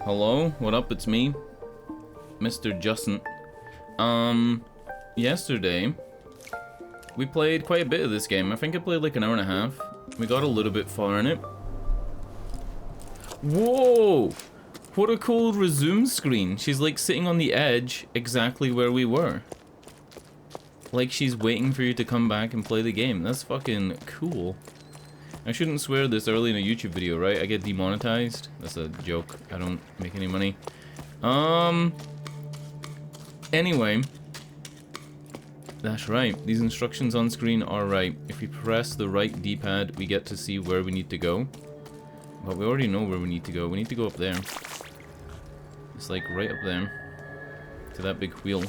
Hello, what up? It's me, Mr. Jusant. Yesterday, we played quite a bit of this game. I think I played like an hour and a half. We got a little bit far in it. Whoa! What a cool resume screen. She's like sitting on the edge exactly where we were. Like she's waiting for you to come back and play the game. That's fucking cool. I shouldn't swear this early in a YouTube video, right? I get demonetized. That's a joke. I don't make any money. Anyway. That's right. These instructions on screen are right. If we press the right D-pad, we get to see where we need to go. But we already know where we need to go. We need to go up there. It's like right up there. To that big wheel.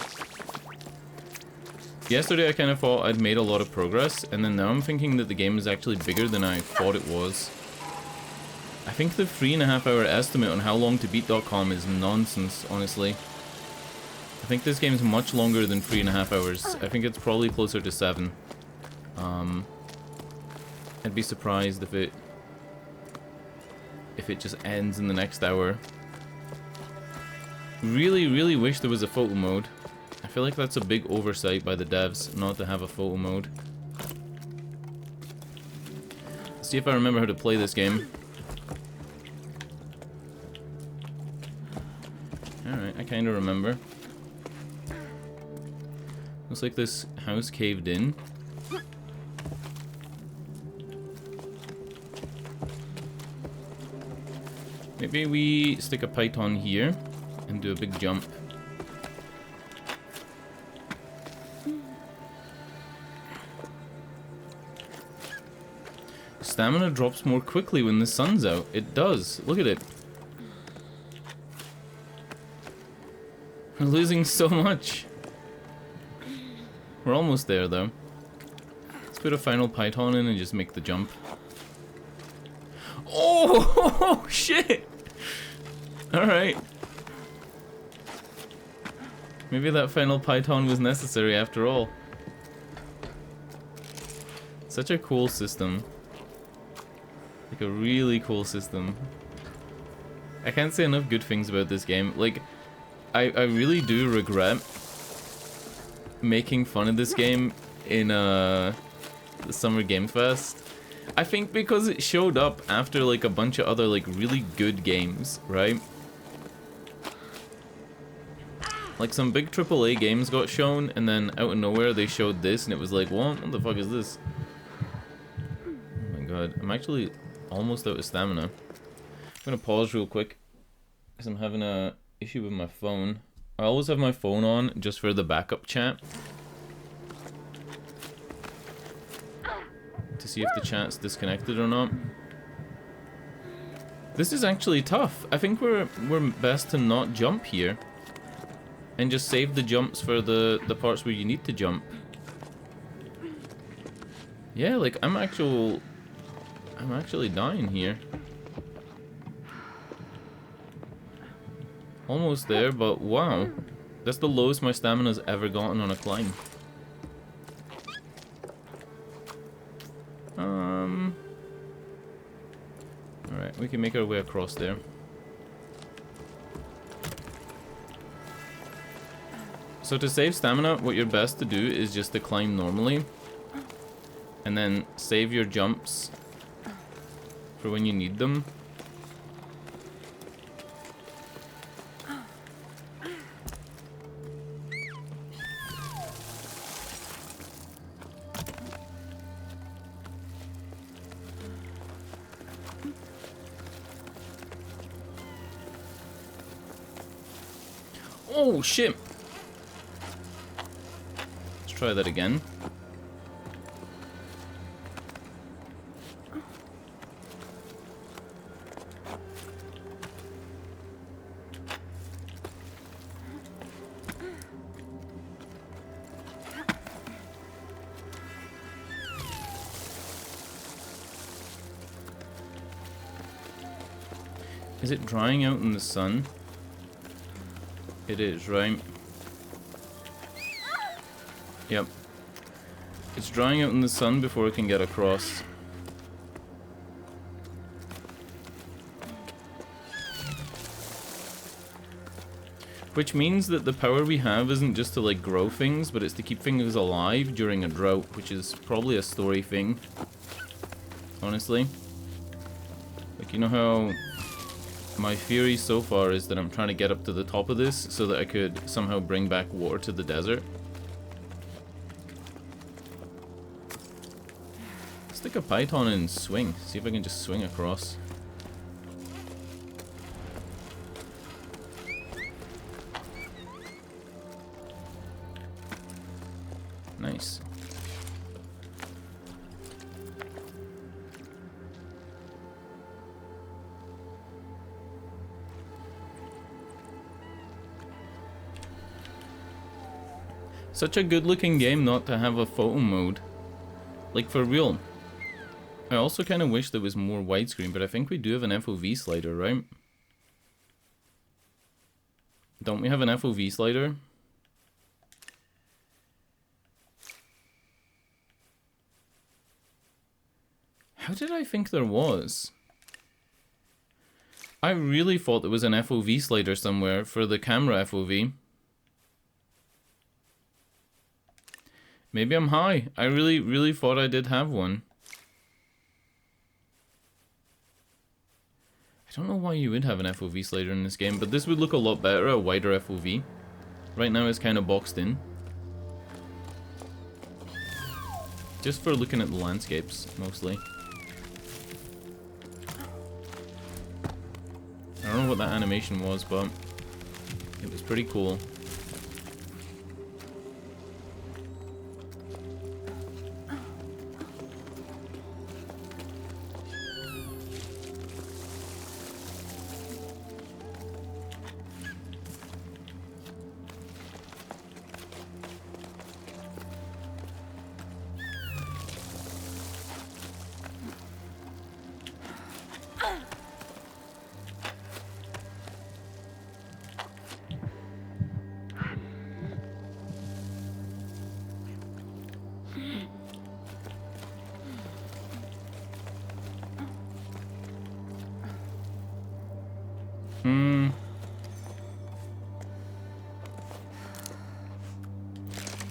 Yesterday I kind of thought I'd made a lot of progress, and then now I'm thinking that the game is actually bigger than I thought it was. I think the 3.5 hour estimate on how long to beat.com is nonsense, honestly. I think this game is much longer than 3.5 hours. I think it's probably closer to 7. I'd be surprised if it just ends in the next hour. Really wish there was a photo mode. I feel like that's a big oversight by the devs not to have a photo mode. Let's see if I remember how to play this game. Alright, I kind of remember. Looks like this house caved in. Maybe we stick a python here and do a big jump. Stamina drops more quickly when the sun's out. It does. Look at it. We're losing so much. We're almost there, though. Let's put a final python in and just make the jump. Oh, shit! Alright. Maybe that final python was necessary after all. Such a cool system. Like a really cool system. I can't say enough good things about this game. Like, I really do regret making fun of this game in the Summer Game Fest. I think because it showed up after like a bunch of other like really good games, right? Like some big AAA games got shown, and then out of nowhere they showed this, and it was like, what the fuck is this? Oh my god, I'm actually almost out of stamina. I'm gonna pause real quick because I'm having a issue with my phone. I always have my phone on just for the backup chat to see if the chat's disconnected or not. This is actually tough. I think we're best to not jump here and just save the jumps for the parts where you need to jump. Yeah, like I'm actually dying here. Almost there, but wow. That's the lowest my stamina's ever gotten on a climb. Alright, we can make our way across there. So to save stamina, what you're best to do is just to climb normally. And then save your jumps for when you need them. Oh shit! Let's try that again. Is it drying out in the sun? It is, right? Yep. It's drying out in the sun before it can get across. Which means that the power we have isn't just to like grow things, but it's to keep things alive during a drought, which is probably a story thing. Honestly. Like, you know how my theory so far is that I'm trying to get up to the top of this so that I could somehow bring back water to the desert. Stick a python and swing. See if I can just swing across. Nice. Such a good looking game not to have a photo mode. Like, for real. I also kind of wish there was more widescreen, but I think we do have an FOV slider, right? Don't we have an FOV slider? How did I think there was? I really thought there was an FOV slider somewhere for the camera FOV. Maybe I'm high. I really thought I did have one. I don't know why you would have an FOV slider in this game, but this would look a lot better, a wider FOV. Right now it's kind of boxed in. Just for looking at the landscapes, mostly. I don't know what that animation was, but it was pretty cool.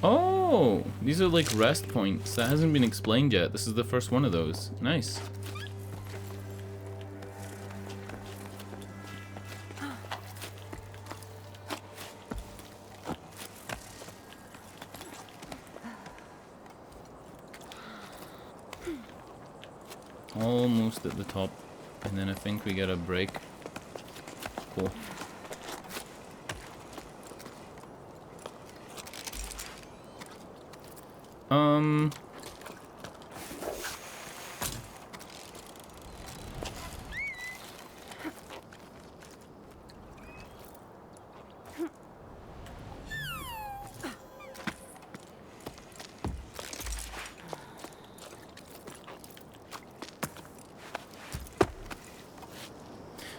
Oh, these are like rest points. That hasn't been explained yet. This is the first one of those. Nice. Almost at the top. And then I think we get a break. Cool.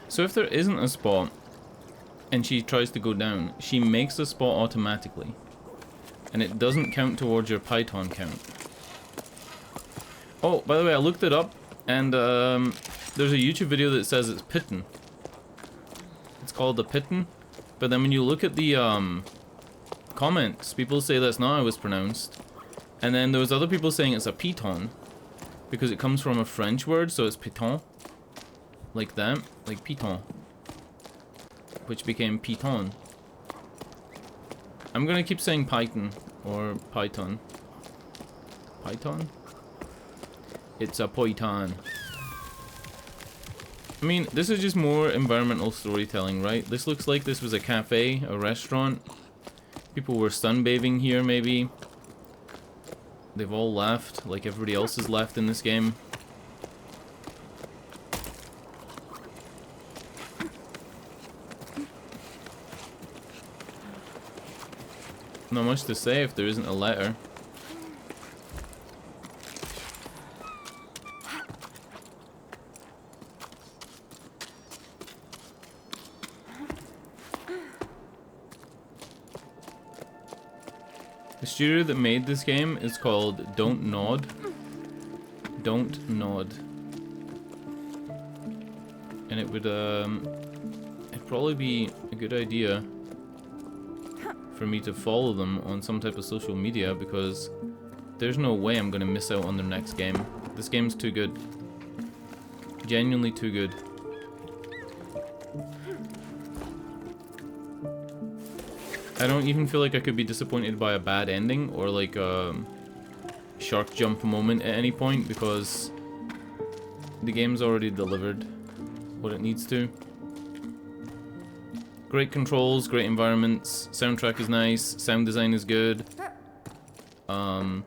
So if there isn't a spot and she tries to go down, she makes a spot automatically. And it doesn't count towards your python count. Oh, by the way, I looked it up, and there's a YouTube video that says it's pitten. It's called the pitten, but then when you look at the comments, people say that's not how it's pronounced. And then there was other people saying it's a piton, because it comes from a French word, so it's piton. Like that, like piton. Which became piton. I'm gonna keep saying python, or python. Python? It's a python. I mean, this is just more environmental storytelling, right? This looks like this was a cafe, a restaurant. People were sunbathing here, maybe. They've all left, like everybody else has left in this game. Not much to say if there isn't a letter. The studio that made this game is called Don't Nod. Don't Nod. And it would it'd probably be a good idea for me to follow them on some type of social media, because there's no way I'm gonna miss out on their next game. This game's too good. Genuinely too good. I don't even feel like I could be disappointed by a bad ending or like a shark jump moment at any point, because the game's already delivered what it needs to. Great controls, great environments, soundtrack is nice, sound design is good. A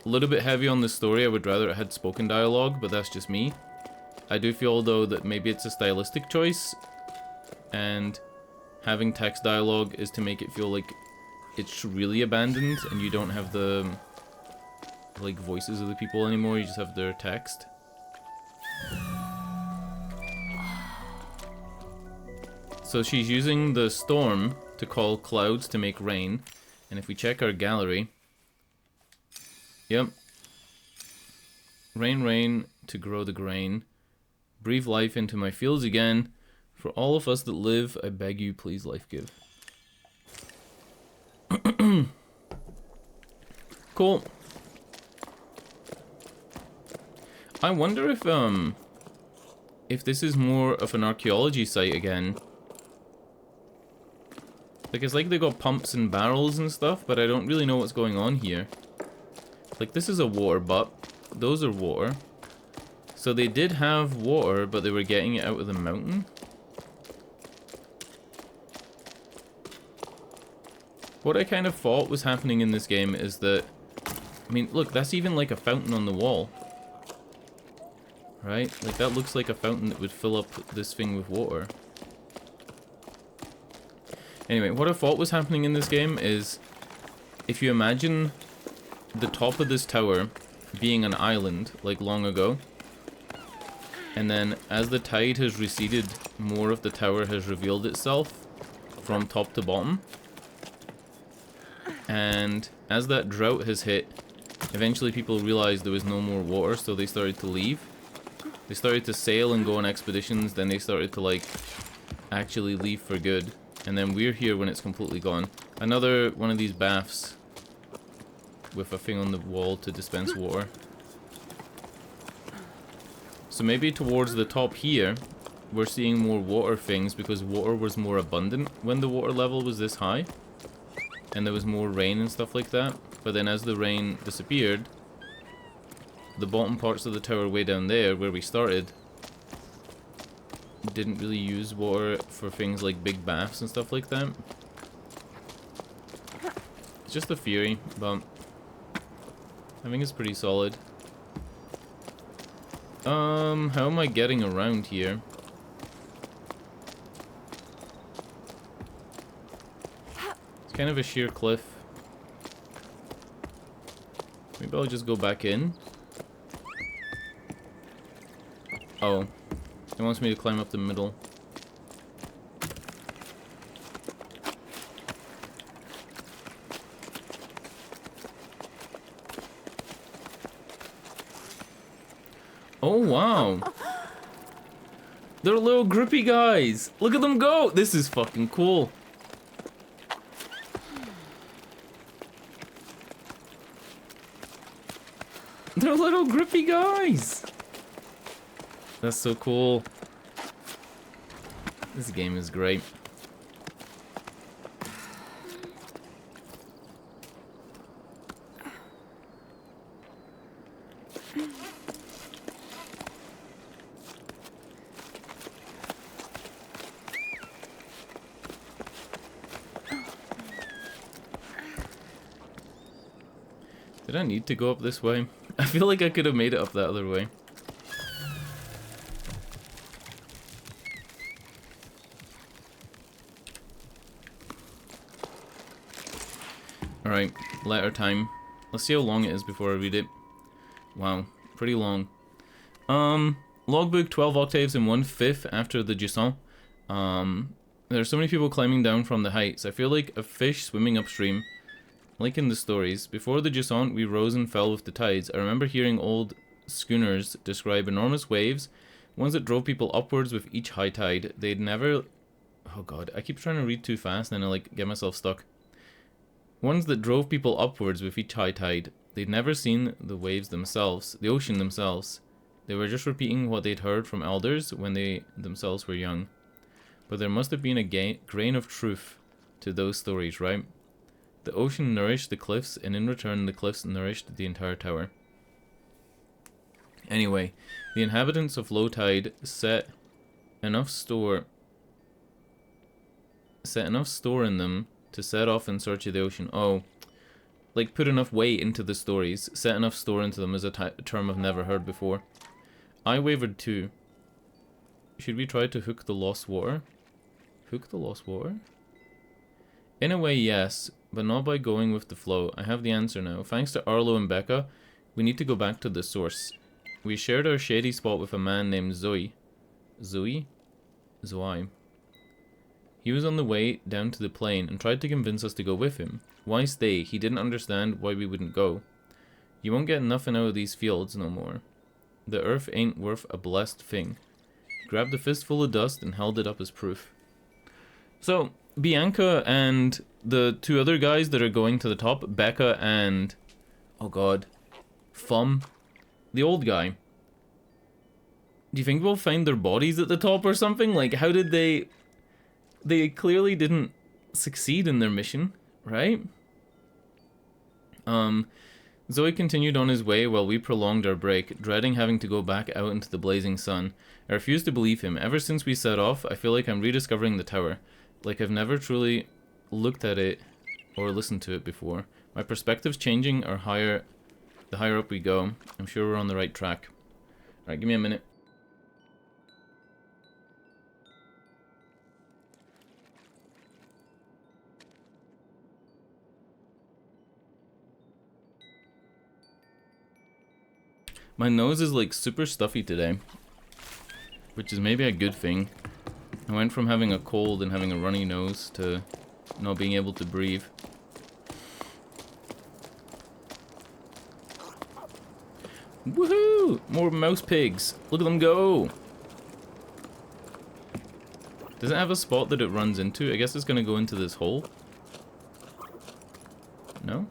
little bit heavy on the story. I would rather it had spoken dialogue, but that's just me. I do feel though that maybe it's a stylistic choice, and having text dialogue is to make it feel like it's really abandoned and you don't have the like voices of the people anymore, you just have their text. So she's using the storm to call clouds to make rain, and if we check our gallery, yep, rain, rain to grow the grain, breathe life into my fields again, for all of us that live, I beg you, please life give. Cool. I wonder if this is more of an archaeology site again. Like, it's like they got pumps and barrels and stuff, but I don't really know what's going on here. Like, this is a water butt. Those are water. So they did have water, but they were getting it out of the mountain. What I kind of thought was happening in this game is that... I mean, look, that's even like a fountain on the wall. Right? Like, that looks like a fountain that would fill up this thing with water. Anyway, what I thought was happening in this game is, if you imagine the top of this tower being an island, like long ago, and then as the tide has receded, more of the tower has revealed itself from top to bottom, and as that drought has hit, eventually people realized there was no more water, so they started to leave. They started to sail and go on expeditions, then they started to like actually leave for good. And then we're here when it's completely gone. Another one of these baths with a thing on the wall to dispense water. So maybe towards the top here, we're seeing more water things because water was more abundant when the water level was this high. And there was more rain and stuff like that. But then as the rain disappeared, the bottom parts of the tower way down there, where we started, didn't really use water for things like big baths and stuff like that. It's just a theory, but I think it's pretty solid. How am I getting around here? It's kind of a sheer cliff. Maybe I'll just go back in. Oh. It wants me to climb up the middle. Oh, wow. They're little grippy guys. Look at them go. This is fucking cool. They're little grippy guys. That's so cool. This game is great. Did I need to go up this way? I feel like I could have made it up that other way. Alright, letter time. Let's see how long it is before I read it. Wow, pretty long. Logbook 12 octaves and 1/5 after the Jusant. There are so many people climbing down from the heights. I feel like a fish swimming upstream. Like in the stories. Before the Jusant, we rose and fell with the tides. I remember hearing old schooners describe enormous waves, ones that drove people upwards with each high tide. They'd never... Oh god, I keep trying to read too fast and I like get myself stuck. Ones that drove people upwards with each high tide. They'd never seen the waves themselves, the ocean themselves. They were just repeating what they'd heard from elders when they themselves were young. But there must have been a grain of truth to those stories, right? The ocean nourished the cliffs, and in return the cliffs nourished the entire tower. Anyway, the inhabitants of low tide set enough store in them to set off in search of the ocean. Oh, like put enough weight into the stories. Set enough store into them is a term I've never heard before. I wavered too. Should we try to hook the lost water? Hook the lost water? In a way, yes, but not by going with the flow. I have the answer now. Thanks to Arlo and Becca, we need to go back to the source. We shared our shady spot with a man named Zoe. Zoe? Zoe. He was on the way down to the plane and tried to convince us to go with him. Why stay? He didn't understand why we wouldn't go. You won't get nothing out of these fields no more. The earth ain't worth a blessed thing. He grabbed a fistful of dust and held it up as proof. So, Bianca and the two other guys that are going to the top, Becca and... oh god. Fum. The old guy. Do you think we'll find their bodies at the top or something? Like, how did they... They clearly didn't succeed in their mission, right? Zoe continued on his way while we prolonged our break, dreading having to go back out into the blazing sun. I refused to believe him. Ever since we set off, I feel like I'm rediscovering the tower. Like I've never truly looked at it or listened to it before. My perspective's changing the higher up we go. I'm sure we're on the right track. Alright, give me a minute. My nose is like super stuffy today, which is maybe a good thing. I went from having a cold and having a runny nose to not being able to breathe. Woohoo! More mouse pigs. Look at them go! Does it have a spot that it runs into? I guess it's gonna go into this hole. No?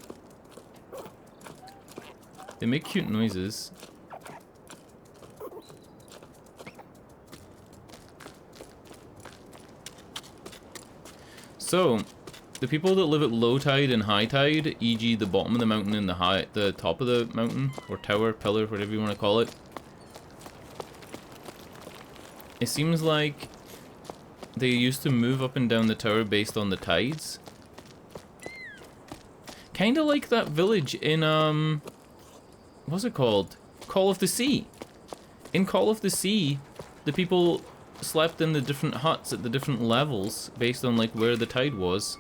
They make cute noises. So, the people that live at low tide and high tide, e.g. the bottom of the mountain and the top of the mountain, or tower, pillar, whatever you want to call it, it seems like they used to move up and down the tower based on the tides. Kinda like that village in, what's it called? Call of the Sea. In Call of the Sea, the people slept in the different huts at the different levels based on like where the tide was.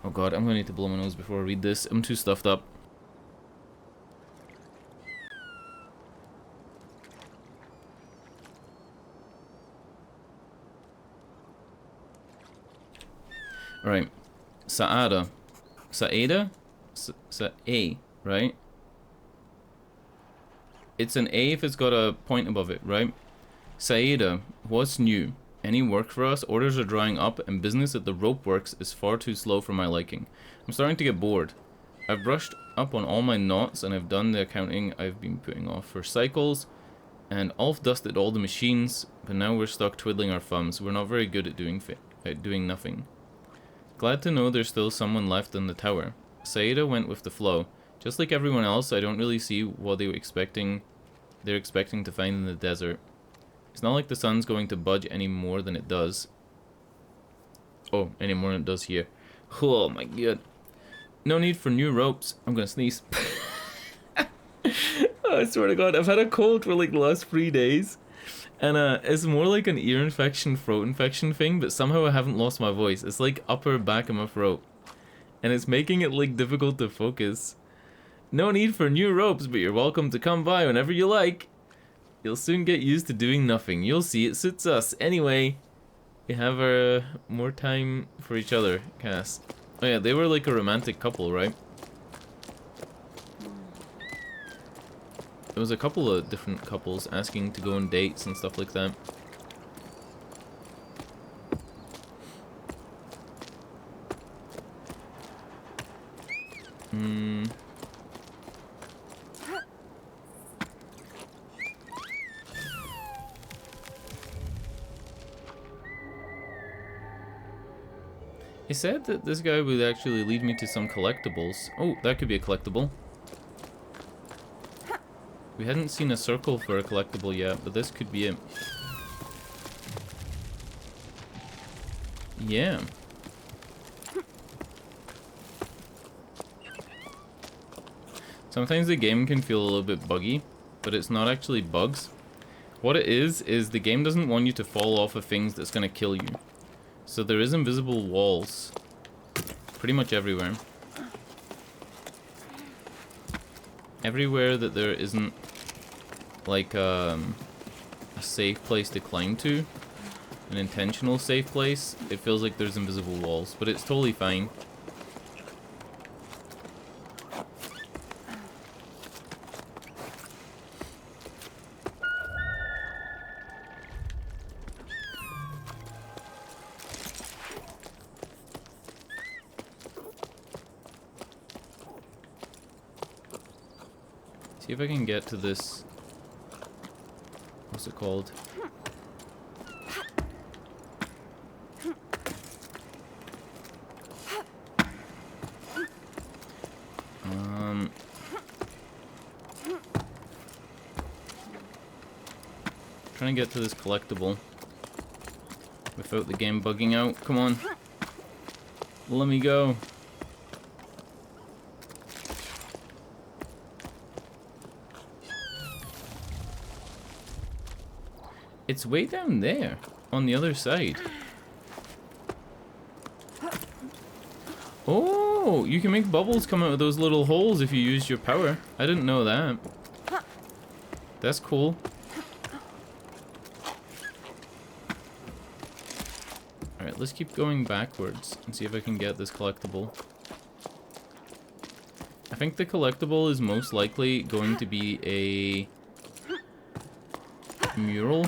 Oh god, I'm gonna need to blow my nose before I read this. I'm too stuffed up. Alright. Saada. Saada? Sa-A, right? It's an A if it's got a point above it, right? Saada, what's new? Any work for us? Orders are drying up, and business at the rope works is far too slow for my liking. I'm starting to get bored. I've brushed up on all my knots, and I've done the accounting I've been putting off for cycles, and Ulf dusted all the machines, but now we're stuck twiddling our thumbs. We're not very good at doing nothing. Glad to know there's still someone left in the tower. Saada went with the flow. Just like everyone else, I don't really see what they're expecting to find in the desert. It's not like the sun's going to budge any more than it does. Oh, any more than it does here. Oh my god. No need for new ropes. I'm gonna sneeze. Oh, I swear to god, I've had a cold for like the last 3 days. And it's more like an ear infection, throat infection thing, but somehow I haven't lost my voice. It's like upper back of my throat. And it's making it like difficult to focus. No need for new ropes, but you're welcome to come by whenever you like. You'll soon get used to doing nothing. You'll see it suits us. Anyway, we have more time for each other, Cass. Oh yeah, they were like a romantic couple, right? There was a couple of different couples asking to go on dates and stuff like that. He said that this guy would actually lead me to some collectibles. Oh, that could be a collectible. We hadn't seen a circle for a collectible yet, but this could be it. Yeah. Sometimes the game can feel a little bit buggy, but it's not actually bugs. What it is the game doesn't want you to fall off of things that's going to kill you. So there is invisible walls pretty much everywhere. Everywhere that there isn't like a safe place to climb to, an intentional safe place, it feels like there's invisible walls, but it's totally fine. See if I can get to this. What's it called? Trying to get to this collectible without the game bugging out. Come on. Let me go. It's way down there, on the other side. Oh, you can make bubbles come out of those little holes if you use your power. I didn't know that. That's cool. Alright, let's keep going backwards and see if I can get this collectible. I think the collectible is most likely going to be a mural.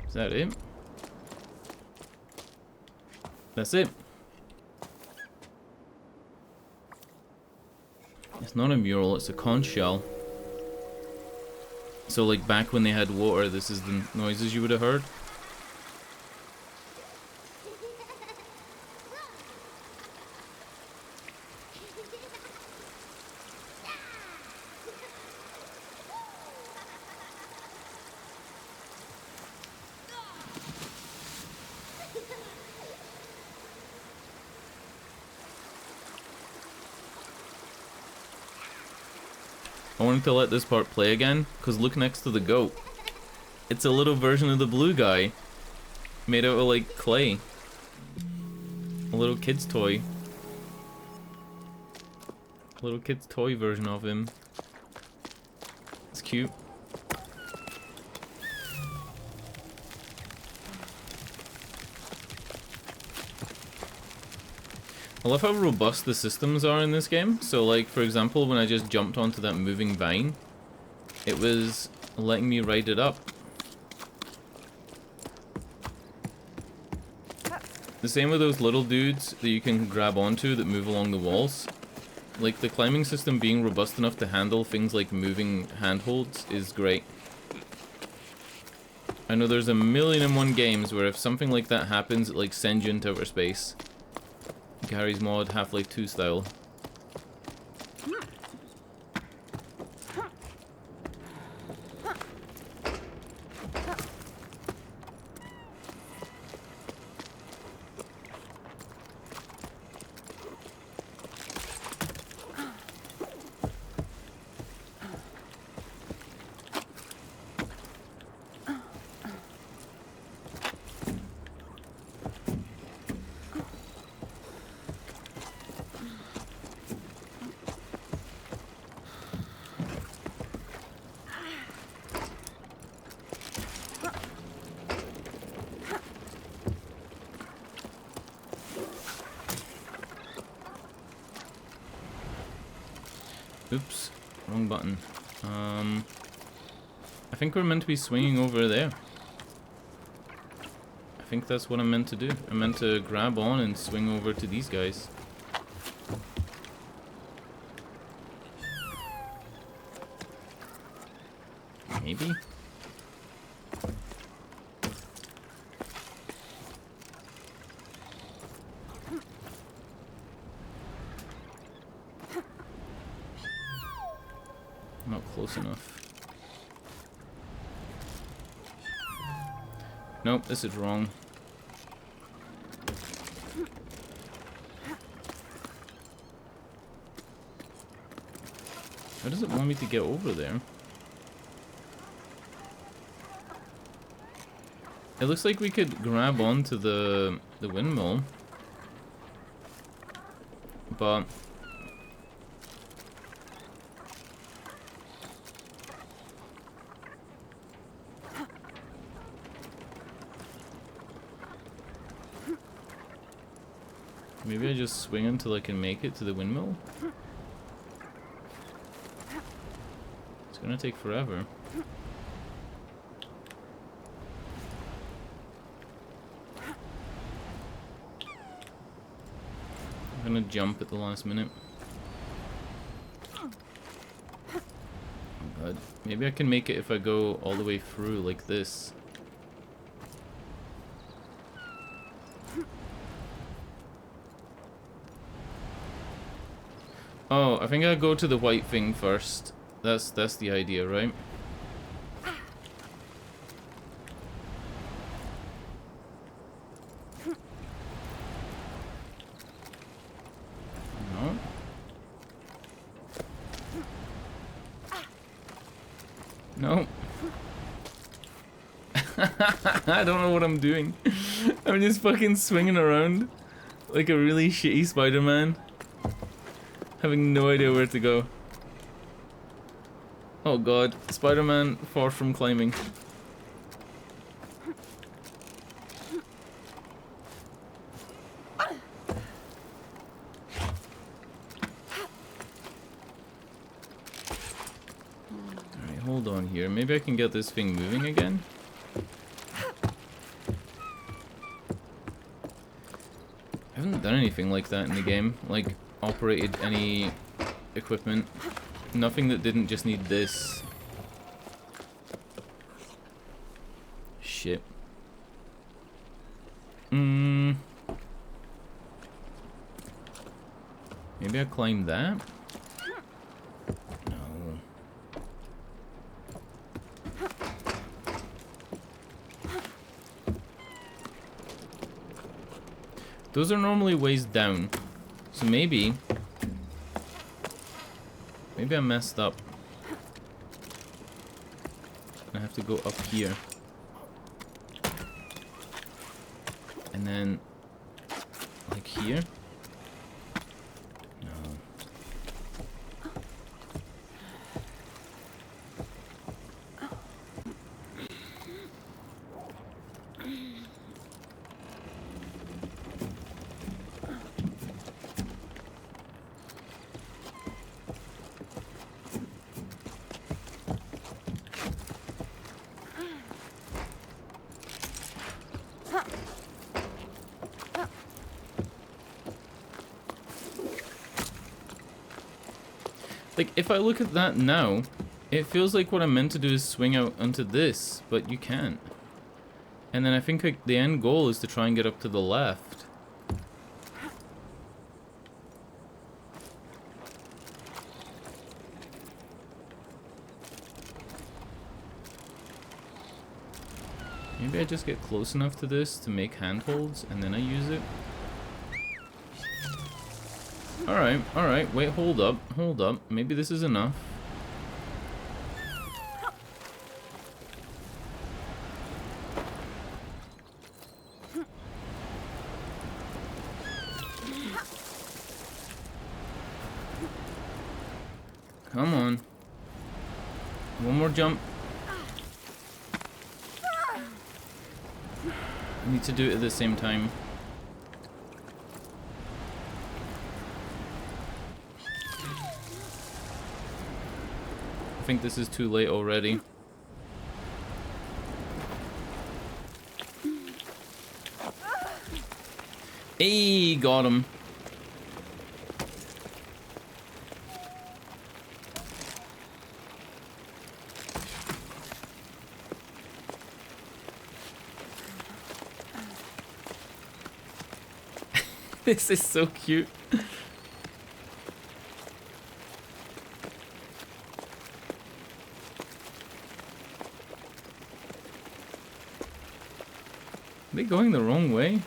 Is that it? That's it. It's not a mural, it's a conch shell. So like back when they had water, this is the noises you would have heard. I wanted to let this part play again, because look next to the goat. It's a little version of the blue guy, made out of like clay. A little kid's toy. A little kid's toy version of him. It's cute. I love how robust the systems are in this game. So like, for example, when I just jumped onto that moving vine, it was letting me ride it up. The same with those little dudes that you can grab onto that move along the walls. Like, the climbing system being robust enough to handle things like moving handholds is great. I know there's a million and one games where if something like that happens, it like sends you into outer space. Gary's mod, Half-Life 2 style. Oops, wrong button. I think we're meant to be swinging over there. I think that's what I'm meant to do. I'm meant to grab on and swing over to these guys. Maybe? Not close enough. Nope, this is wrong. How does it want me to get over there? It looks like we could grab onto the windmill. But maybe I just swing until I can make it to the windmill? It's gonna take forever. I'm gonna jump at the last minute. Oh god. Maybe I can make it if I go all the way through like this. Oh, I think I'll go to the white thing first. That's the idea, right? No. No. I don't know what I'm doing. I'm just fucking swinging around like a really shitty Spider-Man. Having no idea where to go. Oh god, Spider-Man far from climbing. Alright, hold on here. Maybe I can get this thing moving again? I haven't done anything like that in the game. Like, operated any equipment. Nothing that didn't just need this. Shit. Maybe I climb that? No. Those are normally ways down. So maybe I messed up. I have to go up here. And then like here? No. Like, if I look at that now, it feels like what I'm meant to do is swing out onto this, but you can't. And then I think like, the end goal is to try and get up to the left. Maybe I just get close enough to this to make handholds, and then I use it. Alright, wait, hold up. Maybe this is enough. Come on. One more jump. I need to do it at the same time. think this is too late already. Hey, got him. This is so cute. Are they going the wrong way?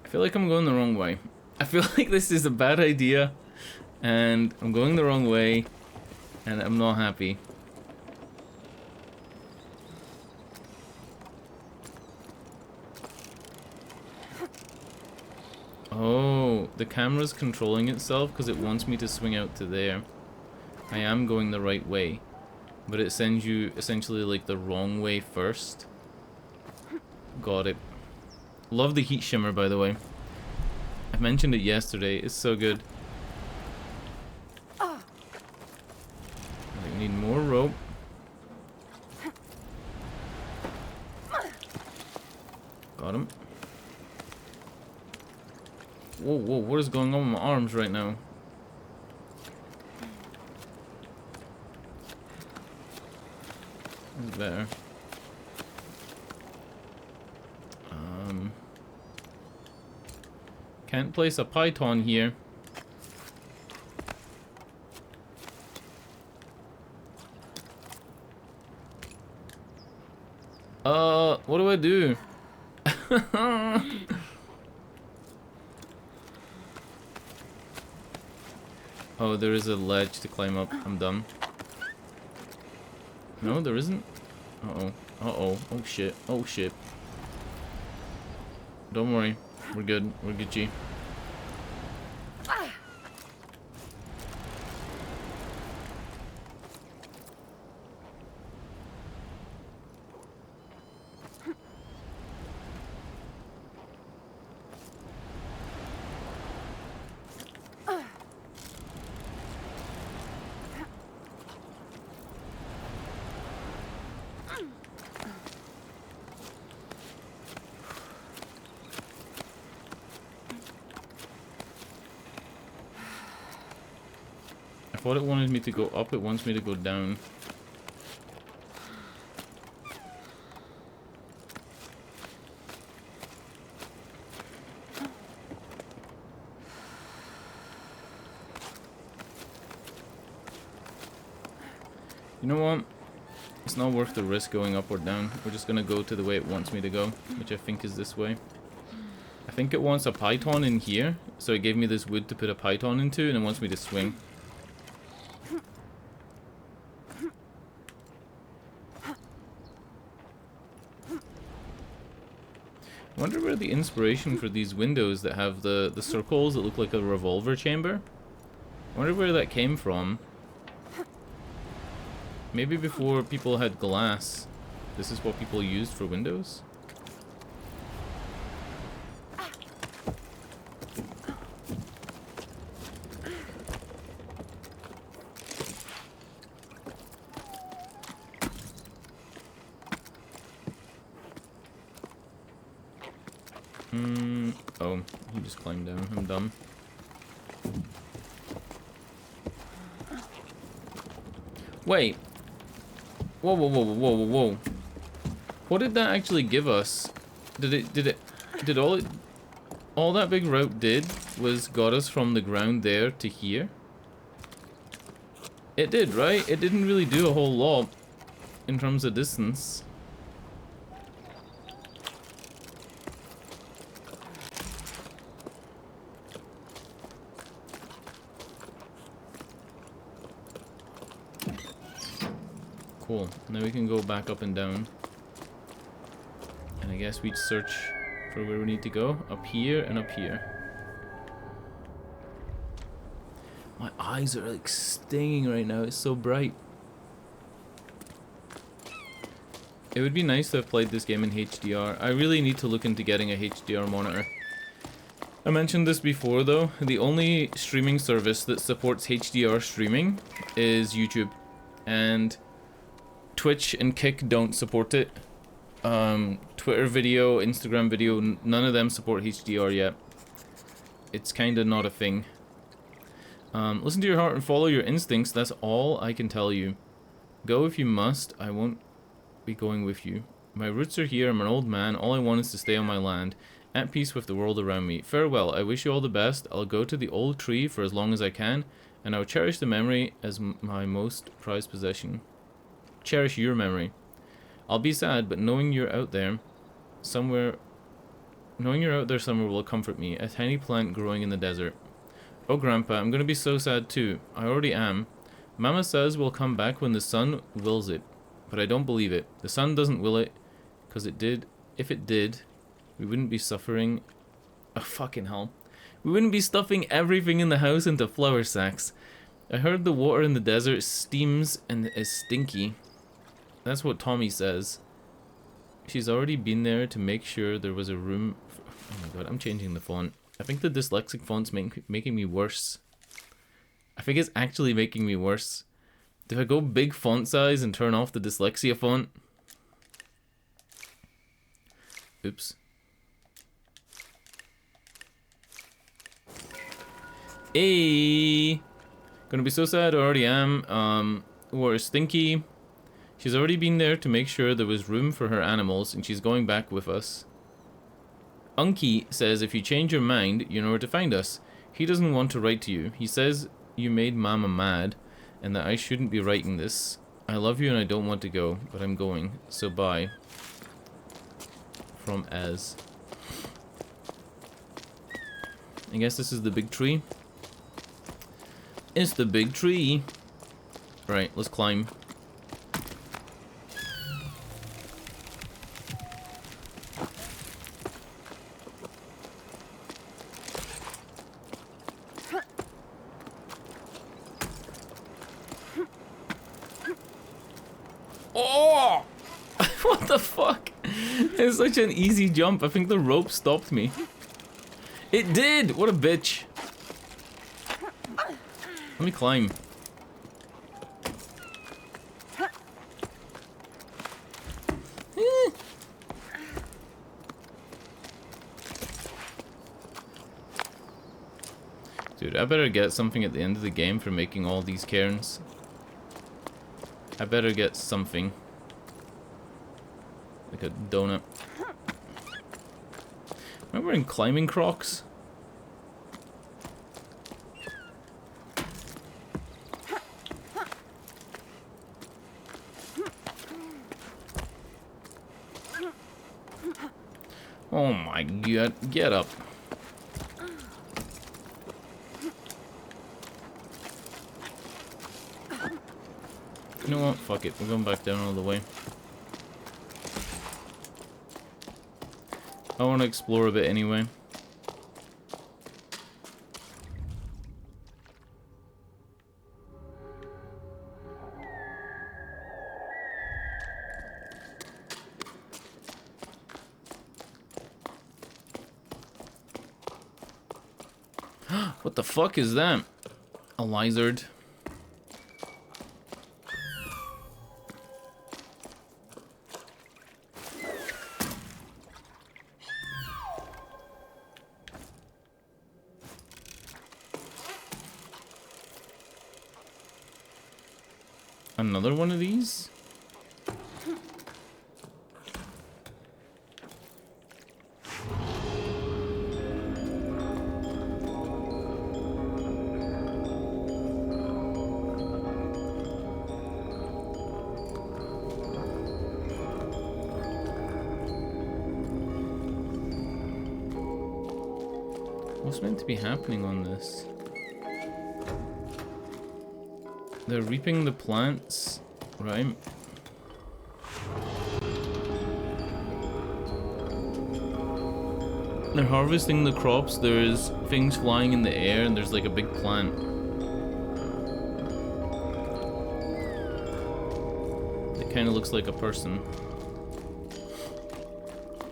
I feel like I'm going the wrong way. I feel like this is a bad idea, and I'm going the wrong way, and I'm not happy. Oh, the camera's controlling itself because it wants me to swing out to there. I am going the right way, but it sends you essentially like the wrong way first. Got it. Love the heat shimmer, by the way. I mentioned it yesterday. It's so good. I need more rope. Got him. Whoa, whoa, what is going on with my arms right now? That's better. Can't place a python here. What do I do? Oh, there is a ledge to climb up. I'm done. No, there isn't. Uh-oh. Uh-oh. Oh, shit. Oh, shit. Don't worry. We're good. We're Gucci. I thought it wanted me to go up, it wants me to go down. You know what? It's not worth the risk going up or down. We're just gonna go to the way it wants me to go, which I think is this way. I think it wants a python in here, so it gave me this wood to put a python into, and it wants me to swing. I wonder where the inspiration for these windows that have the circles that look like a revolver chamber. I wonder where that came from. Maybe before people had glass, this is what people used for windows? Oh, he just climbed down. I'm dumb. Wait. Whoa, whoa, whoa, whoa, whoa, whoa. What did that actually give us? Did all that big route did was got us from the ground there to here? It did, right? It didn't really do a whole lot in terms of distance. Cool. Now we can go back up and down. And I guess we'd search for where we need to go. Up here and up here. My eyes are like stinging right now. It's so bright. It would be nice to have played this game in HDR. I really need to look into getting a HDR monitor. I mentioned this before though. The only streaming service that supports HDR streaming is YouTube. And Twitch and Kick don't support it. Twitter video, Instagram video, none of them support HDR yet. It's kinda not a thing. Listen to your heart and follow your instincts, that's all I can tell you. Go if you must, I won't be going with you. My roots are here, I'm an old man, all I want is to stay on my land, at peace with the world around me. Farewell, I wish you all the best, I'll go to the old tree for as long as I can, and I'll cherish the memory as my most prized possession. Cherish your memory. I'll be sad, but knowing you're out there somewhere will comfort me. A tiny plant growing in the desert. Oh, Grandpa, I'm gonna be so sad too. I already am. Mama says we'll come back when the sun wills it, but I don't believe it. The sun doesn't will it, because if it did, we wouldn't be suffering. Oh, fucking hell. We wouldn't be stuffing everything in the house into flour sacks. I heard the water in the desert steams and is stinky. That's what Tommy says. She's already been there to make sure there was a room. Oh my god, I'm changing the font. I think the dyslexic font's making me worse. I think it's actually making me worse. Do I go big font size and turn off the dyslexia font? Oops. Hey! Gonna be so sad, I already am. Water stinky. She's already been there to make sure there was room for her animals, and she's going back with us. Unky says if you change your mind, you know where to find us. He doesn't want to write to you. He says you made Mama mad, and that I shouldn't be writing this. I love you and I don't want to go, but I'm going. So bye. From Ez. I guess this is the big tree. It's the big tree. Right, let's climb. Oh! What the fuck? It's such an easy jump. I think the rope stopped me. It did! What a bitch. Let me climb. Dude, I better get something at the end of the game for making all these cairns. I better get something. Like a donut. Am I wearing climbing Crocs? Oh my god, get up. You know what? Fuck it. We're going back down all the way. I want to explore a bit anyway. What the fuck is that? A lizard. another one of these? What's meant to be happening on this? They're reaping the plants, right? They're harvesting the crops, there's things flying in the air, and there's like a big plant. It kind of looks like a person.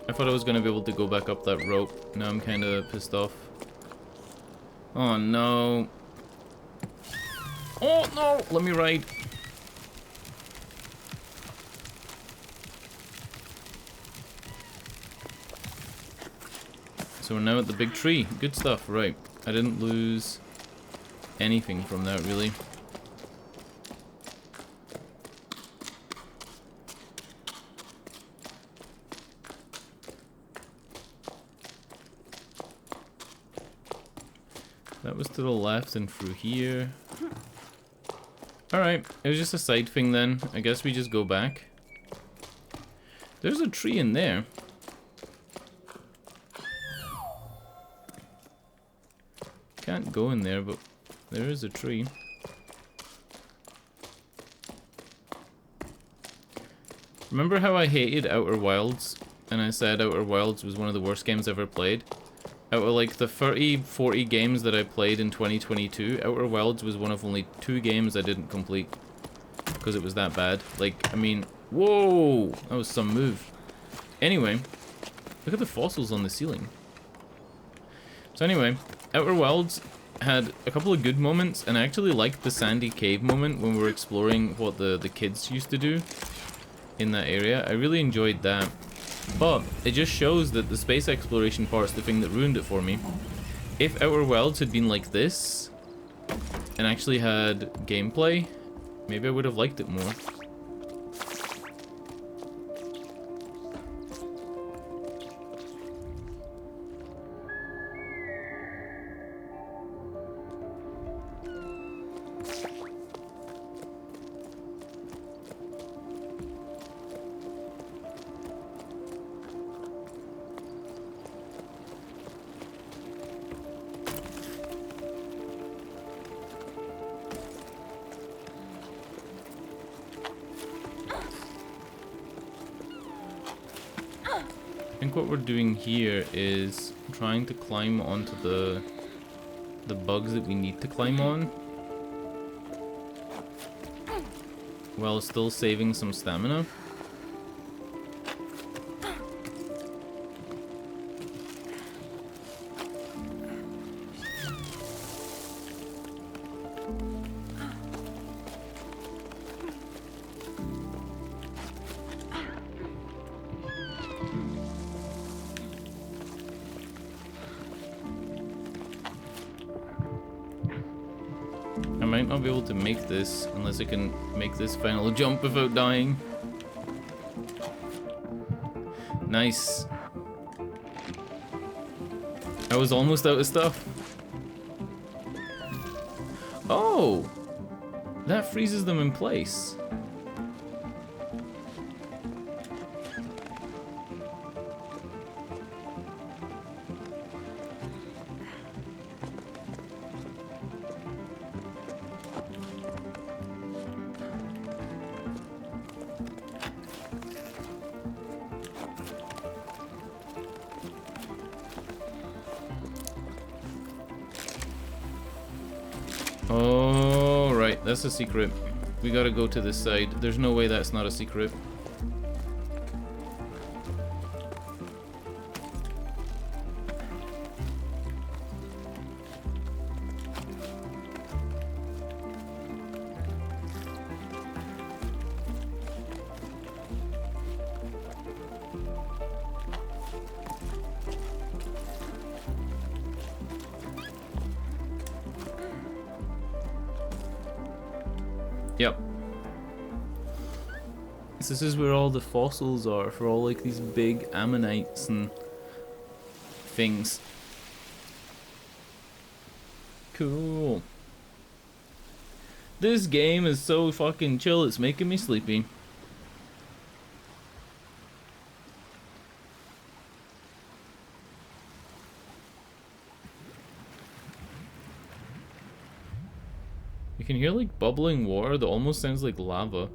I thought I was going to be able to go back up that rope. Now I'm kind of pissed off. Oh no. Oh no! Let me ride. So we're now at the big tree. Good stuff, right. I didn't lose anything from that, really. That was to the left and through here. Alright, it was just a side thing then. I guess we just go back. There's a tree in there. Can't go in there, but there is a tree. Remember how I hated Outer Wilds? And I said Outer Wilds was one of the worst games I've ever played? Out of like the 30-40 games that I played in 2022, Outer Wilds was one of only 2 games I didn't complete. Because it was that bad. Like, I mean, whoa! That was some move. Anyway, look at the fossils on the ceiling. So anyway, Outer Wilds had a couple of good moments, and I actually liked the sandy cave moment when we were exploring what the kids used to do in that area. I really enjoyed that. But it just shows that the space exploration part's the thing that ruined it for me. If Outer Wilds had been like this, and actually had gameplay, maybe I would have liked it more. I think what we're doing here is trying to climb onto the bugs that we need to climb on, while still saving some stamina. I might not be able to make this unless I can make this final jump without dying. Nice. I was almost out of stuff. Oh! That freezes them in place. Oh, right, that's a secret. We gotta go to this side. There's no way that's not a secret. Yep. This is where all the fossils are for all like these big ammonites and things. Cool. This game is so fucking chill, it's making me sleepy. You can hear like bubbling water that almost sounds like lava.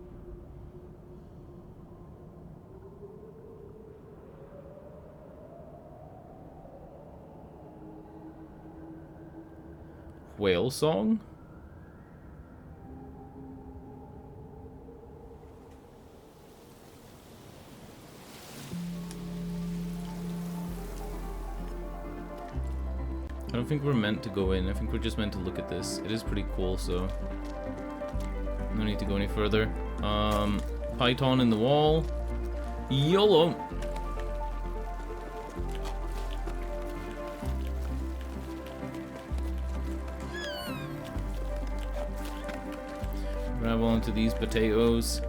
Whale song? I don't think we're meant to go in. I think we're just meant to look at this. It is pretty cool, so no need to go any further. Python in the wall. YOLO! Grab onto these potatoes.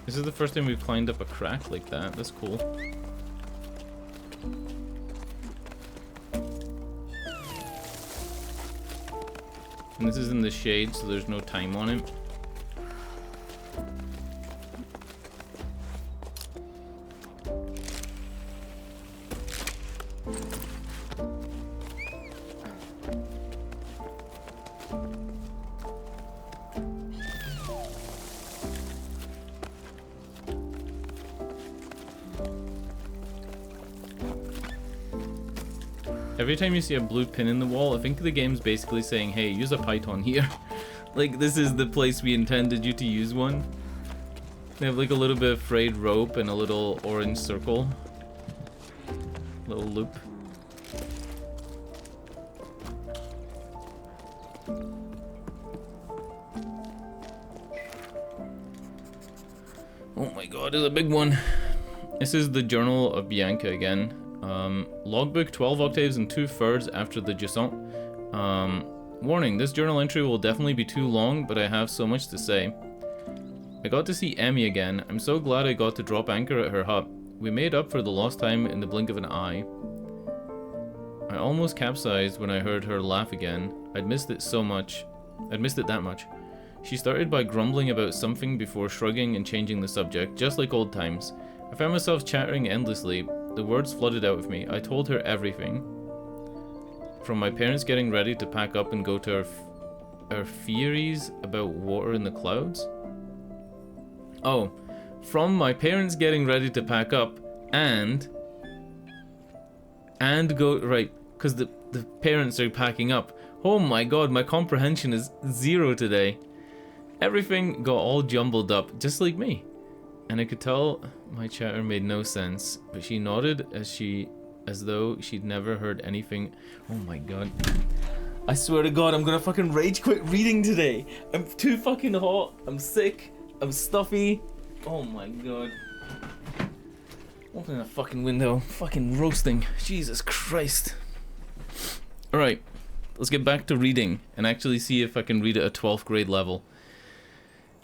This is the first time we've climbed up a crack like that. That's cool. And this is in the shade, so there's no time on it. Every time you see a blue pin in the wall, I think the game's basically saying, hey, use a python here. Like, this is the place we intended you to use one. They have like a little bit of frayed rope and a little orange circle. Little loop. Oh my god, it's a big one. This is the Journal of Bianca again. Logbook 12 octaves and 2/3 after the Jusant. Warning, this journal entry will definitely be too long, but I have so much to say. I got to see Emmy again. I'm so glad I got to drop anchor at her hut. We made up for the lost time in the blink of an eye. I almost capsized when I heard her laugh again. I'd missed it so much. I'd missed it that much. She started by grumbling about something before shrugging and changing the subject, just like old times. I found myself chattering endlessly. The words flooded out of me. I told her everything. From my parents getting ready to pack up and go to our theories about water in the clouds. Oh, from my parents getting ready to pack up and go, right, because the parents are packing up. Oh my god, my comprehension is 0 today. Everything got all jumbled up, just like me. And I could tell my chatter made no sense, but she nodded as though she'd never heard anything. Oh my god. I swear to god, I'm gonna fucking rage quit reading today. I'm too fucking hot. I'm sick. I'm stuffy. Oh my god. Open the fucking window. Fucking roasting. Jesus Christ. Alright, let's get back to reading and actually see if I can read at a 12th grade level.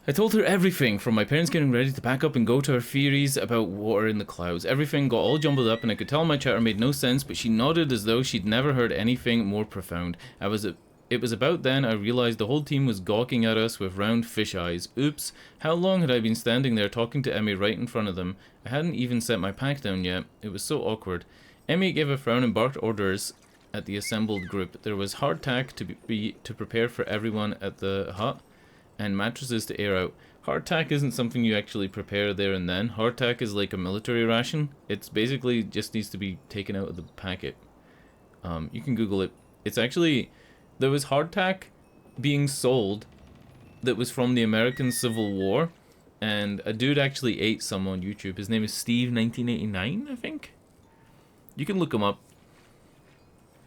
I told her everything, from my parents getting ready to pack up and go to her theories about water in the clouds. Everything got all jumbled up and I could tell my chatter made no sense, but she nodded as though she'd never heard anything more profound. It was about then I realized the whole team was gawking at us with round fish eyes. Oops, how long had I been standing there talking to Emmy right in front of them? I hadn't even set my pack down yet. It was so awkward. Emmy gave a frown and barked orders at the assembled group. There was hardtack to prepare for everyone at the hut, and mattresses to air out. Hardtack isn't something you actually prepare there and then. Hardtack is like a military ration. It's basically just needs to be taken out of the packet. You can Google it. It's actually, there was hardtack being sold that was from the American Civil War, and a dude actually ate some on YouTube. His name is Steve1989, I think. You can look him up.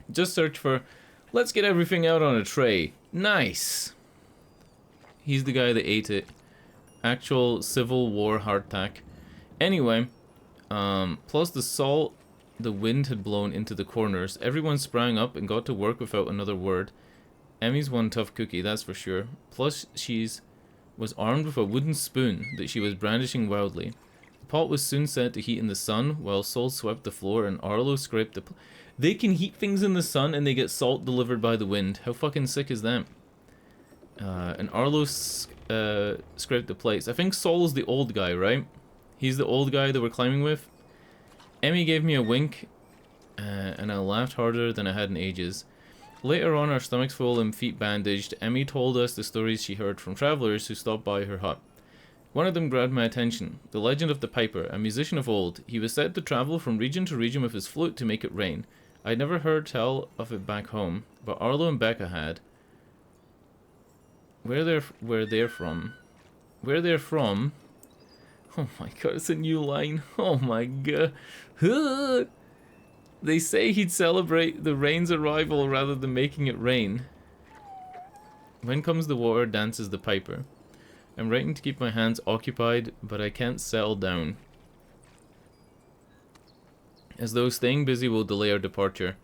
Just search for Let's get everything out on a tray. Nice. He's the guy that ate it. Actual Civil War hardtack. Anyway, plus the salt the wind had blown into the corners. Everyone sprang up and got to work without another word. Emmy's one tough cookie, that's for sure. Plus, was armed with a wooden spoon that she was brandishing wildly. The pot was soon set to heat in the sun, while Sol swept the floor and Arlo scraped the... They can heat things in the sun and they get salt delivered by the wind. How fucking sick is that? And Arlo scraped the plates. I think Sol's the old guy, right? He's the old guy that we're climbing with. Emmy gave me a wink, and I laughed harder than I had in ages. Later on, our stomachs full and feet bandaged, Emmy told us the stories she heard from travelers who stopped by her hut. One of them grabbed my attention. The legend of the Piper, a musician of old. He was said to travel from region to region with his flute to make it rain. I'd never heard tell of it back home, but Arlo and Becca had. Where they're from. Oh my god, it's a new line. Oh my god. They say he'd celebrate the rain's arrival rather than making it rain. When comes the water, dances the piper. I'm writing to keep my hands occupied, but I can't settle down. As though staying busy will delay our departure.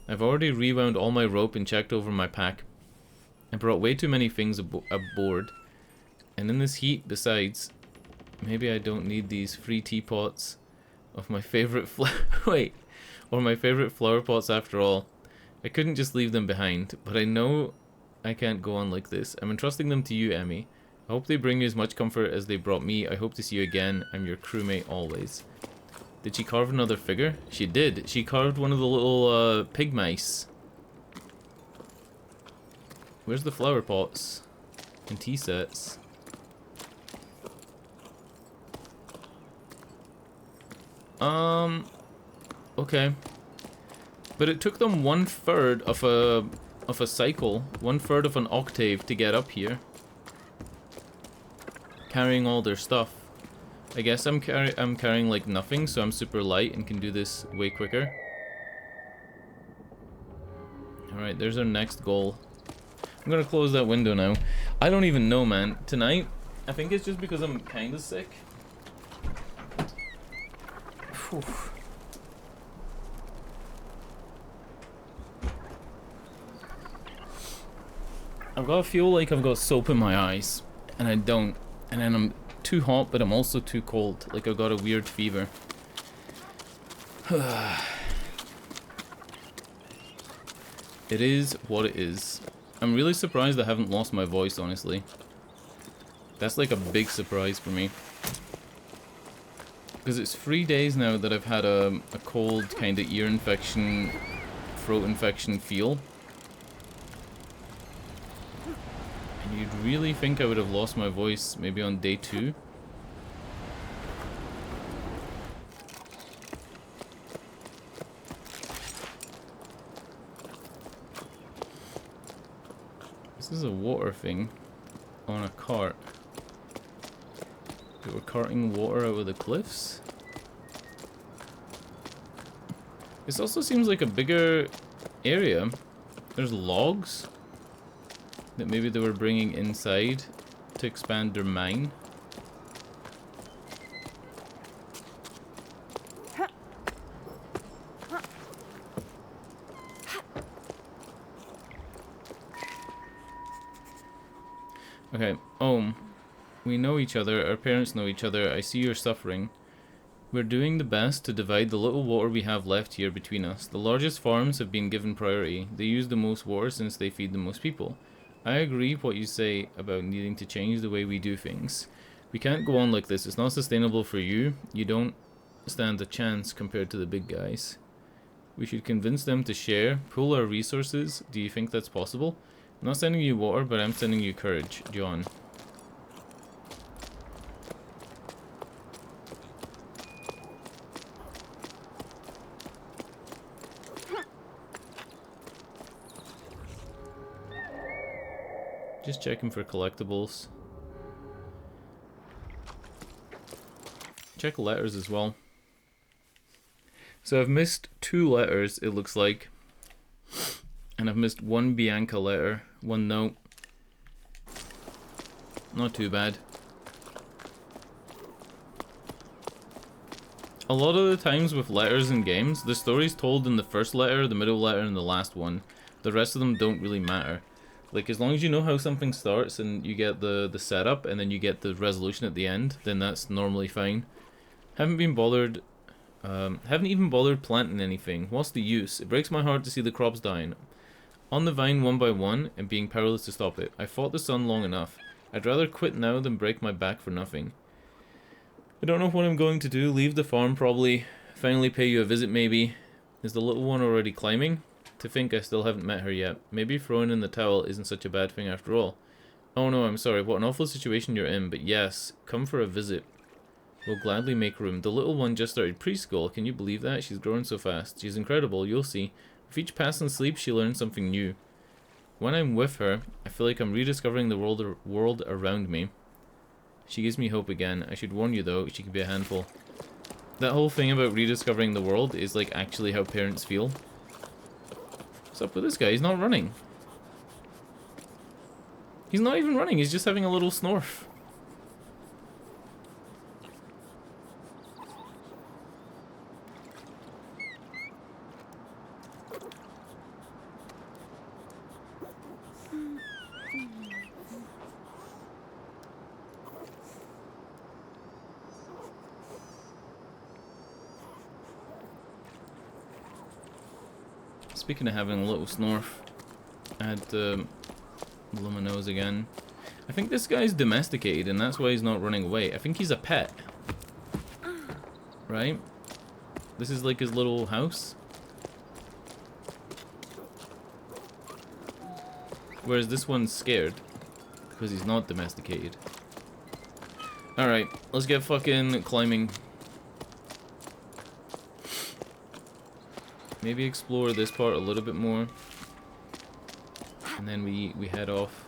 I've already rewound all my rope and checked over my pack. I brought way too many things aboard. And in this heat, besides, maybe I don't need these free teapots of my favorite or my favorite flower pots after all. I couldn't just leave them behind, but I know I can't go on like this. I'm entrusting them to you, Emmy. I hope they bring you as much comfort as they brought me. I hope to see you again. I'm your crewmate always. Did she carve another figure? She did. She carved one of the little pig mice. Where's the flower pots and tea sets? Okay. But it took them 1/3 of a cycle, 1/3 of an octave to get up here. Carrying all their stuff. I guess I'm carrying like nothing, so I'm super light and can do this way quicker. Alright, there's our next goal. I'm gonna close that window now. I don't even know, man. Tonight, I think it's just because I'm kinda sick. Whew. I've got to feel like I've got soap in my eyes, and I don't. And then I'm too hot, but I'm also too cold. Like I've got a weird fever. It is what it is. I'm really surprised I haven't lost my voice, honestly. That's like a big surprise for me. Because it's 3 days now that I've had a cold kind of ear infection, throat infection feel. And you'd really think I would have lost my voice maybe on day 2. This is a water thing on a cart. They were carting water out of the cliffs. This also seems like a bigger area. There's logs that maybe they were bringing inside to expand their mine. Okay, we know each other, our parents know each other, I see you're suffering. We're doing the best to divide the little water we have left here between us. The largest farms have been given priority. They use the most water since they feed the most people. I agree with what you say about needing to change the way we do things. We can't go on like this, it's not sustainable for you. You don't stand a chance compared to the big guys. We should convince them to share, pool our resources. Do you think that's possible? I'm not sending you water, but I'm sending you courage, John. Just checking for collectibles. Check letters as well. So I've missed 2 letters, it looks like. And I've missed one Bianca letter, one note. Not too bad. A lot of the times with letters in games, the story's told in the first letter, the middle letter, and the last one. The rest of them don't really matter. Like, as long as you know how something starts and you get the setup and then you get the resolution at the end, then that's normally fine. Haven't even bothered planting anything. What's the use? It breaks my heart to see the crops dying. On the vine one by one and being powerless to stop it. I fought the sun long enough. I'd rather quit now than break my back for nothing. I don't know what I'm going to do. Leave the farm probably. Finally pay you a visit maybe. Is the little one already climbing? To think I still haven't met her yet. Maybe throwing in the towel isn't such a bad thing after all. Oh no, I'm sorry. What an awful situation you're in. But yes, come for a visit. We'll gladly make room. The little one just started preschool. Can you believe that? She's growing so fast. She's incredible. You'll see. With each passing sleep, she learns something new. When I'm with her, I feel like I'm rediscovering the world around me. She gives me hope again. I should warn you though, she can be a handful. That whole thing about rediscovering the world is like actually how parents feel. What's up with this guy? He's not running. He's not even running, he's just having a little snorf. Speaking of having a little snorf, I had to blow my nose again. I think this guy's domesticated and that's why he's not running away. I think he's a pet. Right? This is like his little house. Whereas this one's scared because he's not domesticated. Alright, let's get fucking climbing. Maybe explore this part a little bit more. And then we head off.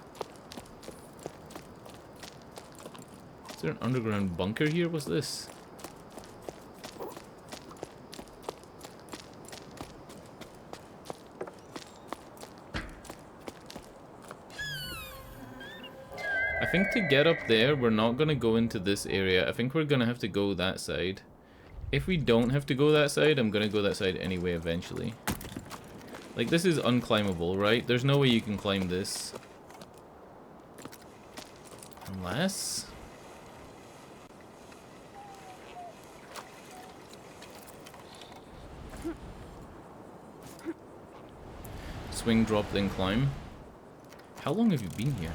Is there an underground bunker here? What's this? I think to get up there, we're not going to go into this area. I think we're going to have to go that side. If we don't have to go that side, I'm going to go that side anyway eventually. Like, this is unclimbable, right? There's no way you can climb this. Unless... Swing, drop, then climb. How long have you been here?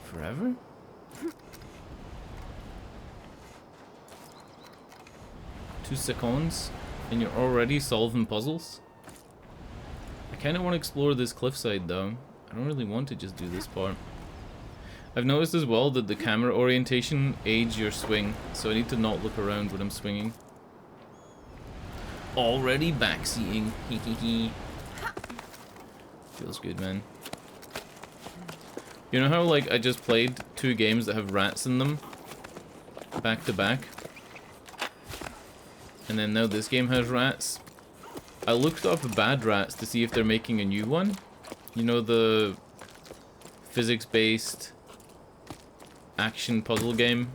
Forever? 2 seconds? And you're already solving puzzles? I kind of want to explore this cliffside though. I don't really want to just do this part. I've noticed as well that the camera orientation aids your swing, so I need to not look around when I'm swinging. Already backseating. Hee. Feels good, man. You know how, like, I just played 2 games that have rats in them? Back to back? And then now this game has rats? I looked up Bad Rats to see if they're making a new one. You know, the physics-based action puzzle game?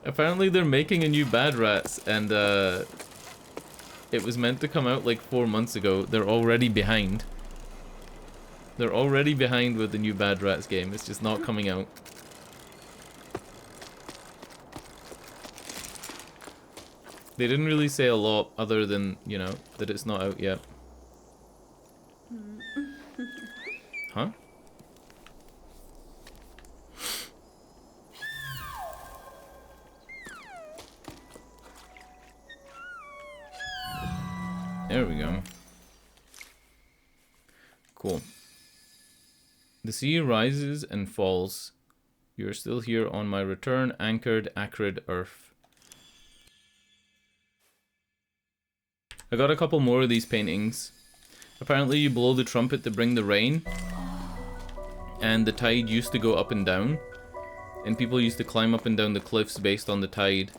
Apparently they're making a new Bad Rats, and it was meant to come out like 4 months ago. They're already behind. They're already behind with the new Bad Rats game. It's just not coming out. They didn't really say a lot other than, you know, that it's not out yet. Huh? There we go. Cool. The sea rises and falls. You're still here on my return, anchored, acrid earth. I got a couple more of these paintings. Apparently you blow the trumpet to bring the rain. And the tide used to go up and down. And people used to climb up and down the cliffs based on the tide.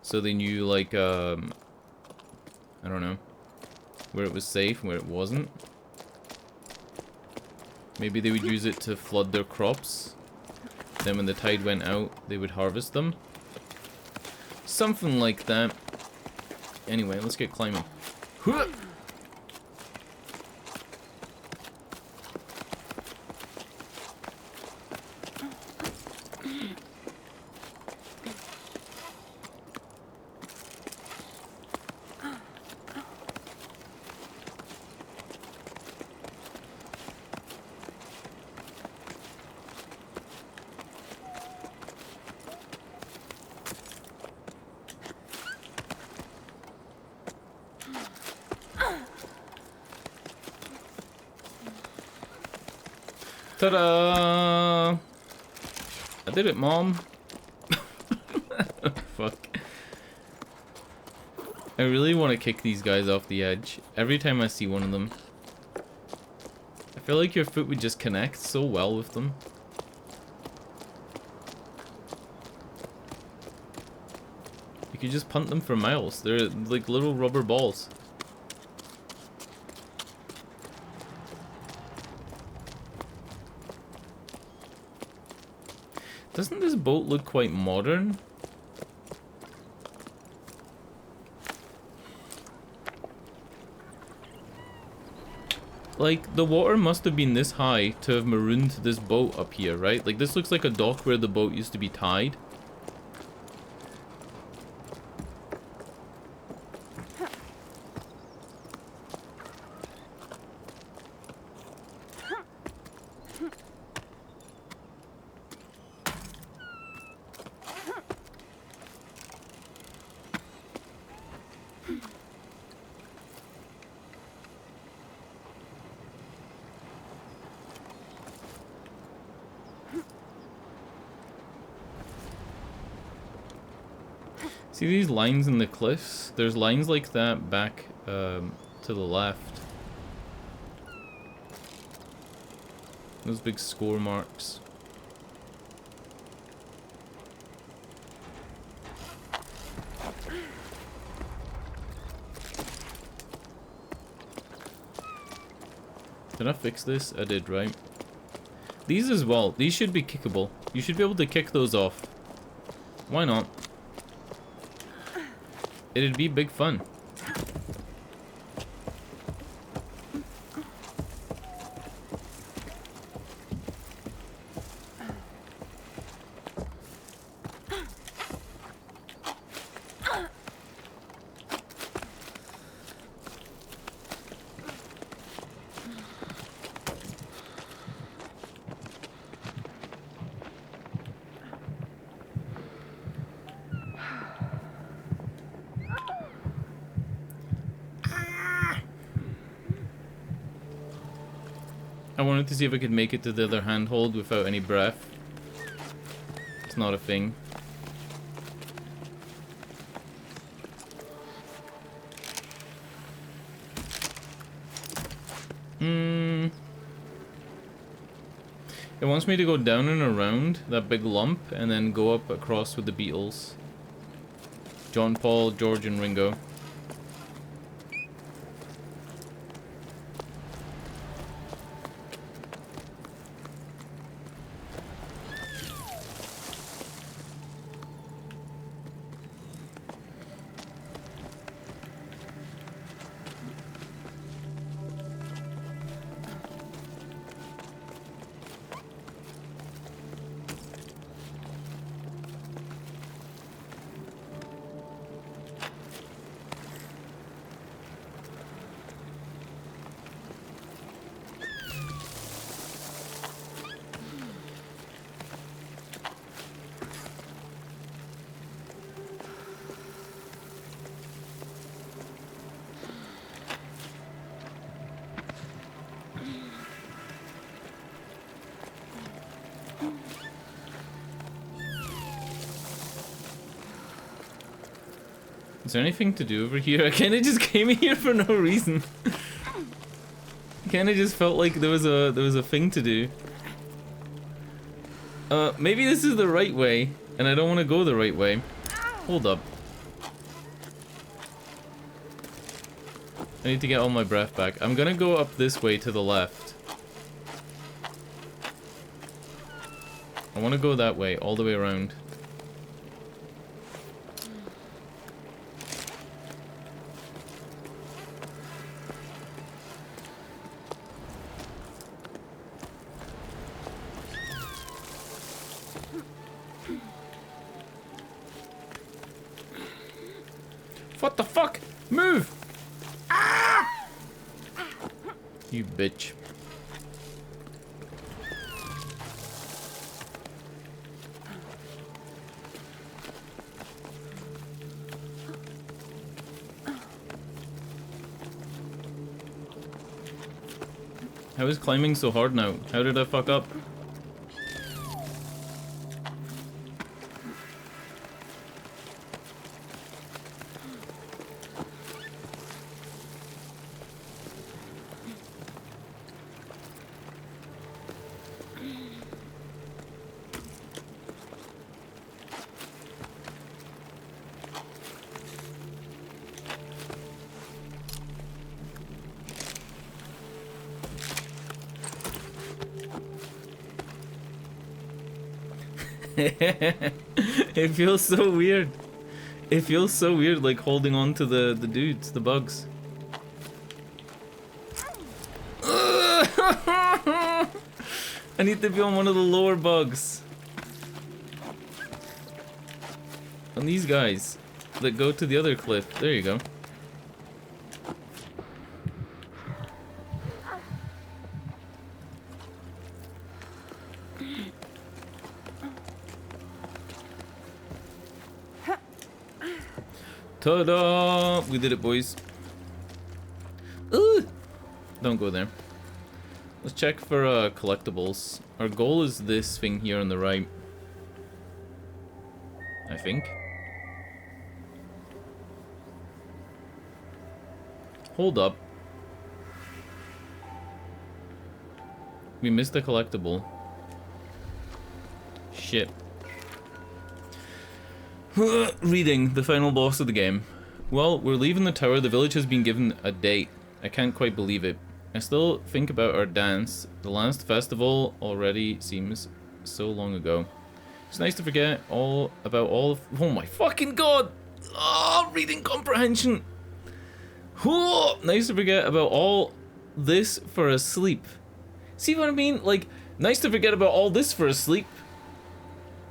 So they knew, like, I don't know, where it was safe, where it wasn't. Maybe they would use it to flood their crops. Then when the tide went out, they would harvest them. Something like that. Anyway, let's get climbing. Ta-da! I did it, Mom. Fuck. I really want to kick these guys off the edge. Every time I see one of them. I feel like your foot would just connect so well with them. You could just punt them for miles. They're like little rubber balls. Doesn't this boat look quite modern? Like, the water must have been this high to have marooned this boat up here, right? Like, this looks like a dock where the boat used to be tied. See these lines in the cliffs? There's lines like that back to the left. Those big score marks. Did I fix this? I did, right? These as well. These should be kickable. You should be able to kick those off. Why not? It'd be big fun. I wanted to see if I could make it to the other handhold without any breath. It's not a thing. It wants me to go down and around that big lump and then go up across with the Beatles. John, Paul, George, and Ringo. Is there anything to do over here? I kinda just came here for no reason. Kinda just felt like there was a thing to do. Maybe this is the right way, and I don't want to go the right way. Hold up. I need to get all my breath back. I'm gonna go up this way to the left. I want to go that way, all the way around. What the fuck? Move! Ah! You bitch. How is climbing so hard now? How did I fuck up? It feels so weird. It feels so weird, like holding on to the dudes, the bugs. I need to be on one of the lower bugs. On these guys that go to the other cliff. There you go. Ta-da! We did it, boys. Ooh! Don't go there. Let's check for collectibles. Our goal is this thing here on the right. I think. Hold up. We missed a collectible. Shit. Reading, the final boss of the game. Well, we're leaving the tower. The village has been given a date. I can't quite believe it. I still think about our dance. The last festival already seems so long ago. It's nice to forget all about all of... Oh my fucking god! Oh, reading comprehension! Oh, nice to forget about all this for a sleep. See what I mean? Like, nice to forget about all this for a sleep.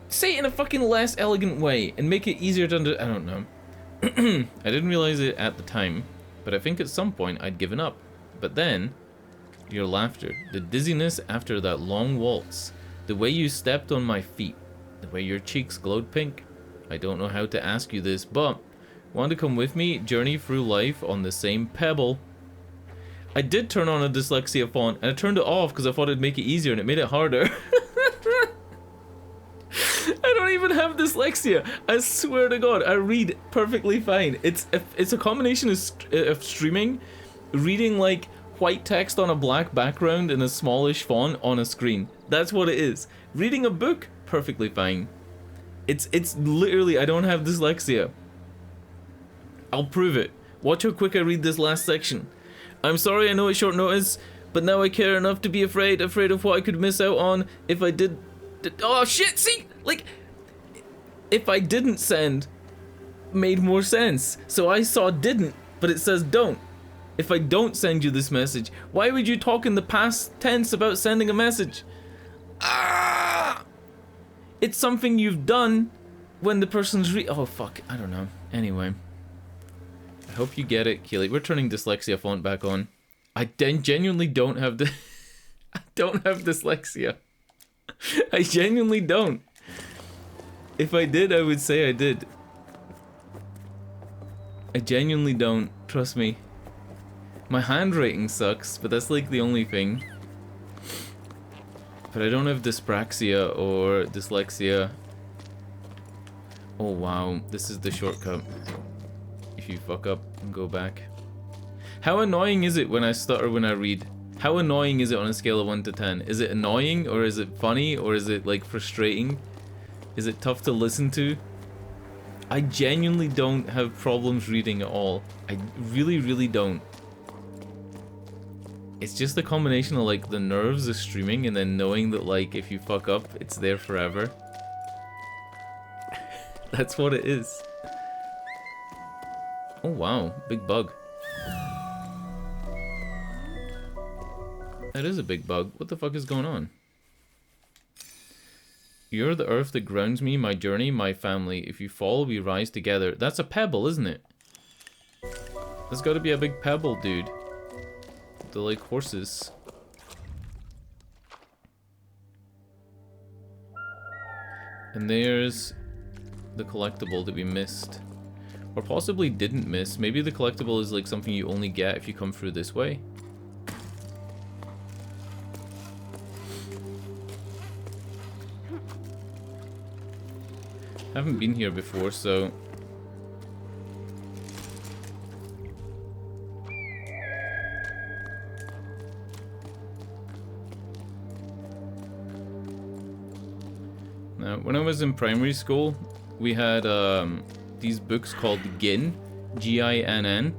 Say it in a fucking less elegant way and make it easier to I don't know. I didn't realize it at the time, but I think at some point I'd given up. But then, your laughter, the dizziness after that long waltz, the way you stepped on my feet, the way your cheeks glowed pink. I don't know how to ask you this, but want to come with me, journey through life on the same pebble? I did turn on a dyslexia font, and I turned it off because I thought it'd make it easier, and it made it harder. I don't even have dyslexia. I swear to God, I read perfectly fine. It's a combination of streaming, reading like white text on a black background in a smallish font on a screen. That's what it is. Reading a book, perfectly fine. It's literally, I don't have dyslexia. I'll prove it. Watch how quick I read this last section. I'm sorry, I know it's short notice, but now I care enough to be afraid of what I could miss out on if I did. Oh shit, see? Like, if I didn't send, made more sense. So I saw didn't, but it says don't. If I don't send you this message, why would you talk in the past tense about sending a message? Ah! It's something you've done when the person's oh fuck, I don't know. Anyway. I hope you get it, Keely. We're turning dyslexia font back on. I genuinely don't have I don't have dyslexia. I genuinely don't. If I did, I would say I did. I genuinely don't. Trust me. My handwriting sucks, but that's like the only thing. But I don't have dyspraxia or dyslexia. Oh wow, this is the shortcut. If you fuck up and go back. How annoying is it when I stutter when I read? How annoying is it on a scale of 1 to 10? Is it annoying, or is it funny, or is it like frustrating? Is it tough to listen to? I genuinely don't have problems reading at all. I really, really don't. It's just a combination of like the nerves of streaming and then knowing that like if you fuck up, it's there forever. That's what it is. Oh wow, big bug. That is a big bug. What the fuck is going on? You're the earth that grounds me, my journey, my family. If you fall, we rise together. That's a pebble, isn't it? There's gotta be a big pebble, dude. They're like horses. And there's the collectible that we missed. Or possibly didn't miss. Maybe the collectible is like something you only get if you come through this way. Haven't been here before, so... Now, when I was in primary school, we had these books called GIN, G-I-N-N.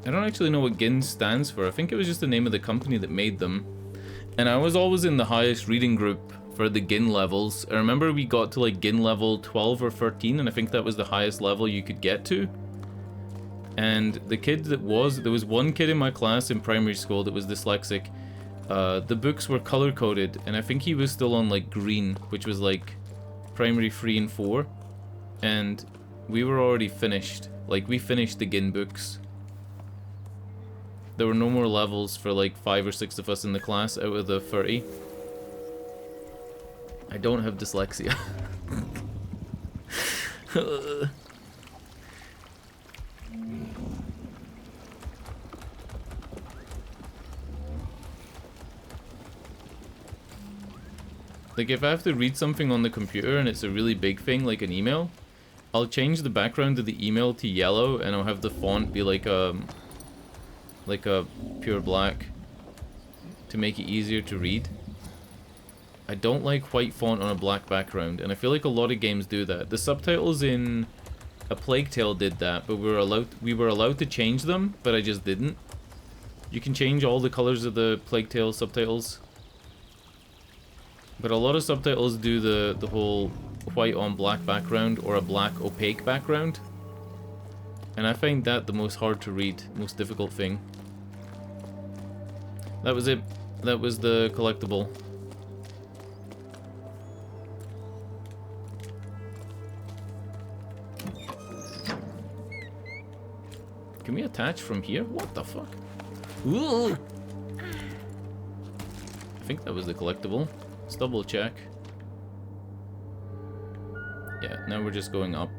I don't actually know what GIN stands for. I think it was just the name of the company that made them. And I was always in the highest reading group for the GIN levels. I remember we got to like GIN level 12 or 13, and I think that was the highest level you could get to. And the kid that was, there was one kid in my class in primary school that was dyslexic. The books were color coded, and I think he was still on like green, which was like primary 3 and 4. And we were already finished. Like, we finished the GIN books. There were no more levels for like 5 or 6 of us in the class out of the 30. I don't have dyslexia. Like, if I have to read something on the computer and it's a really big thing, like an email, I'll change the background of the email to yellow, and I'll have the font be like a pure black to make it easier to read. I don't like white font on a black background, and I feel like a lot of games do that. The subtitles in A Plague Tale did that, but we were allowed to change them, but I just didn't. You can change all the colors of the Plague Tale subtitles, but a lot of subtitles do the whole white on black background or a black opaque background, and I find that the most hard to read, most difficult thing. That was it. That was the collectible. Can we attach from here? What the fuck? Ooh. I think that was the collectible. Let's double check. Yeah, now we're just going up.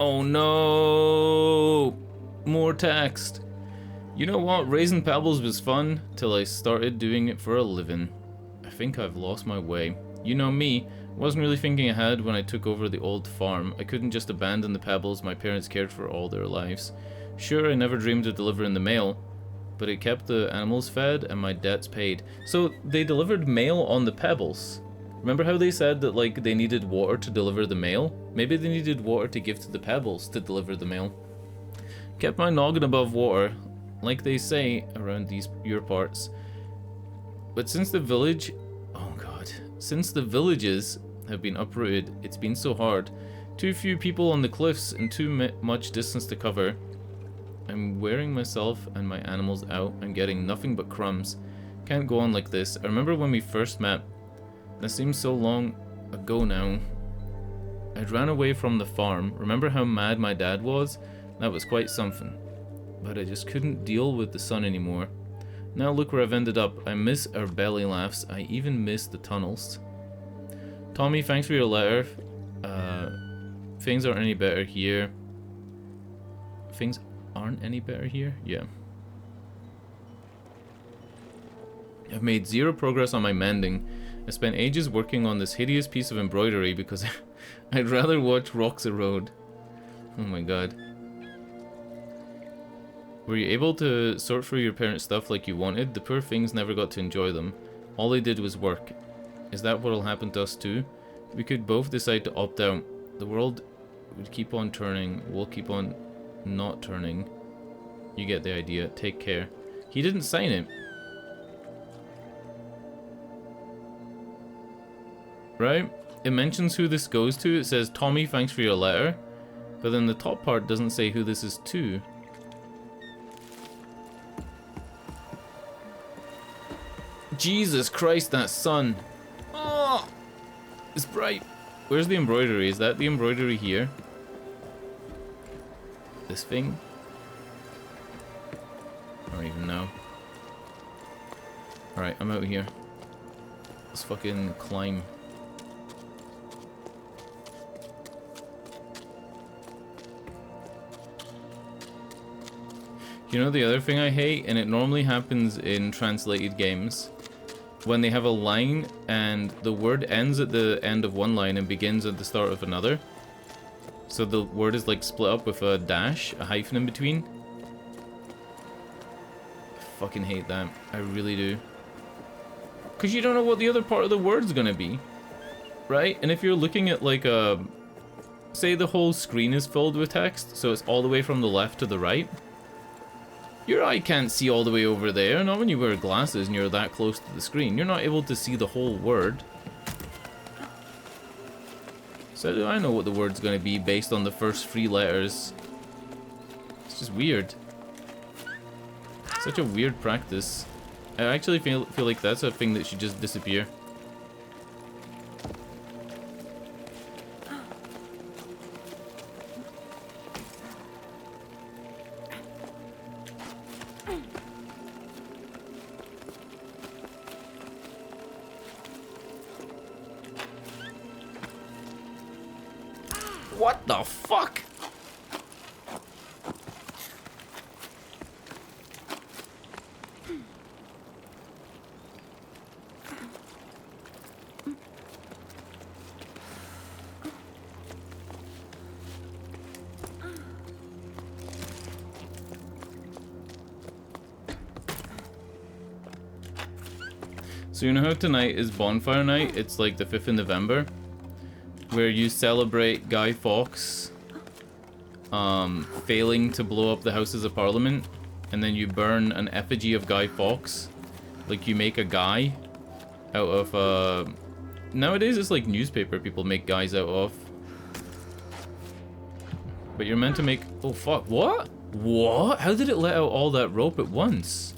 Oh no! More text. You know what? Raising pebbles was fun till I started doing it for a living. I think I've lost my way. You know me, wasn't really thinking ahead when I took over the old farm. I couldn't just abandon the pebbles my parents cared for all their lives. Sure, I never dreamed of delivering the mail, but it kept the animals fed and my debts paid. So they delivered mail on the pebbles. Remember how they said that like they needed water to deliver the mail? Maybe they needed water to give to the pebbles to deliver the mail. Kept my noggin above water, like they say around your parts. But since the village... Oh god. Since the villages have been uprooted, it's been so hard. Too few people on the cliffs and too much distance to cover. I'm wearing myself and my animals out. I'm getting nothing but crumbs. Can't go on like this. I remember when we first met. That seems so long ago now. I'd ran away from the farm. Remember how mad my dad was? That was quite something. But I just couldn't deal with the sun anymore. Now look where I've ended up. I miss our belly laughs. I even miss the tunnels. Tommy, thanks for your letter. Things aren't any better here. Things aren't any better here? Yeah. I've made zero progress on my mending. I spent ages working on this hideous piece of embroidery because I'd rather watch rocks erode. Oh my god. Were you able to sort through your parents' stuff like you wanted? The poor things never got to enjoy them. All they did was work. Is that what'll happen to us too? We could both decide to opt out. The world would keep on turning. We'll keep on not turning. You get the idea. Take care. He didn't sign it. Right? It mentions who this goes to. It says, Tommy, thanks for your letter. But then the top part doesn't say who this is to. Jesus Christ, that sun. Oh, it's bright. Where's the embroidery? Is that the embroidery here? This thing? I don't even know. Alright, I'm out here. Let's fucking climb. You know the other thing I hate, and it normally happens in translated games, when they have a line and the word ends at the end of one line and begins at the start of another. So the word is like split up with a dash, a hyphen in between. I fucking hate that. I really do. Because you don't know what the other part of the word's gonna be. Right? And if you're looking at like a... Say the whole screen is filled with text, so it's all the way from the left to the right. Your eye can't see all the way over there, not when you wear glasses and you're that close to the screen. You're not able to see the whole word. So do I know what the word's going to be based on the first 3 letters? It's just weird. Such a weird practice. I actually feel like that's a thing that should just disappear. What the fuck? So you know how tonight is bonfire night? It's like the 5th of November. Where you celebrate Guy Fawkes failing to blow up the Houses of Parliament, and then you burn an effigy of Guy Fawkes. Like you make a guy out of nowadays it's like newspaper people make guys out of. But you're meant to make... Oh fuck, what? What? How did it let out all that rope at once?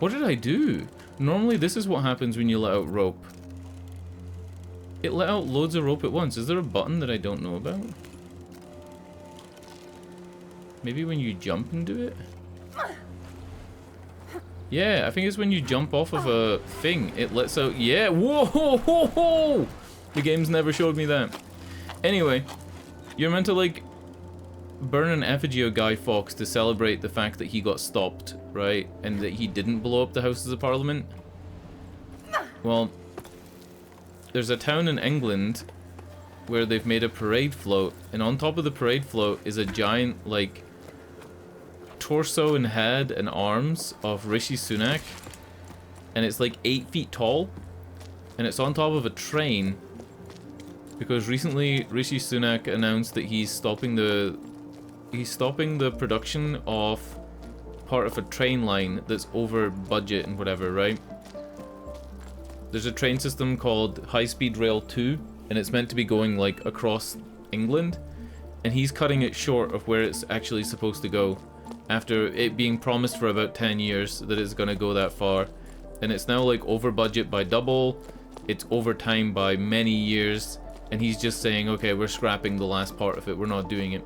What did I do? Normally this is what happens when you let out rope. It let out loads of rope at once. Is there a button that I don't know about? Maybe when you jump and do it? Yeah, I think it's when you jump off of a thing. It lets out... Yeah, whoa, whoa, whoa, whoa! The game's never showed me that. Anyway, you're meant to, like, burn an effigy of Guy Fawkes to celebrate the fact that he got stopped, right? And that he didn't blow up the Houses of Parliament. Well... There's a town in England where they've made a parade float, and on top of the parade float is a giant, like, torso and head and arms of Rishi Sunak, and it's like 8 feet tall, and it's on top of a train, because recently Rishi Sunak announced that he's stopping the production of part of a train line that's over budget and whatever, right? There's a train system called High Speed Rail 2, and it's meant to be going like across England, and he's cutting it short of where it's actually supposed to go, after it being promised for about 10 years that it's gonna go that far, and it's now like over budget by double, it's over time by many years, and he's just saying, okay, we're scrapping the last part of it, we're not doing it.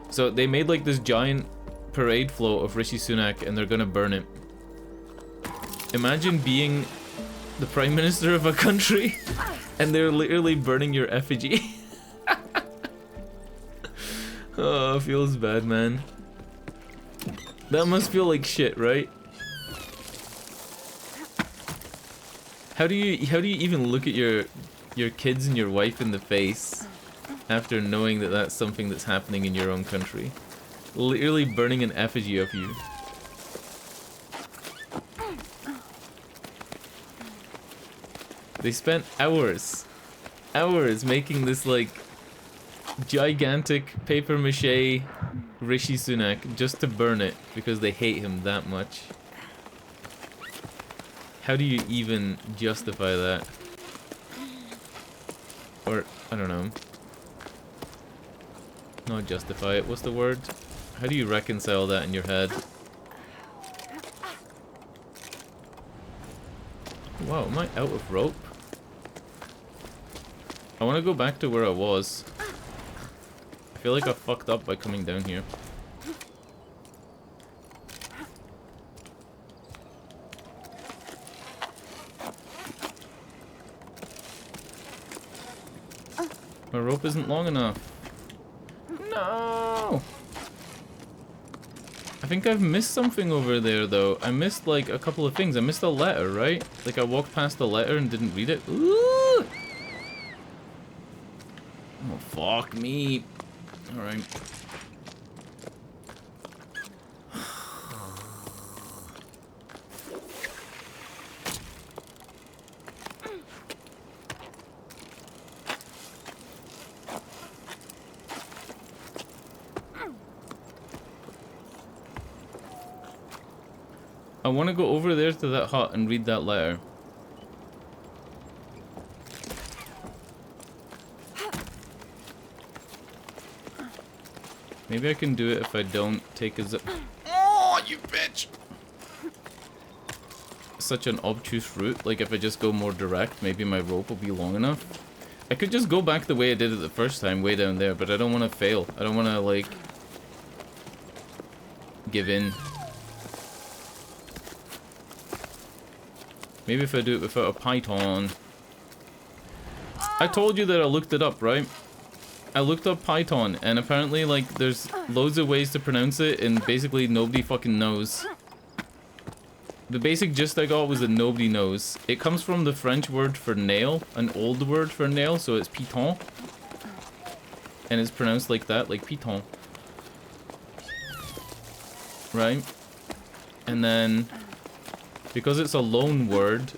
So they made like this giant parade float of Rishi Sunak, and they're gonna burn it. Imagine being the Prime Minister of a country, and they're literally burning your effigy. Oh, it feels bad, man. That must feel like shit, right? How do you even look at your kids and your wife in the face after knowing that that's something that's happening in your own country? Literally burning an effigy of you. They spent hours making this, like, gigantic paper mache Rishi Sunak just to burn it because they hate him that much. How do you even justify that? Or, I don't know. Not justify it, what's the word? How do you reconcile that in your head? Wow, am I out of rope? I want to go back to where I was. I feel like I fucked up by coming down here. My rope isn't long enough. No! I think I've missed something over there, though. I missed, like, a couple of things. I missed a letter, right? Like, I walked past the letter and didn't read it. Ooh! Oh, fuck me. Alright. I want to go over there to that hut and read that letter. Maybe I can do it if I don't take a zip. Oh, you bitch! Such an obtuse route. Like, if I just go more direct, maybe my rope will be long enough. I could just go back the way I did it the first time, way down there, but I don't want to fail. I don't want to, like, give in. Maybe if I do it without a Python. I told you that I looked it up, right? I looked up Python, and apparently, like, there's loads of ways to pronounce it, and basically nobody fucking knows. The basic gist I got was that nobody knows. It comes from the French word for nail, an old word for nail, so it's piton. And it's pronounced like that, like piton. Right? And then, because it's a loan word,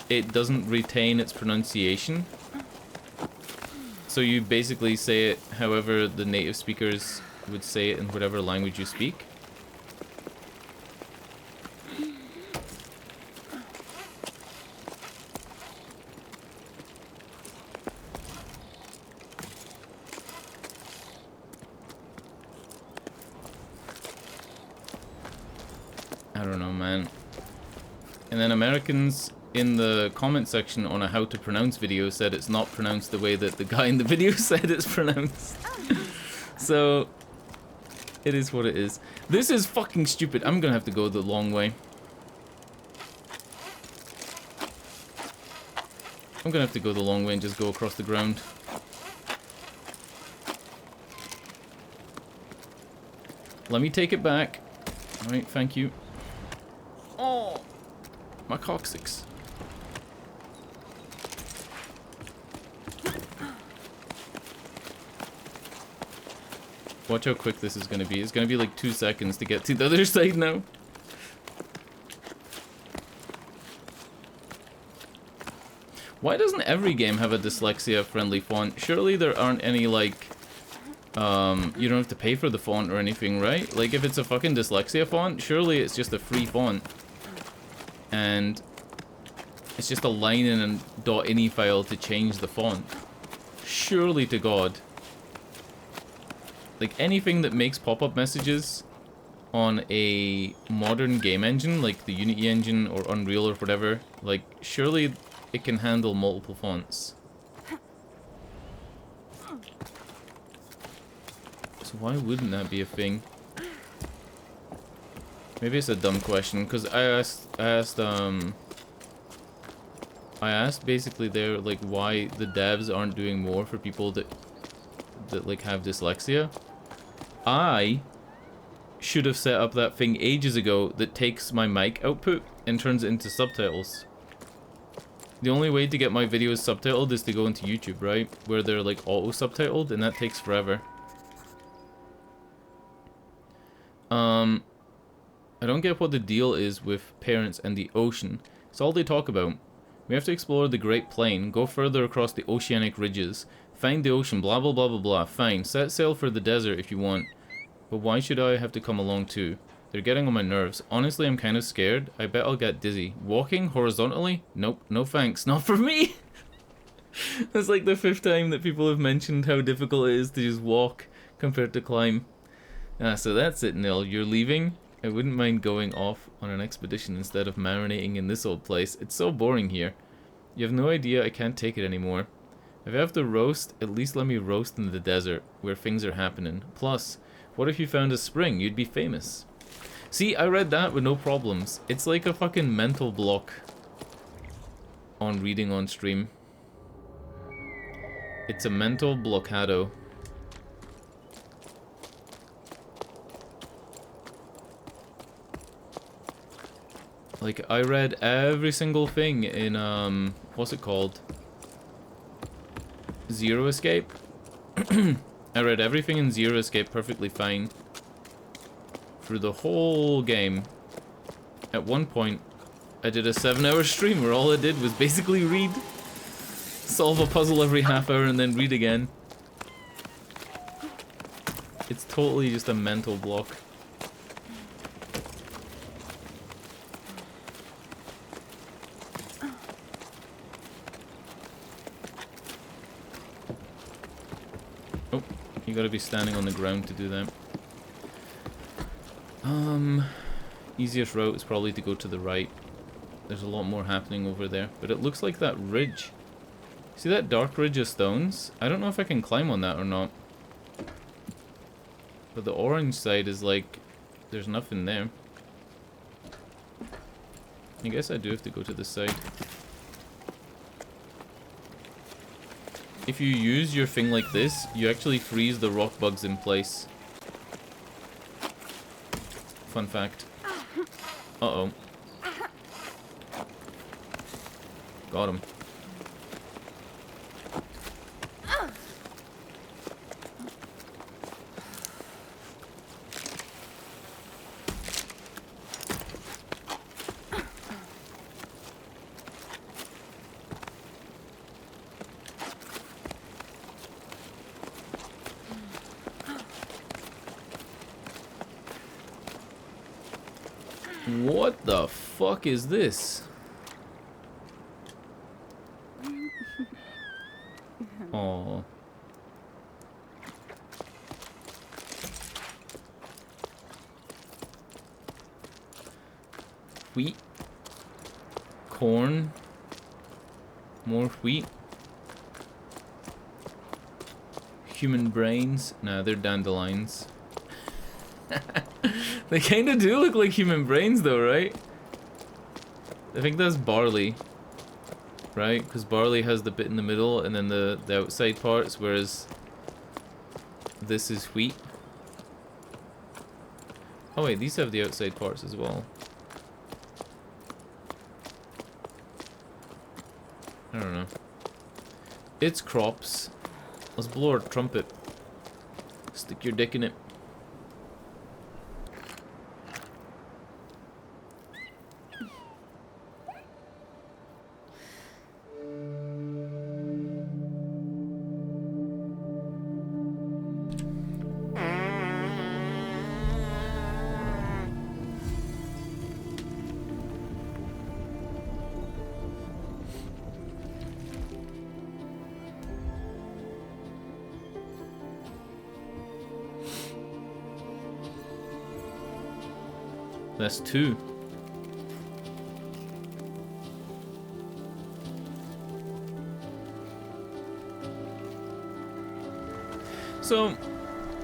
it doesn't retain its pronunciation. So you basically say it however the native speakers would say it in whatever language you speak. I don't know, man. And then Americans in the comment section on a how to pronounce video said it's not pronounced the way that the guy in the video said it's pronounced. So, it is what it is. This is fucking stupid. I'm gonna have to go the long way. I'm gonna have to go the long way and just go across the ground. Let me take it back. Alright, thank you. Oh, my coccyx. Watch how quick this is gonna be. It's gonna be like 2 seconds to get to the other side now. Why doesn't every game have a dyslexia-friendly font? Surely there aren't any, like, you don't have to pay for the font or anything, right? Like, if it's a fucking dyslexia font, surely it's just a free font. And it's just a line in a .ini file to change the font. Surely to God. Like, anything that makes pop-up messages on a modern game engine, like the Unity engine or Unreal or whatever, like, surely it can handle multiple fonts. So why wouldn't that be a thing? Maybe it's a dumb question, because I asked basically there, like, why the devs aren't doing more for people that like have dyslexia. I should have set up that thing ages ago that takes my mic output and turns it into subtitles. The only way to get my videos subtitled is to go into YouTube, right? Where they're like auto-subtitled, and that takes forever. I don't get what the deal is with parents and the ocean. It's all they talk about. We have to explore the Great Plain, go further across the oceanic ridges, find the ocean, blah blah blah blah blah. Fine, set sail for the desert if you want. But why should I have to come along too? They're getting on my nerves. Honestly, I'm kind of scared. I bet I'll get dizzy. Walking horizontally? Nope, no thanks. Not for me! That's like the 5th time that people have mentioned how difficult it is to just walk compared to climb. So that's it, Nil. You're leaving? I wouldn't mind going off on an expedition instead of marinating in this old place. It's so boring here. You have no idea, I can't take it anymore. If I have to roast, at least let me roast in the desert, where things are happening. Plus, what if you found a spring? You'd be famous. See, I read that with no problems. It's like a fucking mental block on reading on stream. It's a mental blockado. Like, I read every single thing in, what's it called? Zero Escape? I read everything in Zero Escape perfectly fine. Through the whole game. At one point, I did a 7-hour stream where all I did was basically read. Solve a puzzle every half hour and then read again. It's totally just a mental block. Oh, you gotta be standing on the ground to do that. Easiest route is probably to go to the right. There's a lot more happening over there. But it looks like that ridge. See that dark ridge of stones? I don't know if I can climb on that or not. But the orange side is like, there's nothing there. I guess I do have to go to this side. If you use your thing like this, you actually freeze the rock bugs in place. Fun fact. Uh-oh. Got him. What the fuck is this? Oh. Wheat. Corn. More wheat. Human brains. Nah, they're dandelions. They kinda do look like human brains though, right? I think that's barley. Right? Because barley has the bit in the middle and then the outside parts, whereas this is wheat. Oh wait, these have the outside parts as well. I don't know. It's crops. Let's blow our trumpet. Stick your dick in it. That's 2. So,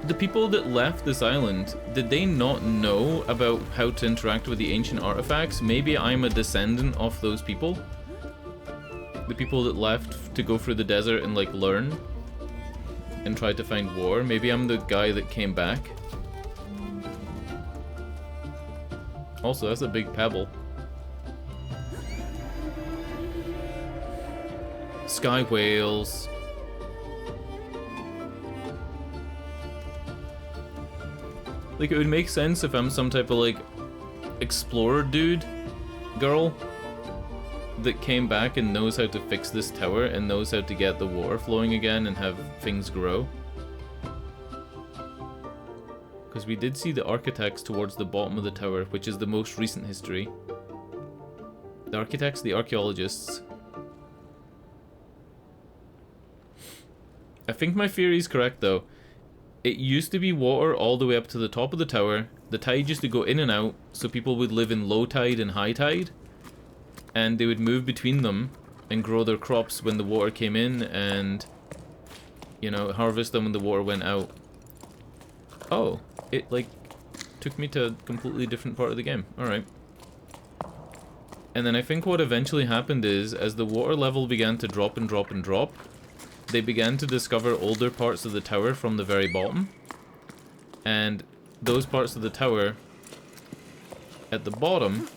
the people that left this island, did they not know about how to interact with the ancient artifacts? Maybe I'm a descendant of those people? The people that left to go through the desert and like learn and try to find war. Maybe I'm the guy that came back. Also, that's a big pebble. Sky whales. Like, it would make sense if I'm some type of, like, explorer dude, girl. that came back and knows how to fix this tower and knows how to get the water flowing again and have things grow. Because we did see the architects towards the bottom of the tower, which is the most recent history. The architects, the archaeologists. I think my theory is correct though. It used to be water all the way up to the top of the tower. The tide used to go in and out, so people would live in low tide and high tide. And they would move between them and grow their crops when the water came in and, you know, harvest them when the water went out. Oh, it like took me to a completely different part of the game. Alright. And then I think what eventually happened is, as the water level began to drop and drop and drop, they began to discover older parts of the tower from the very bottom. And those parts of the tower at the bottom,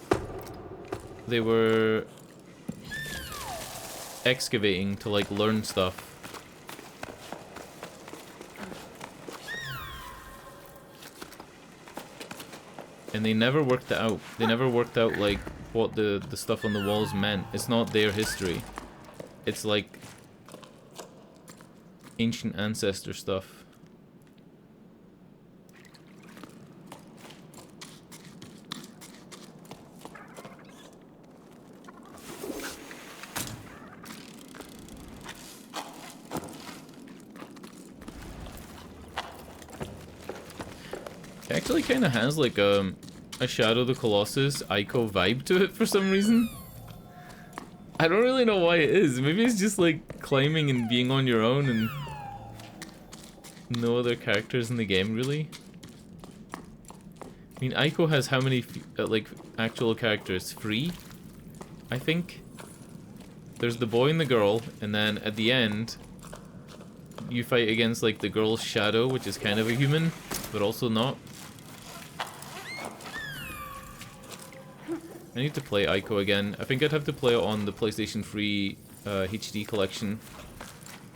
they were excavating to like learn stuff. And they never worked it out. They never worked out like what the stuff on the walls meant. It's not their history. It's like ancient ancestor stuff. It actually kind of has like a Shadow of the Colossus Ico vibe to it for some reason. I don't really know why it is. Maybe it's just like climbing and being on your own and no other characters in the game really. I mean, Ico has how many like actual characters? 3, I think. There's the boy and the girl, and then at the end you fight against like the girl's shadow, which is kind of a human, but also not. I need to play Ico again. I think I'd have to play it on the PlayStation 3 HD collection.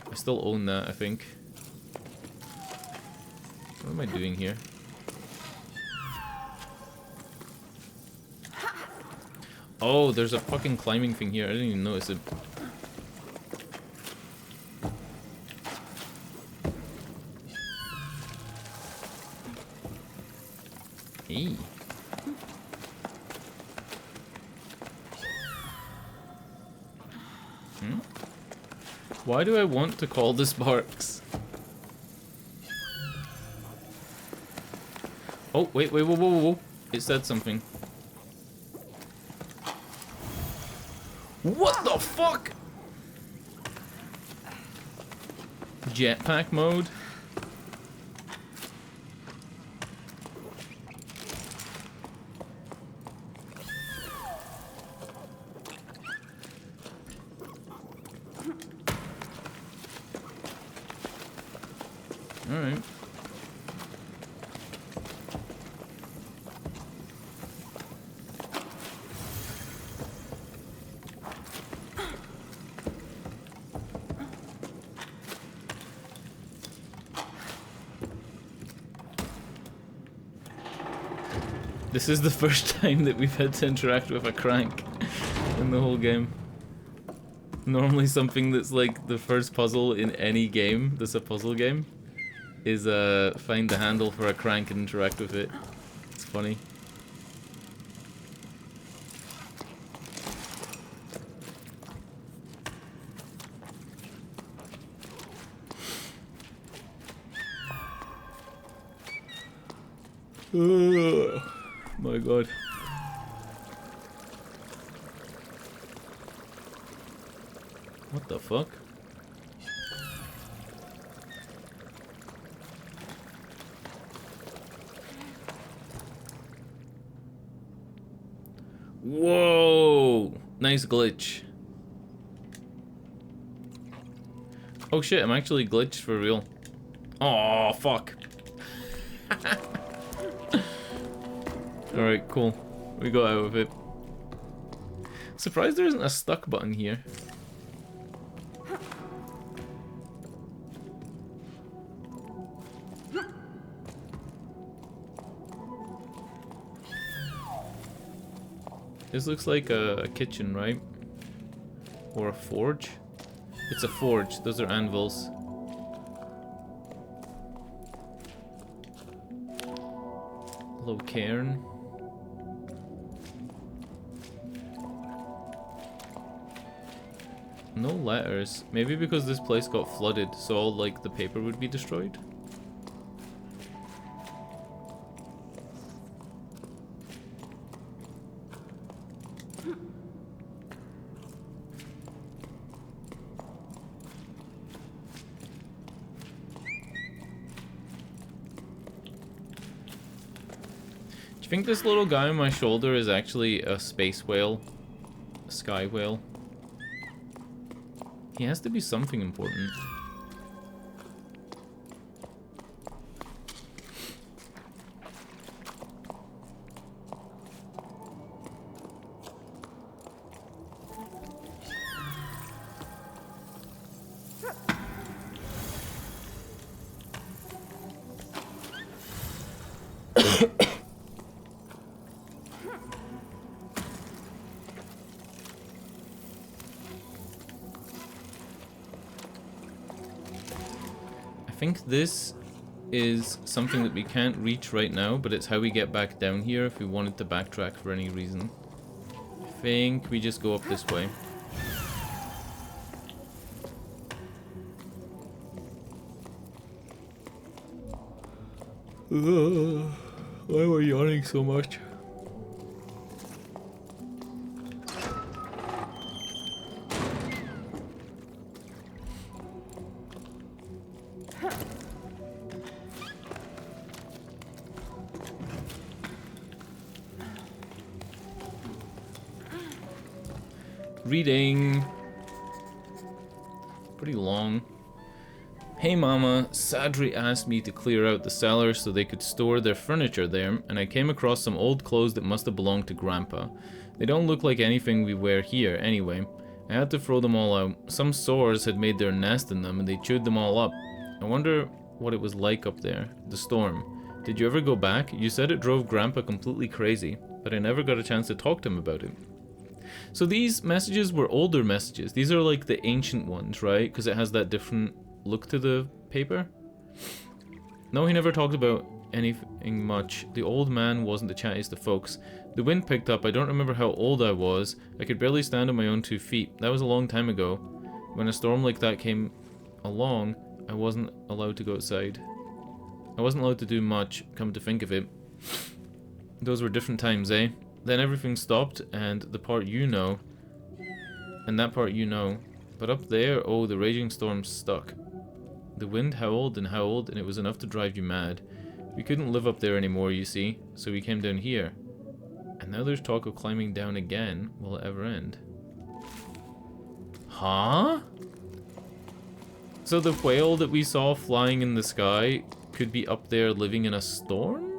I still own that, I think. What am I doing here? Oh, there's a fucking climbing thing here. I didn't even notice it. Hey. Why do I want to call this Sparks? Oh, wait, whoa, whoa, whoa, whoa. It said something. What the fuck? Jetpack mode? Alright. This is the first time that we've had to interact with a crank in the whole game. Normally something that's like the first puzzle in any game that's a puzzle game is find the handle for a crank and interact with it. It's funny. Oh my god. What the fuck? Whoa! Nice glitch. Oh shit, I'm actually glitched for real. Oh fuck. Alright, cool. We got out of it. Surprised there isn't a stuck button here. This looks like a kitchen, right? Or a forge? It's a forge. Those are anvils. Low cairn. No letters. Maybe because this place got flooded, so all, like, the paper would be destroyed? Do you think this little guy on my shoulder is actually a space whale? A sky whale? He has to be something important. I think this is something that we can't reach right now, but it's how we get back down here if we wanted to backtrack for any reason. I think we just go up this way. Why am I yawning so much? Reading. Pretty long. Hey mama, Sadri asked me to clear out the cellar so they could store their furniture there, and I came across some old clothes that must have belonged to Grandpa. They don't look like anything we wear here anyway. I had to throw them all out. Some soars had made their nest in them and they chewed them all up. I wonder what it was like up there, the storm. Did you ever go back? You said it drove Grandpa completely crazy, but I never got a chance to talk to him about it. So these messages were older messages. These are like the ancient ones, right? Because it has that different look to the paper. No, he never talked about anything much. The old man wasn't the chattiest of folks. The wind picked up. I don't remember how old I was. I could barely stand on my own 2 feet. That was a long time ago. When a storm like that came along, I wasn't allowed to go outside. I wasn't allowed to do much, come to think of it. Those were different times, eh? Then everything stopped, and the part you know, and that part you know. But up there, oh, the raging storm stuck. The wind howled, and it was enough to drive you mad. We couldn't live up there anymore, you see, so we came down here. And now there's talk of climbing down again. Will it ever end? Huh? So the whale that we saw flying in the sky could be up there living in a storm?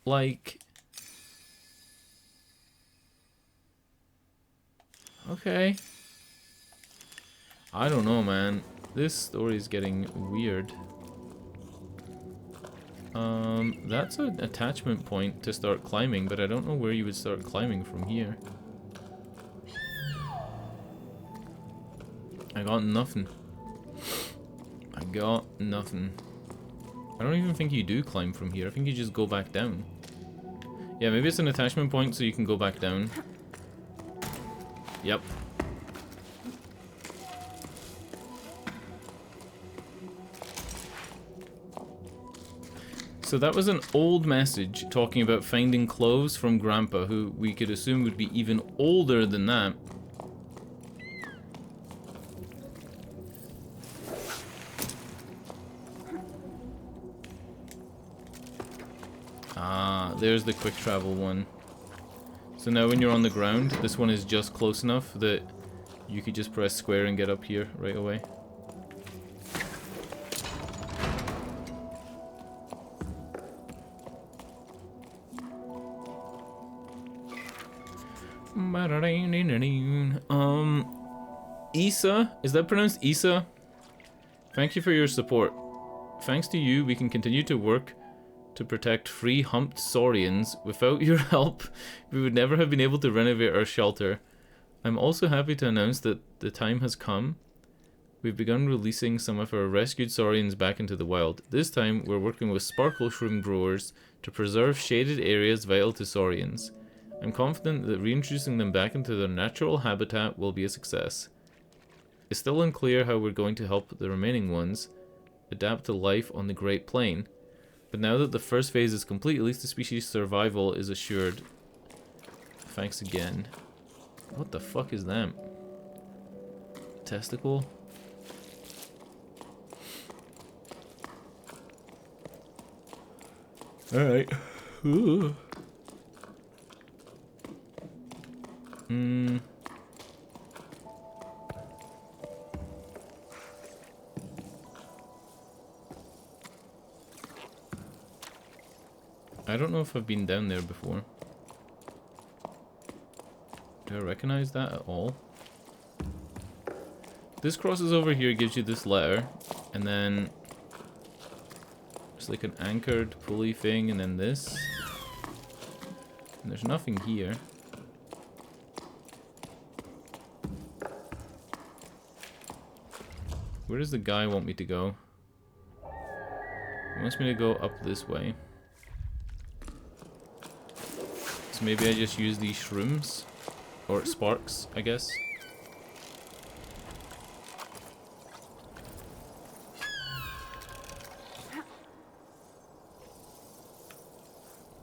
Like... Okay. I don't know, man. This story is getting weird. That's an attachment point to start climbing, but I don't know where you would start climbing from here. I got nothing. I got nothing. I don't even think you do climb from here. I think you just go back down. Yeah, maybe it's an attachment point so you can go back down. Yep. So that was an old message talking about finding clothes from Grandpa, who we could assume would be even older than that. Ah, there's the quick travel one. So now when you're on the ground, this one is just close enough that you could just press square and get up here right away. Issa? Is that pronounced Issa? Thank you for your support. Thanks to you, we can continue to work to protect free humped saurians. Without your help, we would never have been able to renovate our shelter. I'm also happy to announce that the time has come. We've begun releasing some of our rescued saurians back into the wild. This time, we're working with sparkle shroom growers to preserve shaded areas vital to saurians. I'm confident that reintroducing them back into their natural habitat will be a success. It's still unclear how we're going to help the remaining ones adapt to life on the Great Plain. But now that the first phase is complete, at least the species' survival is assured. Thanks again. What the fuck is that? Testicle? Alright. Ooh. I don't know if I've been down there before. Do I recognize that at all? This crosses over here, gives you this letter, and then it's like an anchored pulley thing, and then this. And there's nothing here. Where does the guy want me to go? He wants me to go up this way. So maybe I just use these shrooms. Or sparks, I guess.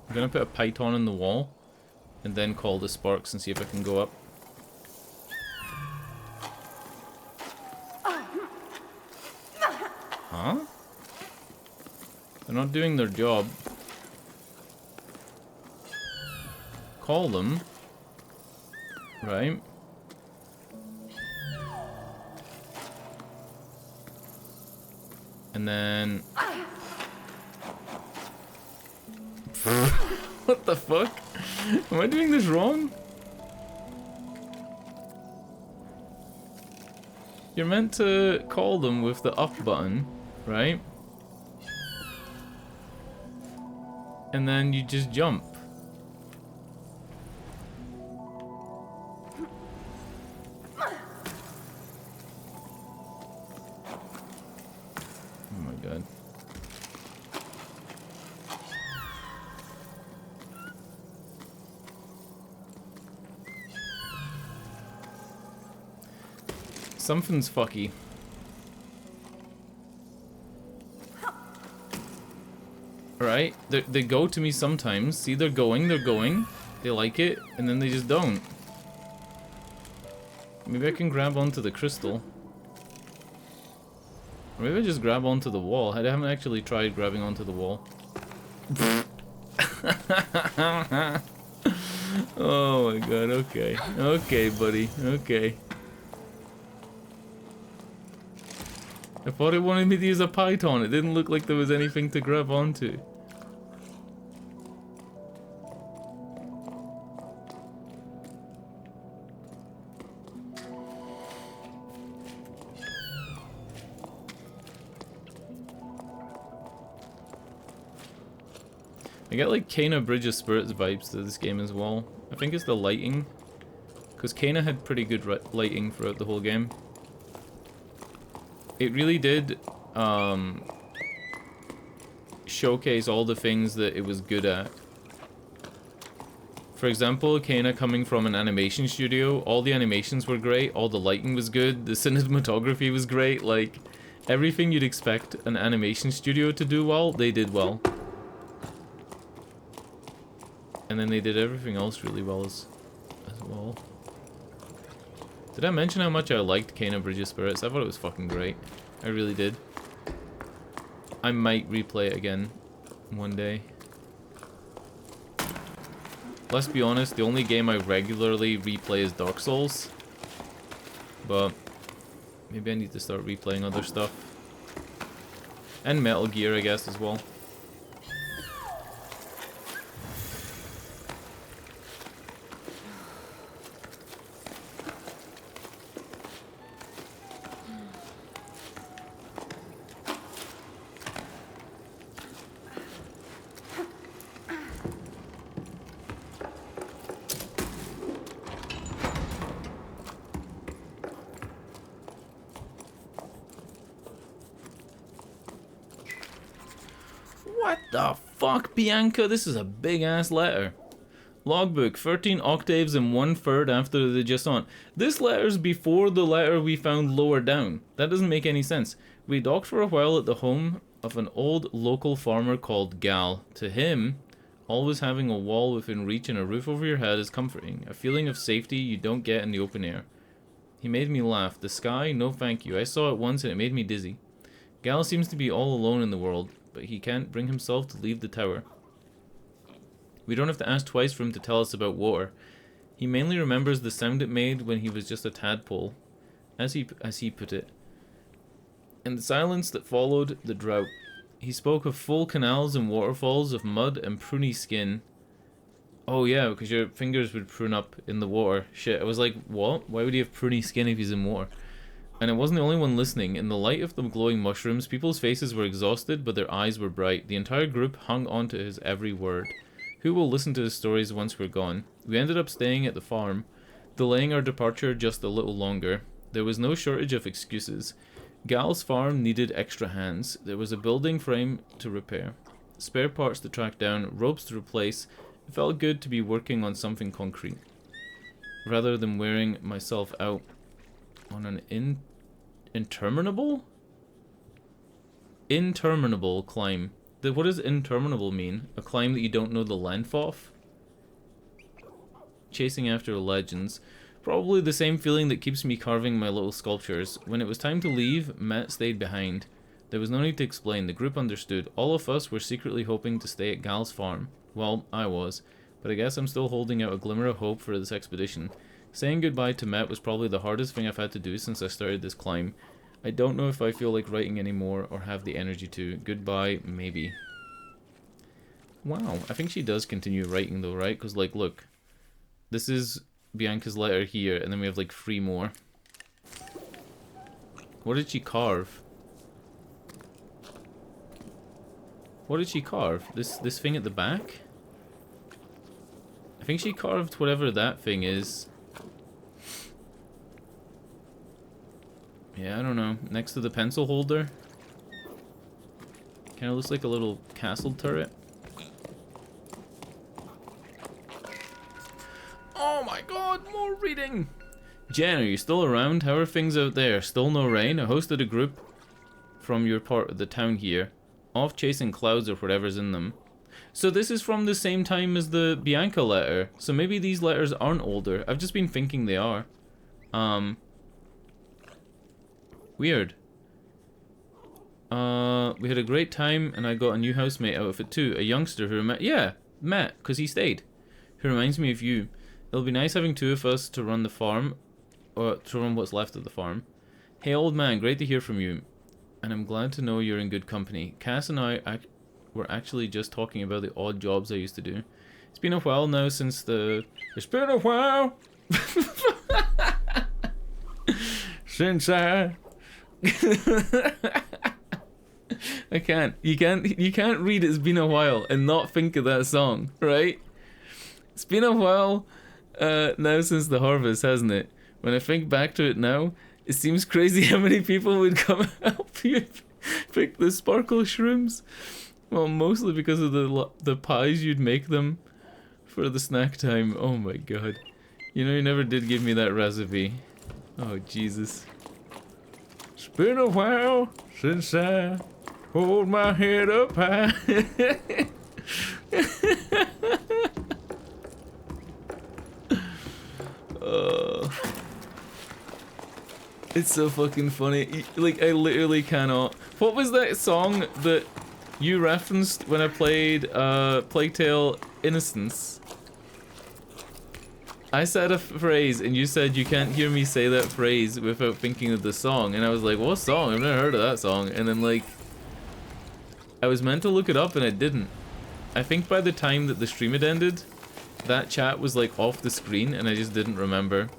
I'm gonna put a python in the wall. And then call the sparks and see if I can go up. Huh? They're not doing their job. Call them. Right. And then... What the fuck? Am I doing this wrong? You're meant to call them with the up button, right? And then you just jump. Oh my god. Something's fucky. Right? They go to me sometimes. See, they're going. They like it, and then they just don't. Maybe I can grab onto the crystal. Or maybe I just grab onto the wall. I haven't actually tried grabbing onto the wall. Oh my god, okay. Okay, buddy. Okay. I thought it wanted me to use a python. It didn't look like there was anything to grab onto. I get like Kana Bridge of Spirits vibes to this game as well. I think it's the lighting. Because Kana had pretty good lighting throughout the whole game. It really did showcase all the things that it was good at. For example, Kana coming from an animation studio, all the animations were great, all the lighting was good, the cinematography was great, like everything you'd expect an animation studio to do well, they did well. And then they did everything else really well as well. Did I mention how much I liked Kana Bridge of Spirits? I thought it was fucking great. I really did. I might replay it again one day. Let's be honest, the only game I regularly replay is Dark Souls. But maybe I need to start replaying other stuff. And Metal Gear, I guess, as well. What the fuck, Bianca? This is a big ass letter. Logbook, 13 octaves and 1/3 after the Jusant. This letter's before the letter we found lower down. That doesn't make any sense. We docked for a while at the home of an old local farmer called Gal. To him, always having a wall within reach and a roof over your head is comforting. A feeling of safety you don't get in the open air. He made me laugh. The sky? No thank you. I saw it once and it made me dizzy. Gal seems to be all alone in the world, but he can't bring himself to leave the tower. We don't have to ask twice for him to tell us about water. He mainly remembers the sound it made when he was just a tadpole, as he put it. In the silence that followed the drought, he spoke of full canals and waterfalls of mud and pruny skin. Oh yeah, because your fingers would prune up in the water. Shit, I was like, what? Why would he have pruny skin if he's in water? And I wasn't the only one listening. In the light of the glowing mushrooms, people's faces were exhausted, but their eyes were bright. The entire group hung on to his every word. Who will listen to his stories once we're gone? We ended up staying at the farm, delaying our departure just a little longer. There was no shortage of excuses. Gal's farm needed extra hands. There was a building frame to repair, spare parts to track down, ropes to replace. It felt good to be working on something concrete, rather than wearing myself out on an interminable climb. What does interminable mean? A climb that you don't know the length of? Chasing after legends. Probably the same feeling that keeps me carving my little sculptures. When it was time to leave, Matt stayed behind. There was no need to explain. The group understood. All of us were secretly hoping to stay at Gal's farm. Well, I was. But I guess I'm still holding out a glimmer of hope for this expedition. Saying goodbye to Matt was probably the hardest thing I've had to do since I started this climb. I don't know if I feel like writing anymore or have the energy to. Goodbye, maybe. Wow, I think she does continue writing though, right? Because, like, look. This is Bianca's letter here, and then we have, like, 3 more. What did she carve? What did she carve? This thing at the back? I think she carved whatever that thing is. Yeah, I don't know. Next to the pencil holder. Kind of looks like a little castle turret. Oh my god, more reading! Jen, are you still around? How are things out there? Still no rain? I hosted a group from your part of the town here. Off chasing clouds or whatever's in them. So this is from the same time as the Bianca letter. So maybe these letters aren't older. I've just been thinking they are. Weird. We had a great time and I got a new housemate out of it too. A youngster who Matt, because he stayed. Who reminds me of you. It'll be nice having 2 of us to run the farm, or to run what's left of the farm. Hey old man, great to hear from you. And I'm glad to know you're in good company. Cass and I were actually just talking about the odd jobs I used to do. It's been a while now since It's been a while! Since I can't. You can't read It's Been a While and not think of that song, right? It's been a while now since the harvest, hasn't it? When I think back to it now, it seems crazy how many people would come and help you pick the sparkle shrooms. Well, mostly because of the pies you'd make them for the snack time. Oh my god. You know, you never did give me that recipe. Oh, Jesus. It's been a while since I hold my head up high. It's so fucking funny. Like, I literally cannot. What was that song that you referenced when I played Plague Tale Innocence? I said a phrase and you said you can't hear me say that phrase without thinking of the song, and I was like, what song? I've never heard of that song. And then, like, I was meant to look it up and I didn't. I think by the time that the stream had ended, that chat was like off the screen and I just didn't remember.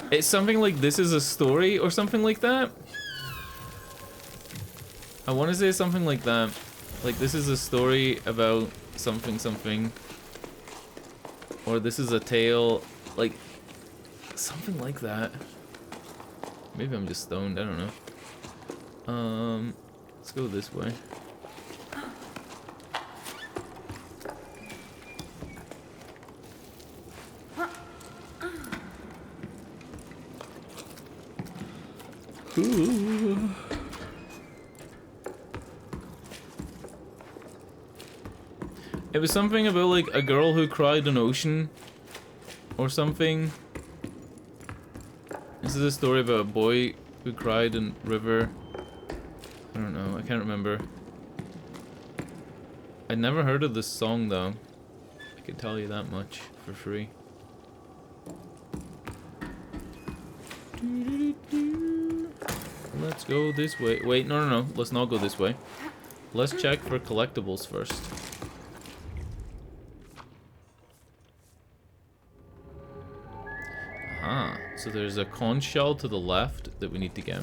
It's something like This Is a Story or something like that. I want to say something like that. Like, this is a story about something something. Or this is a tale. Like, something like that. Maybe I'm just stoned, I don't know. Let's go this way. Ooh. It was something about like a girl who cried an ocean or something. This is a story about a boy who cried in river. I don't know, I can't remember. I'd never heard of this song though. I could tell you that much for free. Let's go this way. Wait, no. Let's not go this way. Let's check for collectibles first. Ah, so there's a conch shell to the left that we need to get.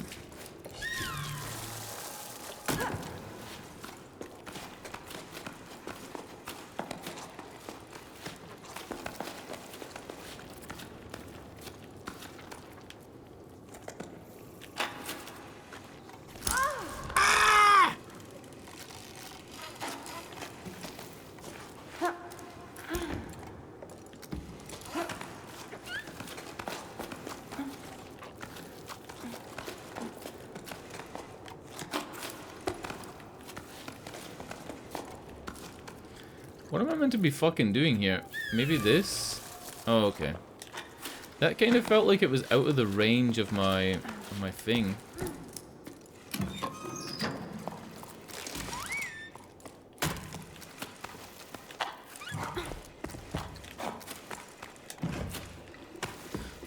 What am I meant to be fucking doing here? Maybe this? Oh, okay. That kind of felt like it was out of the range of my thing.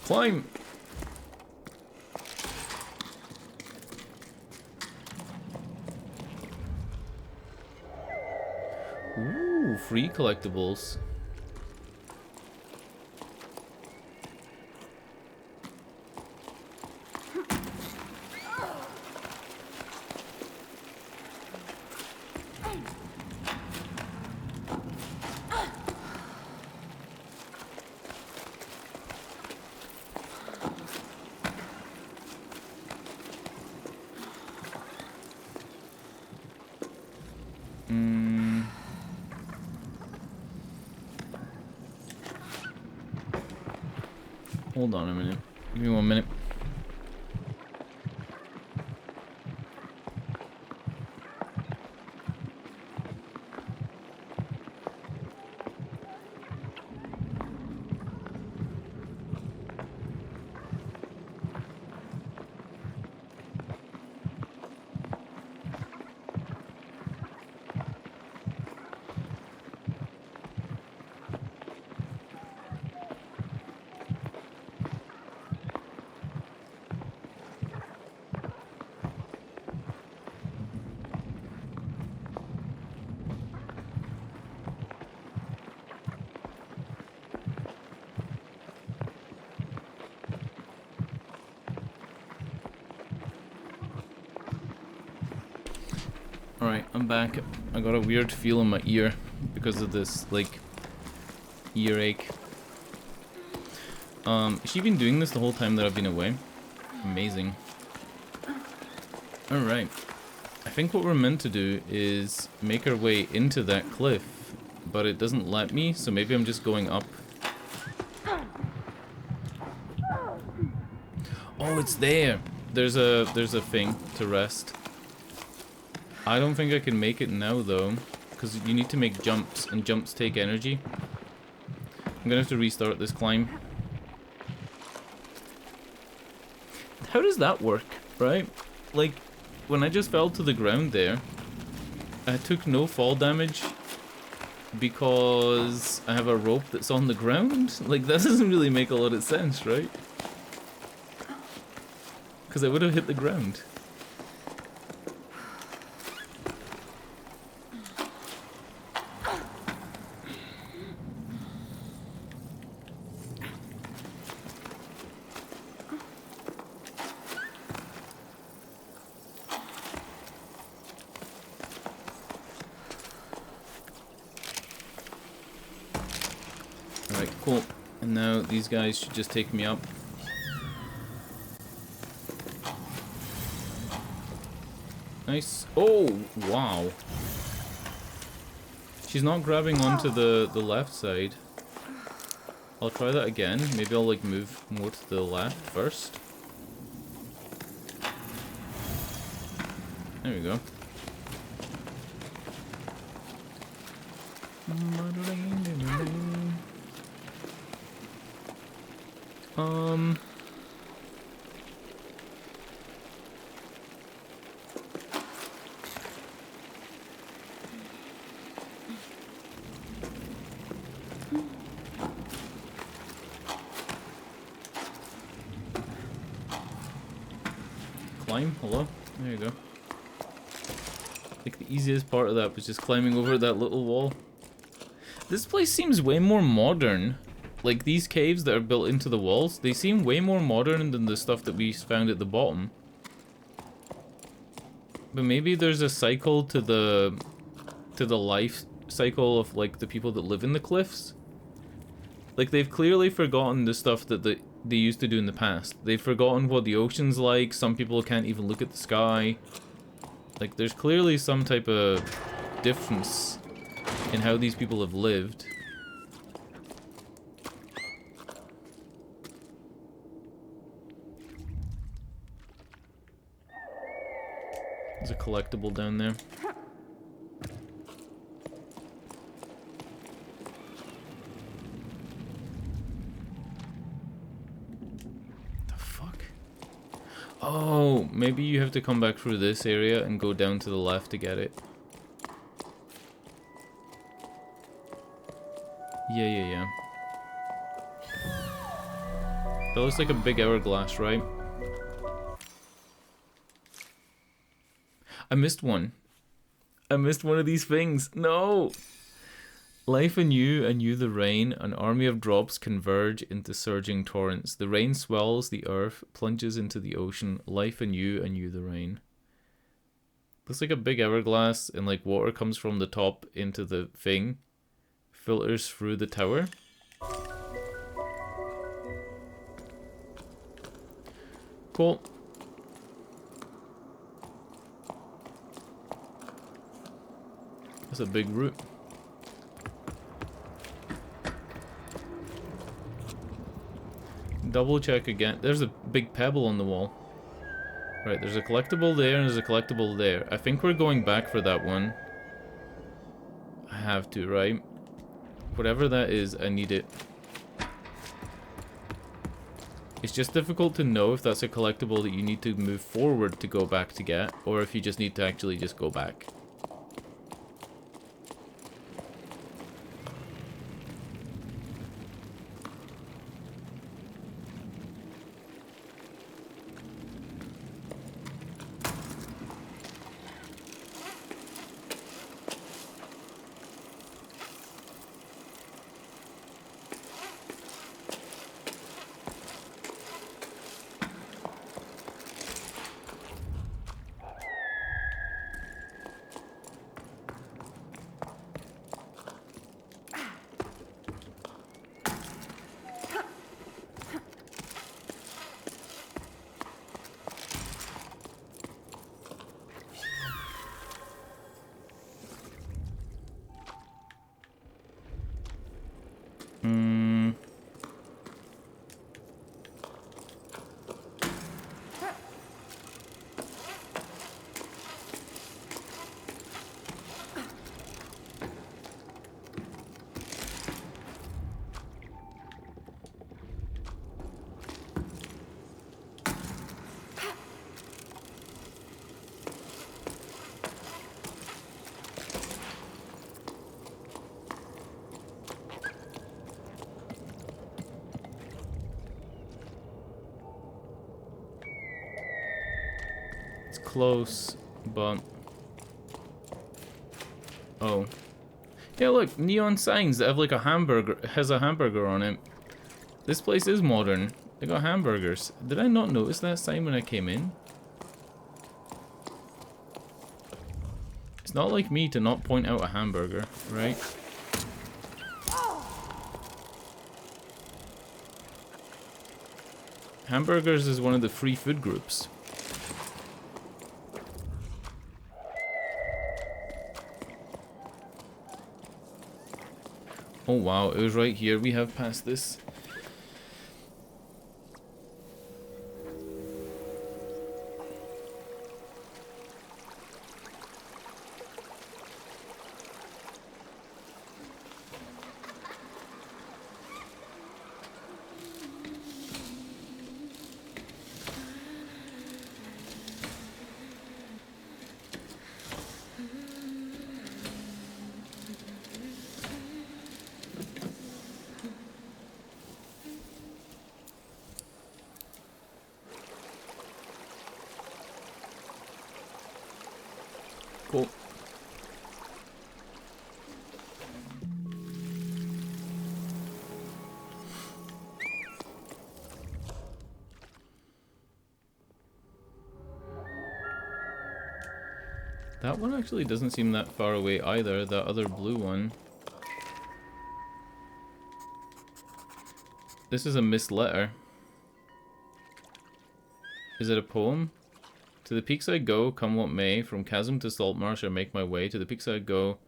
Climb! Ooh, free collectibles. Hold on a minute. Give me 1 minute. Alright, I'm back. I got a weird feel in my ear because of this, like, earache. Has she been doing this the whole time that I've been away? Amazing. Alright. I think what we're meant to do is make our way into that cliff, but it doesn't let me, so maybe I'm just going up. Oh, it's there! There's a thing to rest. I don't think I can make it now though, because you need to make jumps, and jumps take energy. I'm gonna have to restart this climb. How does that work, right? Like, when I just fell to the ground there, I took no fall damage because I have a rope that's on the ground? Like, that doesn't really make a lot of sense, right? Because I would have hit the ground. Alright, cool. And now these guys should just take me up. Nice. Oh, wow. She's not grabbing onto the left side. I'll try that again. Maybe I'll like move more to the left first. There we go. Climb? Hello? There you go. Like the easiest part of that was just climbing over that little wall. This place seems way more modern. Like these caves that are built into the walls, they seem way more modern than the stuff that we found at the bottom. But maybe there's a cycle to the life cycle of like the people that live in the cliffs. Like they've clearly forgotten the stuff that they used to do in the past. They've forgotten what the ocean's like. Some people can't even look at the sky. Like there's clearly some type of difference in how these people have lived. There's a collectible down there. The fuck? Oh, maybe you have to come back through this area and go down to the left to get it. Yeah. That looks like a big hourglass, right? I missed one. I missed one of these things. No! Life anew, anew the rain, an army of drops converge into surging torrents. The rain swells the earth, plunges into the ocean. Life anew, anew the rain. Looks like a big hourglass, and like water comes from the top into the thing. Filters through the tower. Cool. That's a big root. Double check again. There's a big pebble on the wall. Right, there's a collectible there and there's a collectible there. I think we're going back for that one. I have to, right? Whatever that is, I need it. It's just difficult to know if that's a collectible that you need to move forward to go back to get, or if you just need to actually just go back. Close, but... Oh. Yeah, look, neon signs that have like a hamburger, has a hamburger on it. This place is modern. They got hamburgers. Did I not notice that sign when I came in? It's not like me to not point out a hamburger, right? Hamburgers is one of the free food groups. Oh wow, it was right here. We have passed this. Cool. That one actually doesn't seem that far away either, that other blue one. This is a missed letter. Is it a poem? To the peaks I go, come what may. From chasm to salt marsh I make my way. To the peaks I go,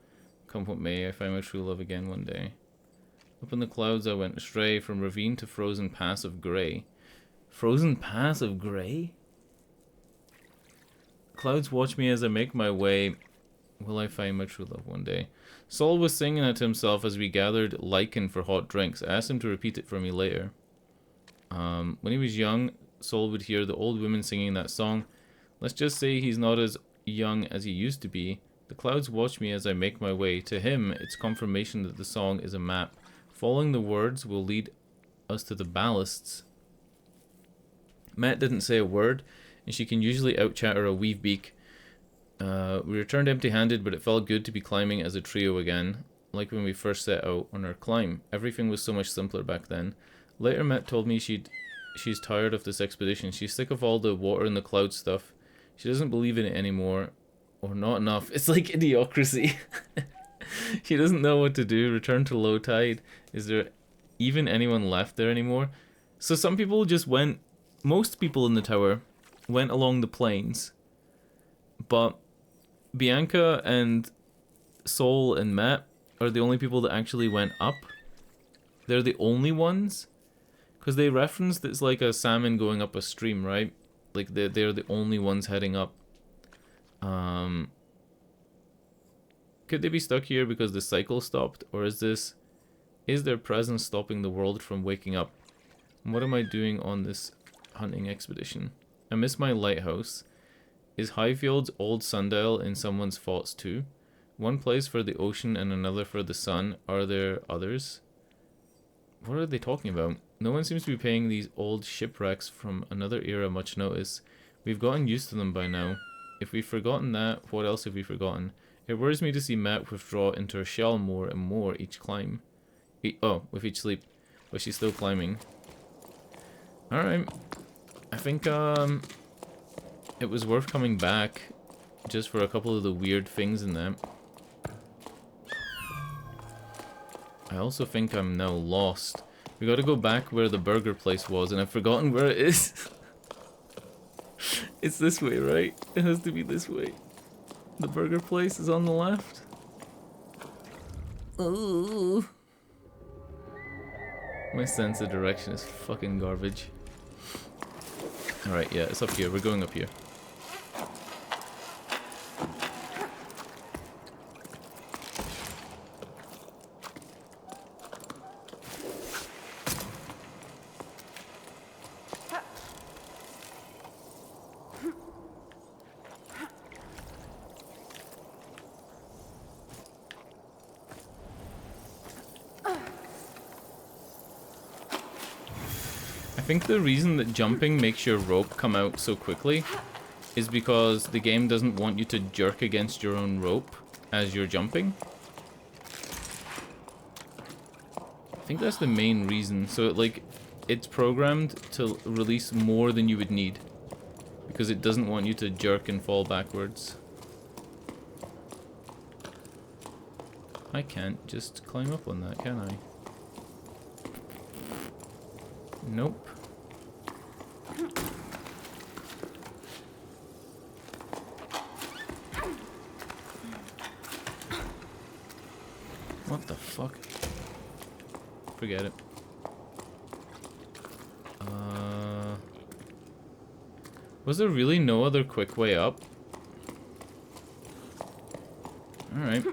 come what may. I find my true love again one day. Up in the clouds I went astray. From ravine to frozen pass of grey. Frozen pass of grey? Clouds watch me as I make my way. Will I find my true love one day? Saul was singing it to himself as we gathered lichen for hot drinks. I asked him to repeat it for me later. When he was young, Saul would hear the old women singing that song. Let's just say he's not as young as he used to be. The clouds watch me as I make my way. To him, it's confirmation that the song is a map. Following the words will lead us to the ballasts. Matt didn't say a word, and she can usually out-chatter a weave beak. We returned empty-handed, but it felt good to be climbing as a trio again, like when we first set out on our climb. Everything was so much simpler back then. Later, Matt told me she's tired of this expedition. She's sick of all the water and the cloud stuff. She doesn't believe in it anymore, or not enough. It's like idiocracy. She doesn't know what to do. Return to low tide. Is there even anyone left there anymore? So some people just went, most people in the tower went along the plains, but Bianca and Sol and Matt are the only people that actually went up. They're the only ones, because they referenced it's like a salmon going up a stream, right? Like they're the only ones heading up. Could they be stuck here because the cycle stopped, or is their presence stopping the world from waking up? And what am I doing on this hunting expedition? I miss my lighthouse. Is Highfield's old sundial in someone's thoughts too? One place for the ocean and another for the sun. Are there others? What are they talking about? No one seems to be paying these old shipwrecks from another era much notice. We've gotten used to them by now. If we've forgotten that, what else have we forgotten? It worries me to see Matt withdraw into her shell more and more each climb. With each sleep. But she's still climbing. Alright. I think, it was worth coming back just for a couple of the weird things in that. I also think I'm now lost. We gotta go back where the burger place was, and I've forgotten where it is. It's this way, right? It has to be this way. The burger place is on the left. Ooh. My sense of direction is fucking garbage. Alright, yeah, it's up here. We're going up here. I think the reason that jumping makes your rope come out so quickly is because the game doesn't want you to jerk against your own rope as you're jumping. I think that's the main reason. So it's programmed to release more than you would need because it doesn't want you to jerk and fall backwards. I can't just climb up on that, can I? Nope. What the fuck? Forget it. Was there really no other quick way up? Alright.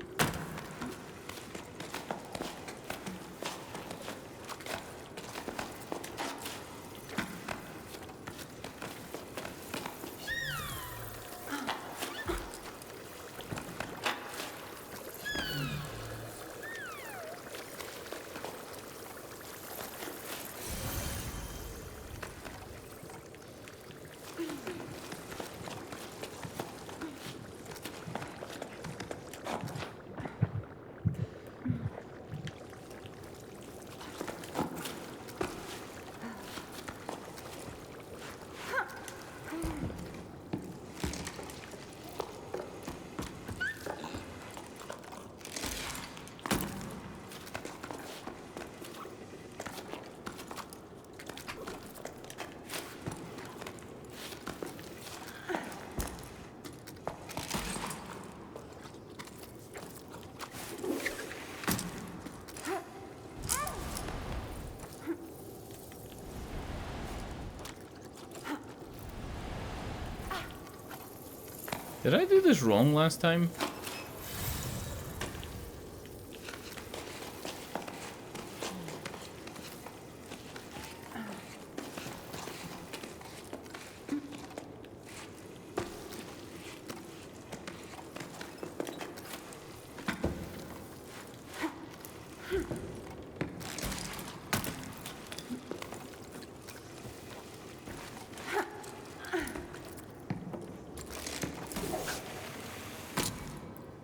Did I do this wrong last time?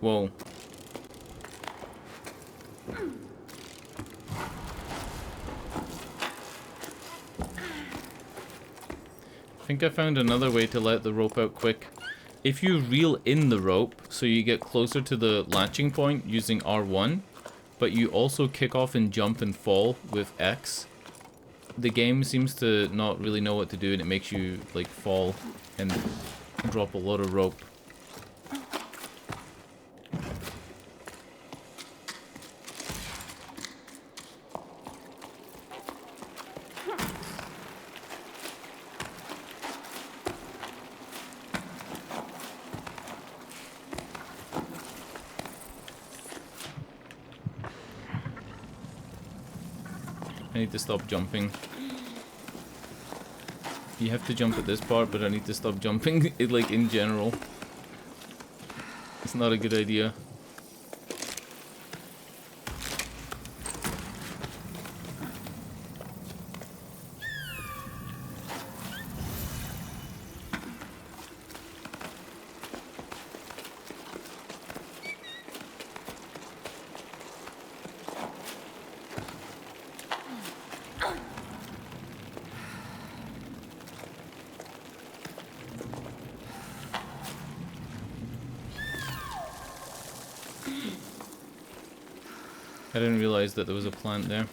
Whoa. I think I found another way to let the rope out quick. If you reel in the rope, so you get closer to the latching point using R1, but you also kick off and jump and fall with X, the game seems to not really know what to do, and it makes you, like, fall and drop a lot of rope. I need to stop jumping. You have to jump at this part, but I need to stop jumping, like, in general. It's not a good idea. I didn't realize that there was a plant there.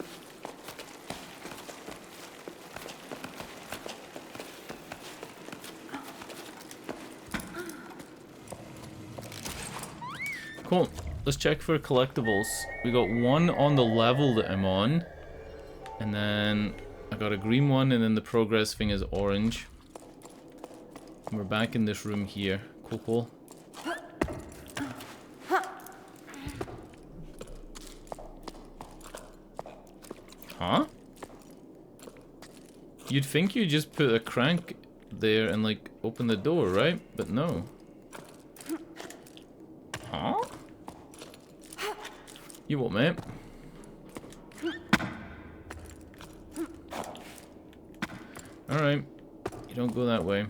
Cool. Let's check for collectibles. We got one on the level that I'm on. And then I got a green one, and then the progress thing is orange. And we're back in this room here. Cool, cool. Huh? You'd think you just put a crank there and, like, open the door, right? But no. Huh? You what, mate? Alright. You don't go that way.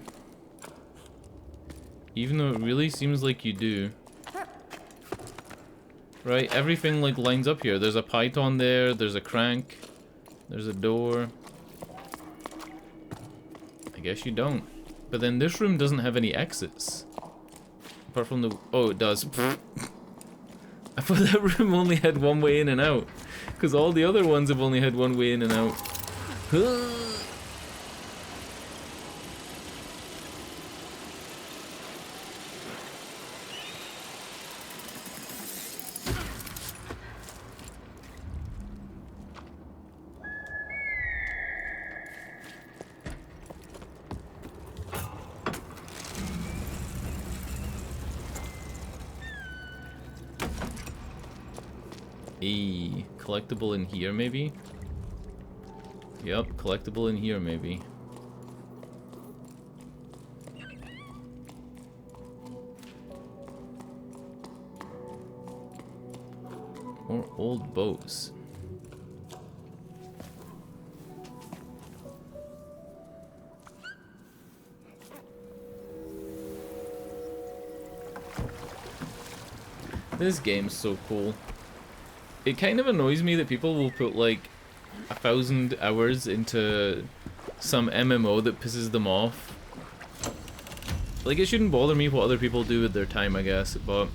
Even though it really seems like you do. Right, everything, like, lines up here. There's a python there, there's a crank. There's a door. I guess you don't. But then this room doesn't have any exits. Apart from the... Oh, it does. I thought that room only had one way in and out. Because all the other ones have only had one way in and out. A collectible in here, maybe? Yep, collectible in here, maybe. Or old bows. This game's so cool. It kind of annoys me that people will put like 1,000 hours into some MMO that pisses them off. Like, it shouldn't bother me what other people do with their time, I guess, but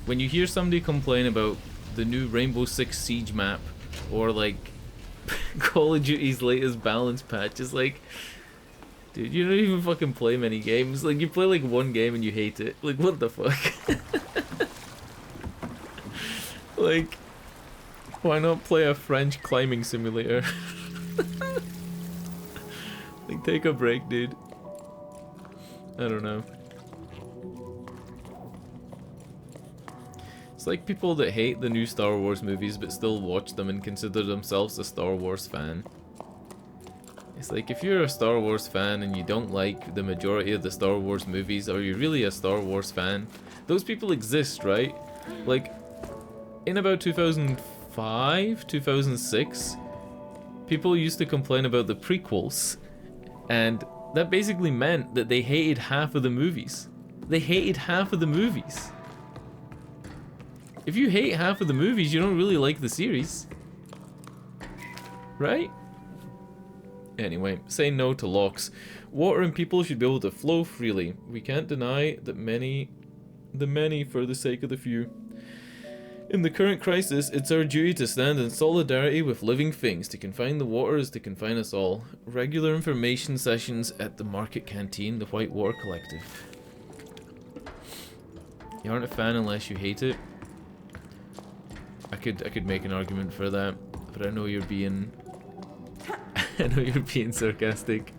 when you hear somebody complain about the new Rainbow Six Siege map, or like Call of Duty's latest balance patch, it's like, dude, you don't even fucking play many games. Like, you play like one game and you hate it. Like, what the fuck? Like, why not play a French climbing simulator? Like, take a break, dude. I don't know. It's like people that hate the new Star Wars movies but still watch them and consider themselves a Star Wars fan. It's like, if you're a Star Wars fan and you don't like the majority of the Star Wars movies, are you really a Star Wars fan? Those people exist, right? Like, in about 2005, 2006, people used to complain about the prequels, and that basically meant that they hated half of the movies. They hated half of the movies. If you hate half of the movies, you don't really like the series. Right? Anyway, say no to locks. Water and people should be able to flow freely. We can't deny that the many for the sake of the few. In the current crisis, it's our duty to stand in solidarity with living things. To confine the water is to confine us all. Regular information sessions at the Market Canteen, the White Water Collective. You aren't a fan unless you hate it. I could make an argument for that, but I know you're being I know you're being sarcastic.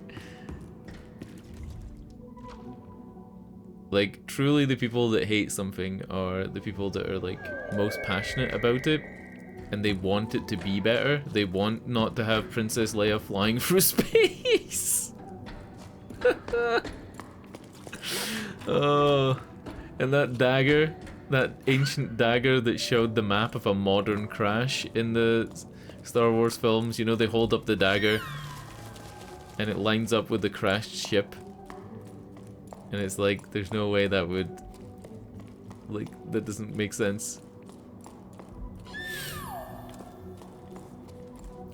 Like, truly the people that hate something are the people that are, like, most passionate about it, and they want it to be better. They want not to have Princess Leia flying through space! Oh, and that dagger, that ancient dagger that showed the map of a modern crash in the Star Wars films, you know, they hold up the dagger, and it lines up with the crashed ship. And it's like, there's no way that would, like, that doesn't make sense.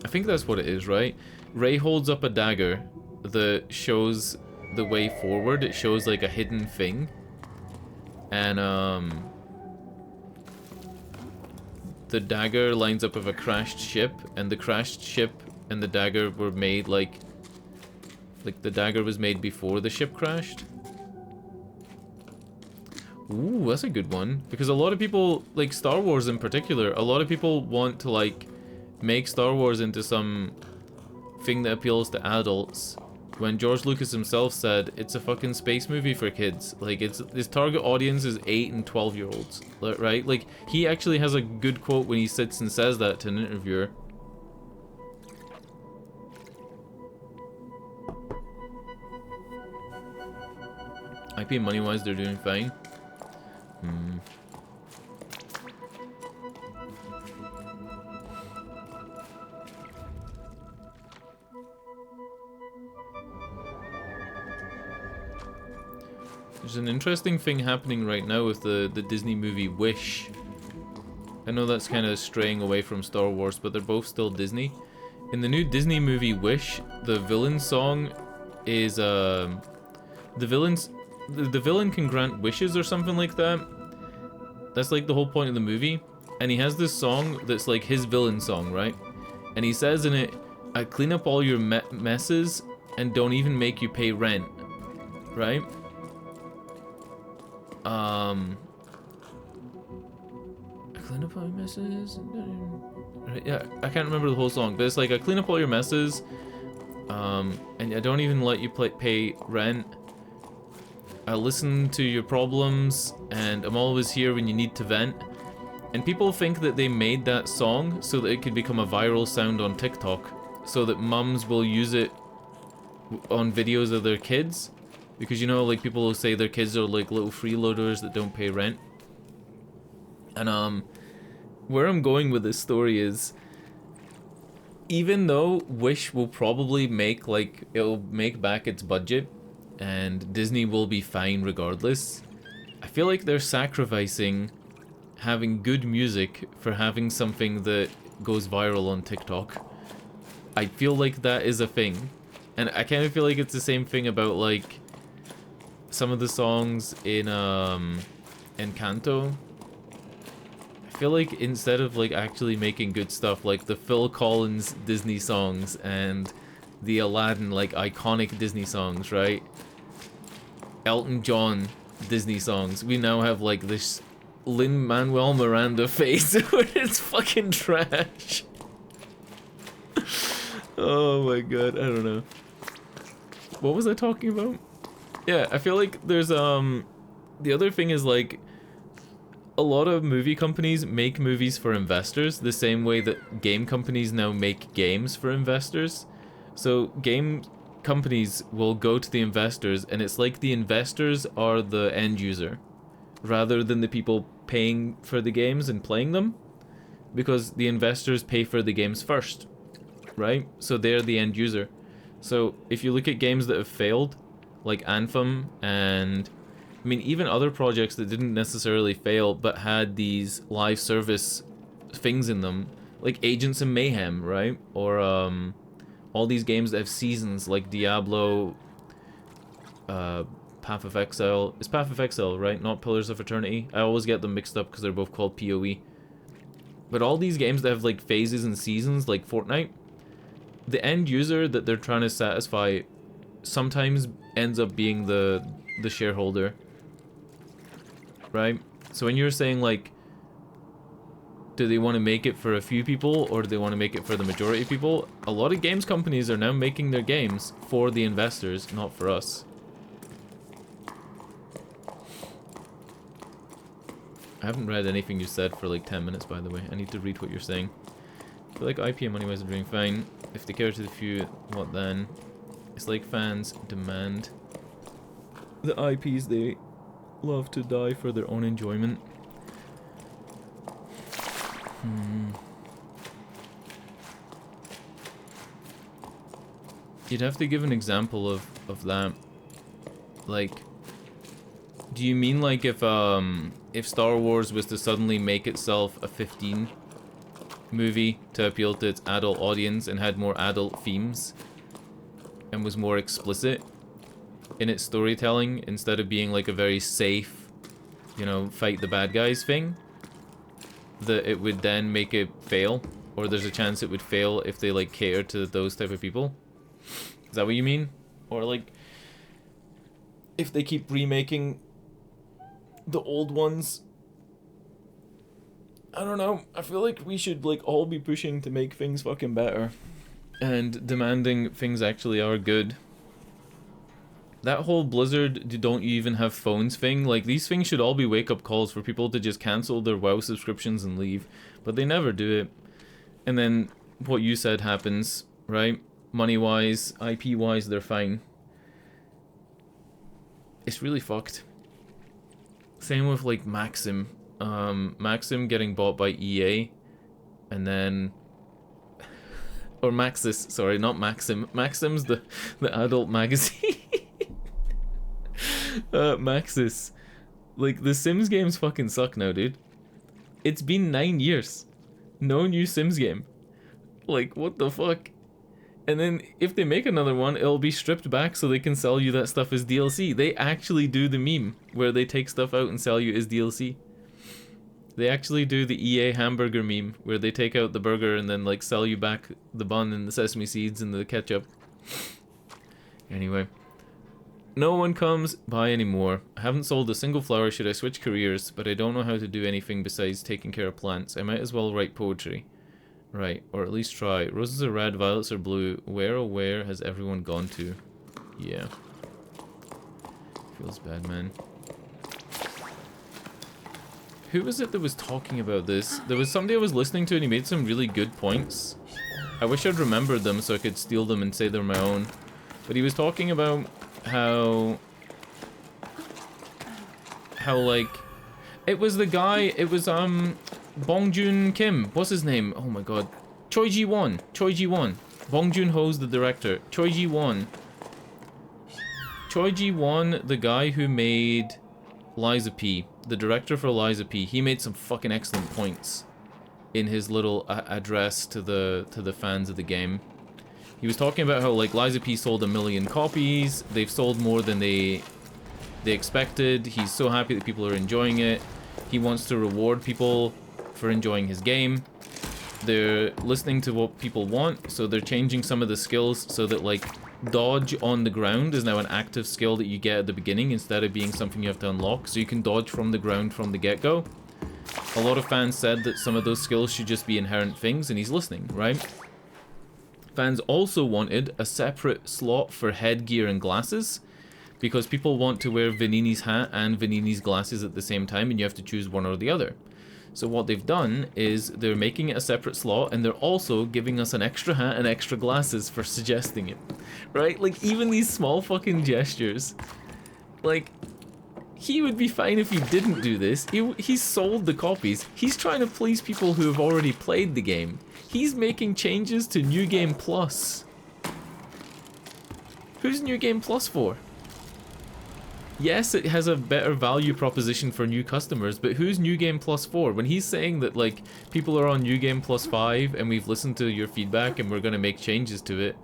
I think that's what it is, right? Rey holds up a dagger that shows the way forward. It shows, like, a hidden thing. And, the dagger lines up with a crashed ship, and the crashed ship and the dagger were made, like the dagger was made before the ship crashed. Ooh, that's a good one. Because a lot of people, like Star Wars in particular, a lot of people want to, like, make Star Wars into some thing that appeals to adults, when George Lucas himself said it's a fucking space movie for kids. Like, his target audience is 8 and 12-year-olds, right? Like, he actually has a good quote when he sits and says that to an interviewer. IP money-wise, they're doing fine. There's an interesting thing happening right now with the Disney movie Wish. I know that's kind of straying away from Star Wars, but they're both still Disney. In the new Disney movie Wish, the villain song is the villain can grant wishes or something like that. That's like the whole point of the movie. And he has this song that's like his villain song, right? And he says in it, "I clean up all your messes and don't even make you pay rent," right? I clean up all your messes. Right, yeah, I can't remember the whole song, but it's like, I clean up all your messes, and I don't even let you pay rent. I listen to your problems, and I'm always here when you need to vent. And people think that they made that song so that it could become a viral sound on TikTok, so that mums will use it on videos of their kids. Because, you know, like, people will say their kids are like little freeloaders that don't pay rent. And where I'm going with this story is, even though Wish will probably make, like, it'll make back its budget and Disney will be fine regardless, I feel like they're sacrificing having good music for having something that goes viral on TikTok. I feel like that is a thing. And I kind of feel like it's the same thing about, like, some of the songs in Encanto. I feel like instead of, like, actually making good stuff, like the Phil Collins Disney songs and the Aladdin, like, iconic Disney songs, right? Elton John Disney songs, we now have, like, this Lin-Manuel Miranda face where it's fucking trash. Oh my god, I don't know. What was I talking about? Yeah, I feel like there's, the other thing is, like, a lot of movie companies make movies for investors the same way that game companies now make games for investors. So game companies will go to the investors and it's like the investors are the end user rather than the people paying for the games and playing them, because the investors pay for the games first, right? So they're the end user. So if you look at games that have failed, like Anthem, and I mean even other projects that didn't necessarily fail but had these live service things in them, like Agents of Mayhem, right? Or all these games that have seasons, like Diablo, Path of Exile. It's Path of Exile, right? Not Pillars of Eternity. I always get them mixed up because they're both called PoE. But all these games that have, like, phases and seasons, like Fortnite, the end user that they're trying to satisfy sometimes ends up being the shareholder, right? So when you're saying, like, do they want to make it for a few people or do they want to make it for the majority of people, a lot of games companies are now making their games for the investors, not for us. I haven't read anything you said for like 10 minutes, by the way. I need to read what you're saying. I feel like IP and Moneyways are doing fine. If they care to the few, what then? It's like fans demand the IPs they love to die for their own enjoyment. You'd have to give an example of that. Like, do you mean like if Star Wars was to suddenly make itself a 15 movie to appeal to its adult audience and had more adult themes and was more explicit in its storytelling instead of being like a very safe, you know, fight the bad guys thing, that it would then make it fail? Or there's a chance it would fail if they like cater to those type of people? Is that what you mean? Or like if they keep remaking the old ones? I don't know. I feel like we should like all be pushing to make things fucking better and demanding things actually are good. That whole Blizzard don't you even have phones thing, like these things should all be wake-up calls for people to just cancel their WoW subscriptions and leave, but they never do it. And then what you said happens, right? Money-wise, IP-wise, they're fine. It's really fucked. Same with like Maxim. Maxim getting bought by EA, and then or Maxis, sorry, not Maxim. Maxim's the adult magazine. Maxis. Like, the Sims games fucking suck now, dude. It's been 9 years. No new Sims game. Like, what the fuck? And then, if they make another one, it'll be stripped back so they can sell you that stuff as DLC. They actually do the meme, where they take stuff out and sell you as DLC. They actually do the EA hamburger meme, where they take out the burger and then, like, sell you back the bun and the sesame seeds and the ketchup. Anyway. No one comes by anymore. I haven't sold a single flower. Should I switch careers? But I don't know how to do anything besides taking care of plants. I might as well write poetry. Right, or at least try. Roses are red, violets are blue. Where oh where has everyone gone to? Yeah. Feels bad, man. Who was it that was talking about this? There was somebody I was listening to and he made some really good points. I wish I'd remembered them so I could steal them and say they're my own. But he was talking about how like, it was the guy, it was Bong Kim, what's his name? Oh my god. Choi Ji-won. Bong Joon-ho's the director. Choi Ji-won, the guy who made Liza P, the director for Liza P, he made some fucking excellent points in his little address to the fans of the game. He was talking about how like Liza P sold 1 million copies. They've sold more than they expected. He's so happy that people are enjoying it. He wants to reward people for enjoying his game. They're listening to what people want, so they're changing some of the skills so that like dodge on the ground is now an active skill that you get at the beginning instead of being something you have to unlock, so you can dodge from the ground from the get-go. A lot of fans said that some of those skills should just be inherent things, and he's listening, right? Fans also wanted a separate slot for headgear and glasses, because people want to wear Vanini's hat and Vanini's glasses at the same time, and you have to choose one or the other. So what they've done is they're making it a separate slot, and they're also giving us an extra hat and extra glasses for suggesting it. Right? Like, even these small fucking gestures. Like, he would be fine if he didn't do this. He sold the copies. He's trying to please people who have already played the game. He's making changes to New Game Plus. Who's New Game Plus for? Yes, it has a better value proposition for new customers, but who's New Game Plus for? When he's saying that, like, people are on New Game Plus 5 and we've listened to your feedback and we're gonna make changes to it,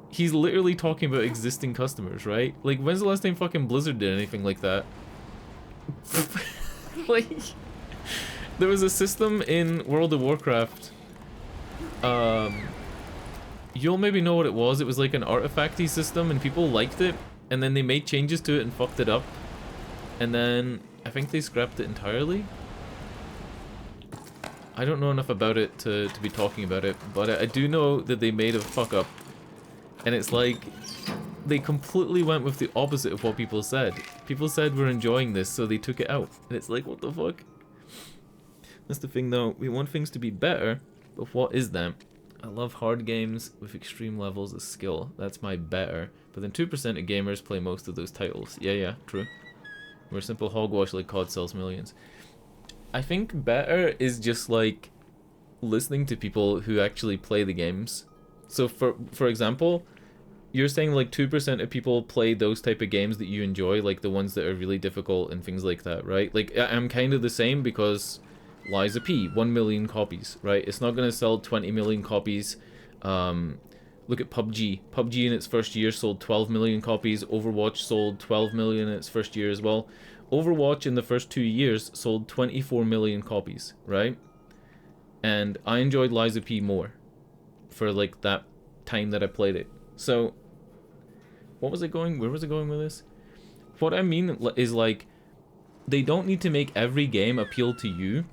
he's literally talking about existing customers, right? Like, when's the last time fucking Blizzard did anything like that? Like, there was a system in World of Warcraft, you'll maybe know what it was. It was like an artifacty system and people liked it. And then they made changes to it and fucked it up. And then I think they scrapped it entirely. I don't know enough about it to be talking about it, but I do know that they made a fuck up. And it's like, they completely went with the opposite of what people said. People said we're enjoying this, so they took it out. And it's like, what the fuck? That's the thing though, we want things to be better, but what is that? I love hard games with extreme levels of skill. That's my better. But then 2% of gamers play most of those titles. Yeah, true. Where simple hogwash like COD sells millions. I think better is just like listening to people who actually play the games. So for example, you're saying like 2% of people play those type of games that you enjoy, like the ones that are really difficult and things like that, right? Like I'm kind of the same because Liza P, 1 million copies, right? It's not going to sell 20 million copies. Look at PUBG. PUBG in its first year sold 12 million copies. Overwatch sold 12 million in its first year as well. Overwatch in the first 2 years sold 24 million copies, right? And I enjoyed Liza P more for like that time that I played it. So, where was it going with this? What I mean is like, they don't need to make every game appeal to you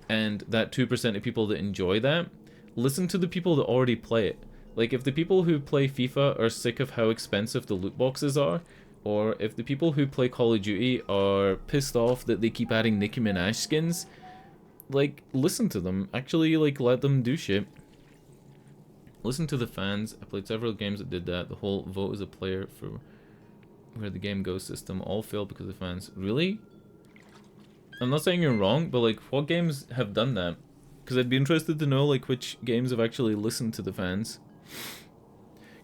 and that 2% of people that enjoy that. Listen to the people that already play it. Like, if the people who play FIFA are sick of how expensive the loot boxes are, or if the people who play Call of Duty are pissed off that they keep adding Nicki Minaj skins, like, listen to them. Actually, like, let them do shit. Listen to the fans. I played several games that did that. The whole vote as a player for where the game goes system all failed because of fans. Really? I'm not saying you're wrong, but, like, what games have done that? Because I'd be interested to know, like, which games have actually listened to the fans.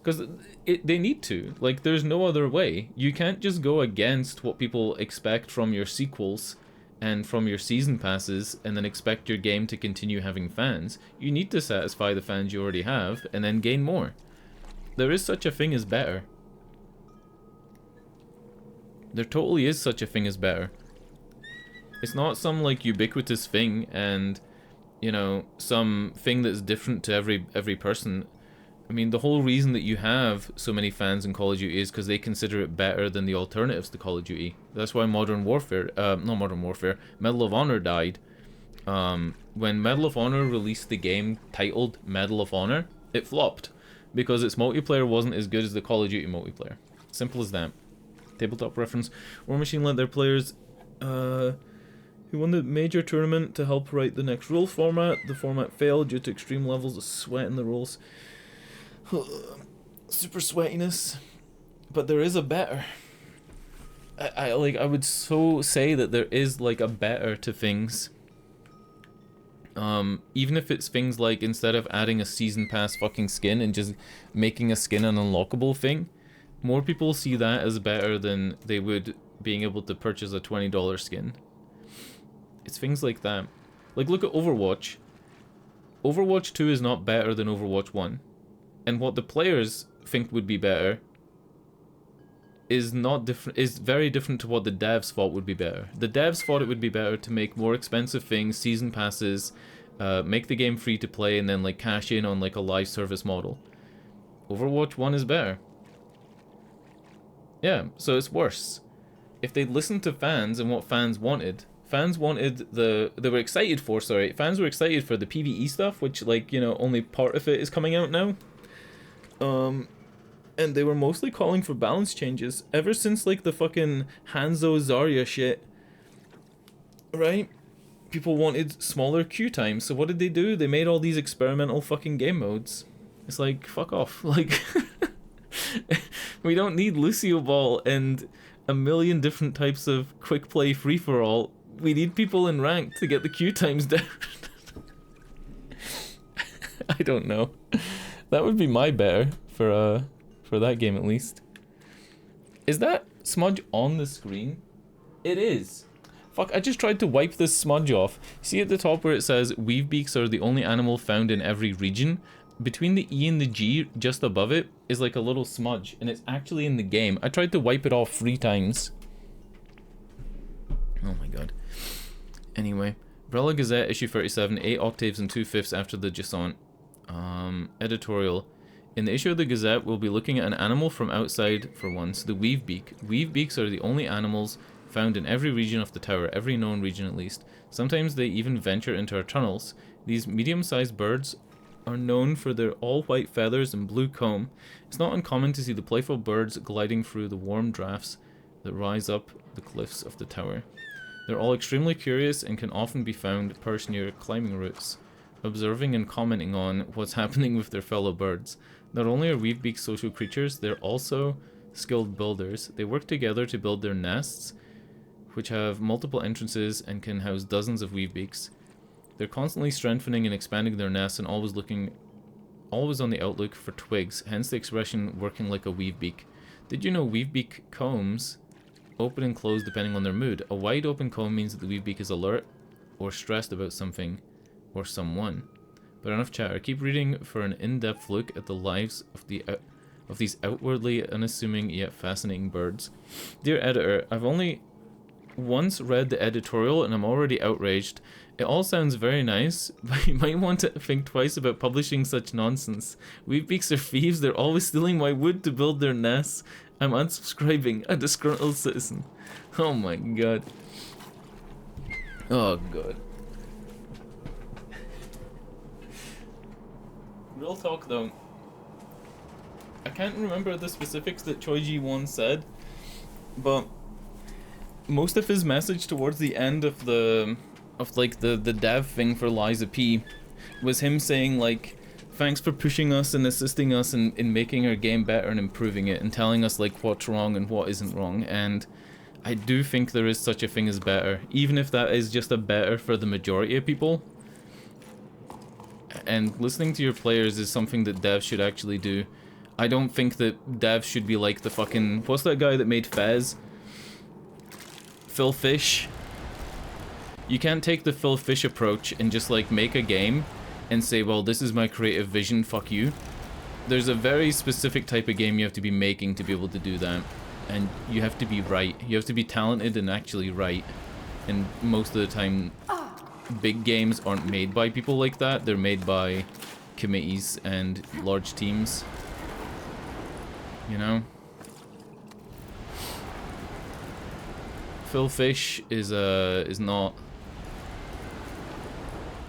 Because they need to. Like, there's no other way. You can't just go against what people expect from your sequels and from your season passes and then expect your game to continue having fans. You need to satisfy the fans you already have and then gain more. There is such a thing as better. There totally is such a thing as better. It's not some, like, ubiquitous thing and, you know, some thing that's different to every person. I mean, the whole reason that you have so many fans in Call of Duty is because they consider it better than the alternatives to Call of Duty. That's why Medal of Honor died. When Medal of Honor released the game titled Medal of Honor, it flopped because its multiplayer wasn't as good as the Call of Duty multiplayer. Simple as that. Tabletop reference. War Machine let their players He won the major tournament to help write the next rule format. The format failed due to extreme levels of sweat in the rules. Super sweatiness. But there is a better. I would so say that there is like a better to things. Even if it's things like instead of adding a season pass fucking skin and just making a skin an unlockable thing, more people see that as better than they would being able to purchase a $20 skin. It's things like that. Like, look at Overwatch. Overwatch 2 is not better than Overwatch 1. And what the players think would be better is not different, is very different to what the devs thought would be better. The devs thought it would be better to make more expensive things, season passes, make the game free to play, and then like cash in on like a live service model. Overwatch 1 is better. Yeah, so it's worse. If they'd listened to fans and what fans wanted they were excited for, fans were excited for the PvE stuff, which, like, you know, only part of it is coming out now. And they were mostly calling for balance changes ever since, like, the fucking Hanzo Zarya shit. Right? People wanted smaller queue times, so what did they do? They made all these experimental fucking game modes. It's like, fuck off. Like, we don't need Lucio Ball and a million different types of quick play free-for-all. We need people in rank to get the queue times down. I don't know. That would be my better for that game at least. Is that smudge on the screen? It is. Fuck, I just tried to wipe this smudge off. See at the top where it says Weavebeaks are the only animal found in every region? Between the E and the G, just above it, is like a little smudge, and it's actually in the game. I tried to wipe it off 3 times. Oh my god. Anyway, Umbrella Gazette, issue 37, 8 octaves and 2/5 after the Jusant. Editorial. In the issue of the Gazette, we'll be looking at an animal from outside for once, the Weavebeak. Weavebeaks are the only animals found in every region of the tower, every known region at least. Sometimes they even venture into our tunnels. These medium-sized birds are known for their all-white feathers and blue comb. It's not uncommon to see the playful birds gliding through the warm drafts that rise up the cliffs of the tower. They're all extremely curious and can often be found perched near climbing routes, observing and commenting on what's happening with their fellow birds. Not only are Weavebeaks social creatures, they're also skilled builders. They work together to build their nests, which have multiple entrances and can house dozens of Weavebeaks. They're constantly strengthening and expanding their nests and always on the outlook for twigs, hence the expression working like a Weavebeak. Did you know Weavebeak combs open and close depending on their mood? A wide open comb means that the Weavebeak is alert or stressed about something or someone. But enough chatter. Keep reading for an in-depth look at the lives of these outwardly unassuming yet fascinating birds. Dear editor, I've only once read the editorial and I'm already outraged. It all sounds very nice, but you might want to think twice about publishing such nonsense. Weavebeaks are thieves, they're always stealing my wood to build their nests. I'm unsubscribing, a disgruntled citizen. Oh my god. Oh god. Real talk though, I can't remember the specifics that Choiji once said, but most of his message towards the end of the dev thing for Liza P was him saying like, thanks for pushing us and assisting us in making our game better and improving it and telling us like what's wrong and what isn't wrong. And I do think there is such a thing as better, even if that is just a better for the majority of people. And listening to your players is something that devs should actually do. I don't think that devs should be like the fucking, what's that guy that made Fez? Phil Fish. You can't take the Phil Fish approach and just like make a game and say, well, this is my creative vision, fuck you. There's a very specific type of game you have to be making to be able to do that. And you have to be right. You have to be talented and actually right. And most of the time, big games aren't made by people like that. They're made by committees and large teams. You know? Phil Fish is not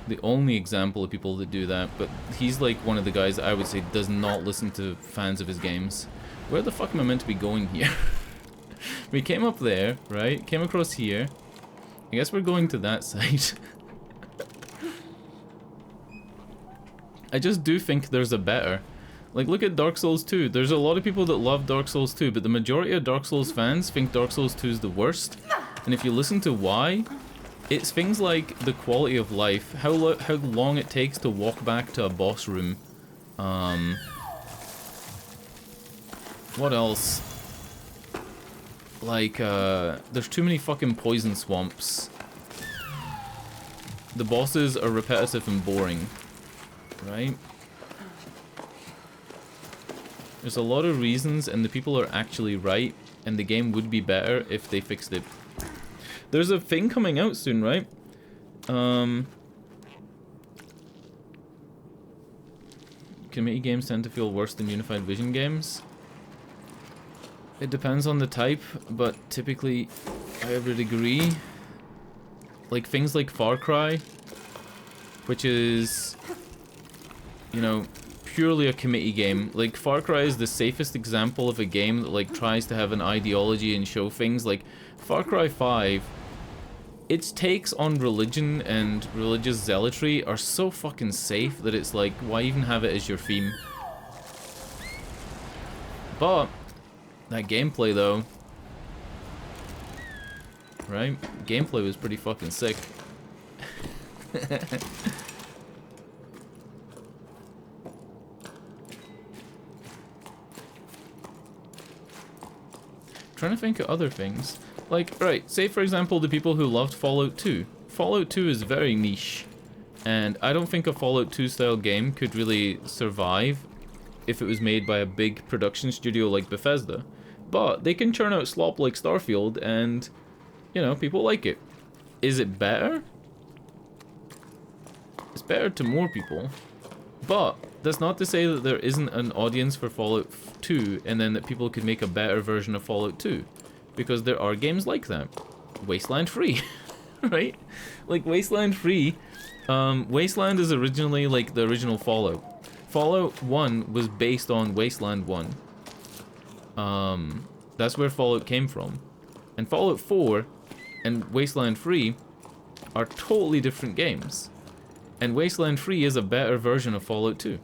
the only example of people that do that, but he's like one of the guys that I would say does not listen to fans of his games. Where the fuck am I meant to be going here? We came up there, right? Came across here. I guess we're going to that side. I just do think there's a better. Like, look at Dark Souls 2. There's a lot of people that love Dark Souls 2, but the majority of Dark Souls fans think Dark Souls 2 is the worst. And if you listen to why, it's things like the quality of life, how long it takes to walk back to a boss room. What else? Like, there's too many fucking poison swamps. The bosses are repetitive and boring. Right? There's a lot of reasons, and the people are actually right, and the game would be better if they fixed it. There's a thing coming out soon, right? Committee games tend to feel worse than Unified Vision games. It depends on the type, but typically I would agree. Like things like Far Cry, which is, you know, purely a committee game. Like, Far Cry is the safest example of a game that, like, tries to have an ideology and show things. Like, Far Cry 5, its takes on religion and religious zealotry are so fucking safe that it's like, why even have it as your theme? But that gameplay, though, right? Gameplay was pretty fucking sick. Trying to think of other things. Like, right, say for example the people who loved Fallout 2. Fallout 2 is very niche, and I don't think a Fallout 2 style game could really survive if it was made by a big production studio like Bethesda. But they can churn out slop like Starfield, and, you know, people like it. Is it better? It's better to more people. But that's not to say that there isn't an audience for Fallout 2, and then that people could make a better version of Fallout 2. Because there are games like that. Wasteland 3, right? Like, Wasteland 3, Wasteland is originally like the original Fallout. Fallout 1 was based on Wasteland 1. That's where Fallout came from. And Fallout 4 and Wasteland 3 are totally different games. And Wasteland 3 is a better version of Fallout 2.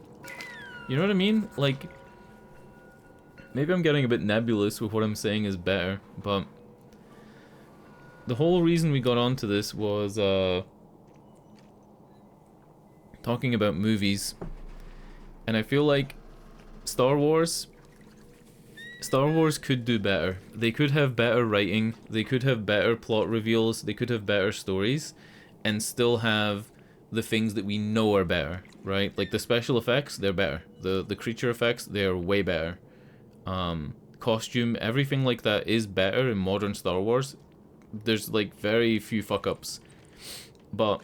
You know what I mean? Like, maybe I'm getting a bit nebulous with what I'm saying is better, but the whole reason we got onto this was talking about movies. And I feel like Star Wars could do better. They could have better writing, they could have better plot reveals, they could have better stories, and still have the things that we know are better, right? Like the special effects, they're better. The creature effects, they're way better. Costume, everything like that is better in modern Star Wars. There's like very few fuck-ups. But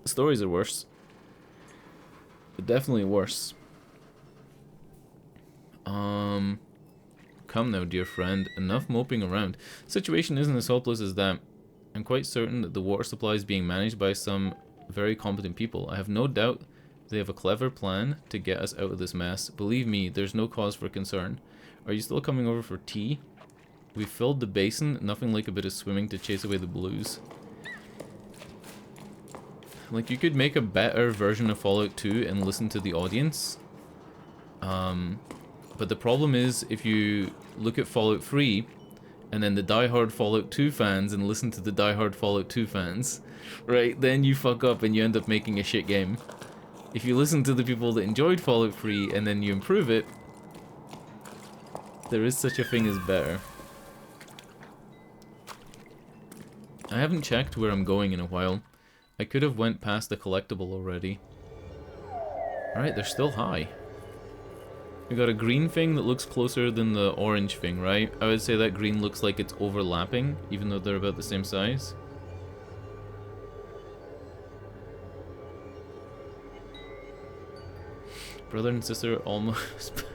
stories are worse. Definitely worse. Come now, dear friend. Enough moping around. The situation isn't as hopeless as that. I'm quite certain that the water supply is being managed by some very competent people. I have no doubt they have a clever plan to get us out of this mess. Believe me, there's no cause for concern. Are you still coming over for tea? We filled the basin, nothing like a bit of swimming to chase away the blues. Like, you could make a better version of Fallout 2 and listen to the audience. But the problem is, if you look at Fallout 3, and then the diehard Fallout 2 fans and listen to the diehard Fallout 2 fans, right, then you fuck up and you end up making a shit game. If you listen to the people that enjoyed Fallout 3 and then you improve it, there is such a thing as better. I haven't checked where I'm going in a while. I could have went past the collectible already. Alright, they're still high. We got a green thing that looks closer than the orange thing, right? I would say that green looks like it's overlapping, even though they're about the same size. Brother and sister almost...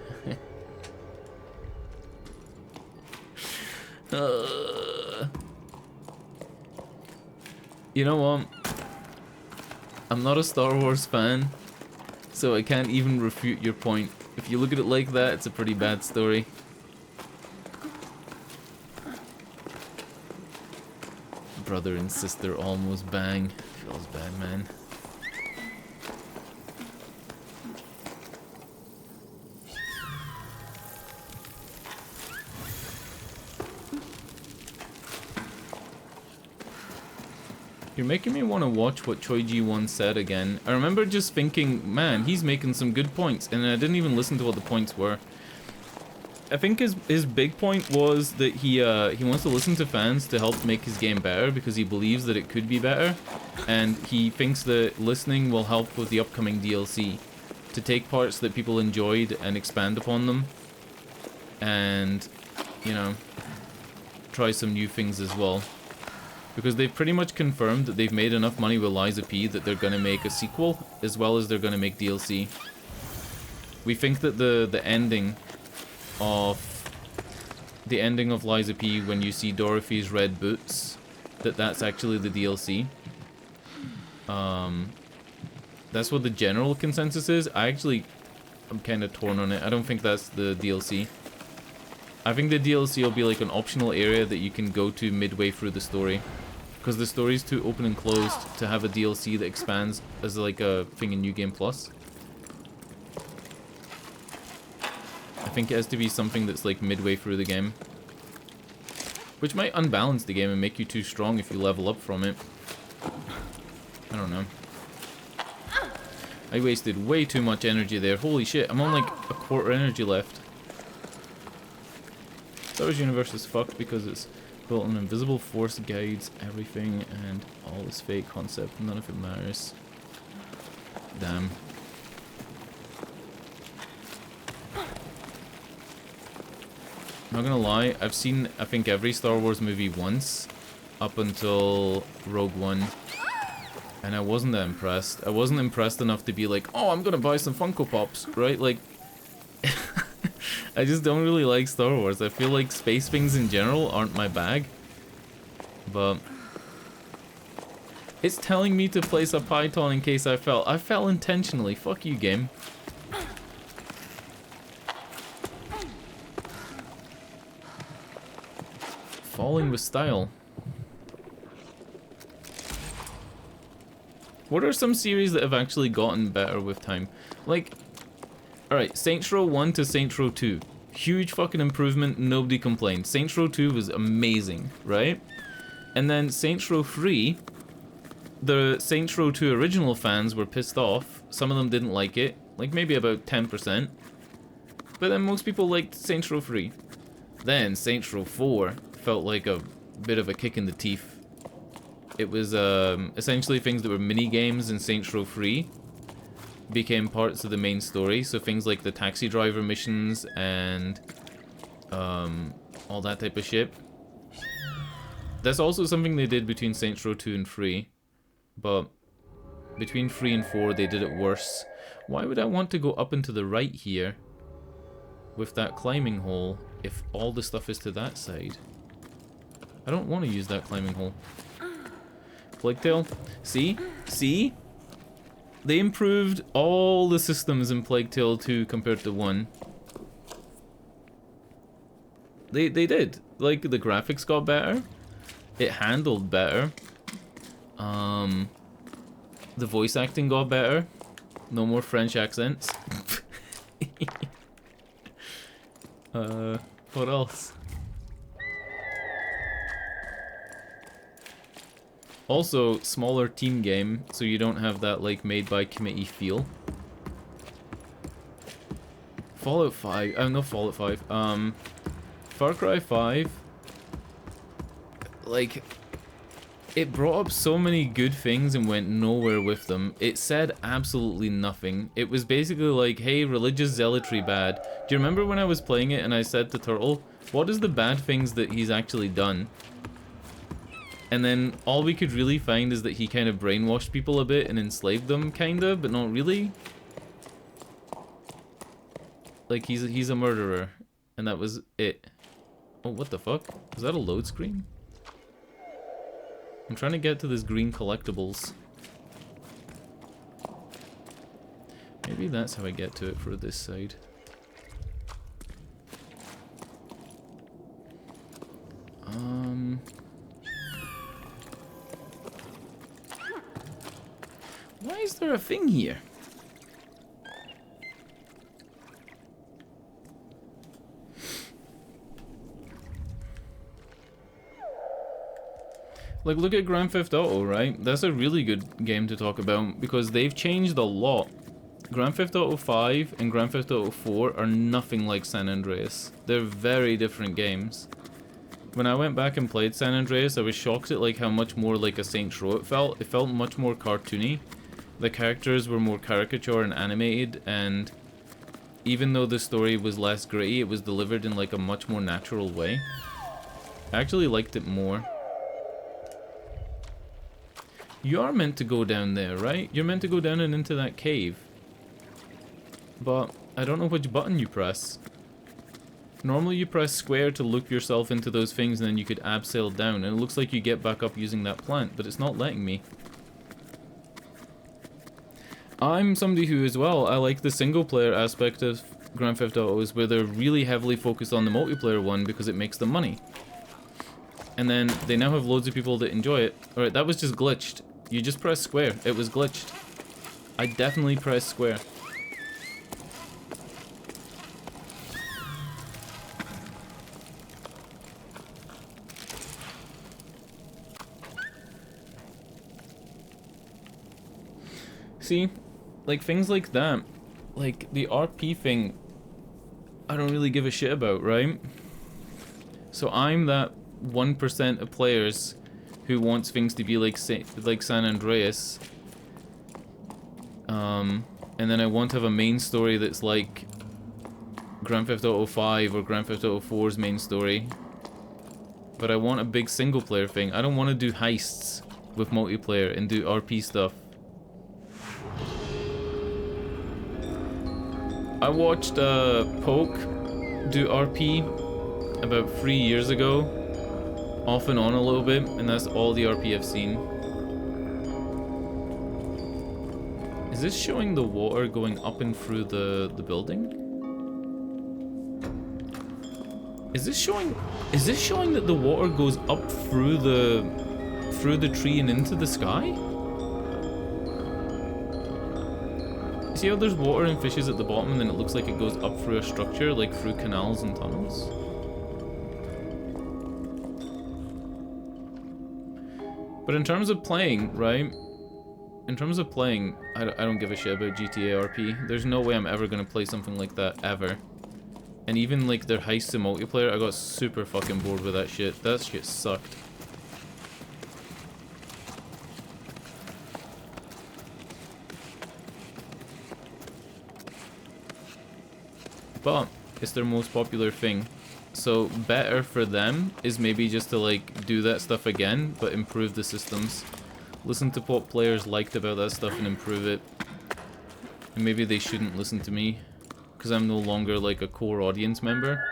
You know what? I'm not a Star Wars fan, so I can't even refute your point. If you look at it like that, it's a pretty bad story. brother and sister almost bang. Feels bad, man. You're making me want to watch what Choiji once said again. I remember just thinking, man, he's making some good points, and I didn't even listen to what the points were. I think his big point was that he wants to listen to fans to help make his game better because he believes that it could be better, and he thinks that listening will help with the upcoming DLC to take parts that people enjoyed and expand upon them, and, you know, try some new things as well. Because they've pretty much confirmed that they've made enough money with Liza P that they're going to make a sequel, as well as they're going to make DLC. We think that the ending of Liza P when you see Dorothy's red boots, that's actually the DLC. That's what the general consensus is. I'm kind of torn on it. I don't think that's the DLC. I think the DLC will be like an optional area that you can go to midway through the story. Because the story's too open and closed to have a DLC that expands as like a thing in New Game Plus. I think it has to be something that's like midway through the game. Which might unbalance the game and make you too strong if you level up from it. I don't know. I wasted way too much energy there. Holy shit, I'm on like a quarter energy left. Star Wars universe is fucked because it's built on invisible force guides everything and all this fake concept. None of it matters. Damn. Not gonna lie, I've seen I think every Star Wars movie once up until Rogue One, and I wasn't that impressed. I wasn't impressed enough to be like, oh, I'm gonna buy some Funko Pops, right? Like, I just don't really like Star Wars. I feel like space things in general aren't my bag. But it's telling me to place a Python in case I fell. I fell intentionally. Fuck you, game. Falling with style. What are some series that have actually gotten better with time? Like, alright, Saints Row 1 to Saints Row 2. Huge fucking improvement, nobody complained. Saints Row 2 was amazing, right? And then Saints Row 3, the Saints Row 2 original fans were pissed off. Some of them didn't like it, like maybe about 10%. But then most people liked Saints Row 3. Then Saints Row 4 felt like a bit of a kick in the teeth. It was essentially things that were mini games in Saints Row 3 became parts of the main story, so things like the taxi driver missions and all that type of shit. That's also something they did between Saints Row 2 and 3, but between 3 and 4 they did it worse. Why would I want to go up and to the right here with that climbing hole if all the stuff is to that side? I don't want to use that climbing hole. Plague Tale? See? See? They improved all the systems in Plague Tale 2 compared to 1. They did. Like, the graphics got better. It handled better. The voice acting got better. No more French accents. What else? Also, smaller team game, so you don't have that, like, made by committee feel. Fallout 5, no, Fallout 5, Far Cry 5, like, it brought up so many good things and went nowhere with them. It said absolutely nothing. It was basically like, hey, religious zealotry bad. Do you remember when I was playing it and I said to Turtle, what is the bad things that he's actually done? And then all we could really find is that he kind of brainwashed people a bit and enslaved them, kinda, but not really. Like, he's a murderer, and that was it. Oh, what the fuck? Was that a load screen? I'm trying to get to this green collectibles. Maybe that's how I get to it for this side. Why is there a thing here? Like, look at Grand Theft Auto, right? That's a really good game to talk about because they've changed a lot. Grand Theft Auto 5 and Grand Theft Auto 4 are nothing like San Andreas. They're very different games. When I went back and played San Andreas, I was shocked at like how much more like a Saints Row it felt. It felt much more cartoony. The characters were more caricature and animated, and even though the story was less gritty, it was delivered in like a much more natural way. I actually liked it more. You are meant to go down there, right? You're meant to go down and into that cave. But I don't know which button you press. Normally you press square to loop yourself into those things and then you could abseil down, and it looks like you get back up using that plant, but it's not letting me. I'm somebody who as well, I like the single player aspect of Grand Theft Autos where they're really heavily focused on the multiplayer one because it makes them money. And then they now have loads of people that enjoy it. Alright, that was just glitched. You just press square. It was glitched. I definitely pressed square. See, like things like that, like the RP thing, I don't really give a shit about, right? So I'm that 1% of players who wants things to be like San Andreas, and then I want to have a main story that's like Grand Theft Auto 5 or Grand Theft Auto 4's main story, but I want a big single player thing. I don't want to do heists with multiplayer and do RP stuff. I watched Poke do RP about 3 years ago, off and on a little bit, and that's all the RP I've seen. Is this showing the water going up and through the building? Is this showing that the water goes up through the tree and into the sky? See how there's water and fishes at the bottom and then it looks like it goes up through a structure, like through canals and tunnels? But in terms of playing, right? In terms of playing, I don't give a shit about GTA RP. There's no way I'm ever gonna play something like that, ever. And even like their heists and multiplayer, I got super fucking bored with that shit. That shit sucked. But it's their most popular thing. So better for them is maybe just to like do that stuff again, but improve the systems. Listen to what players liked about that stuff and improve it. And maybe they shouldn't listen to me, because I'm no longer like a core audience member.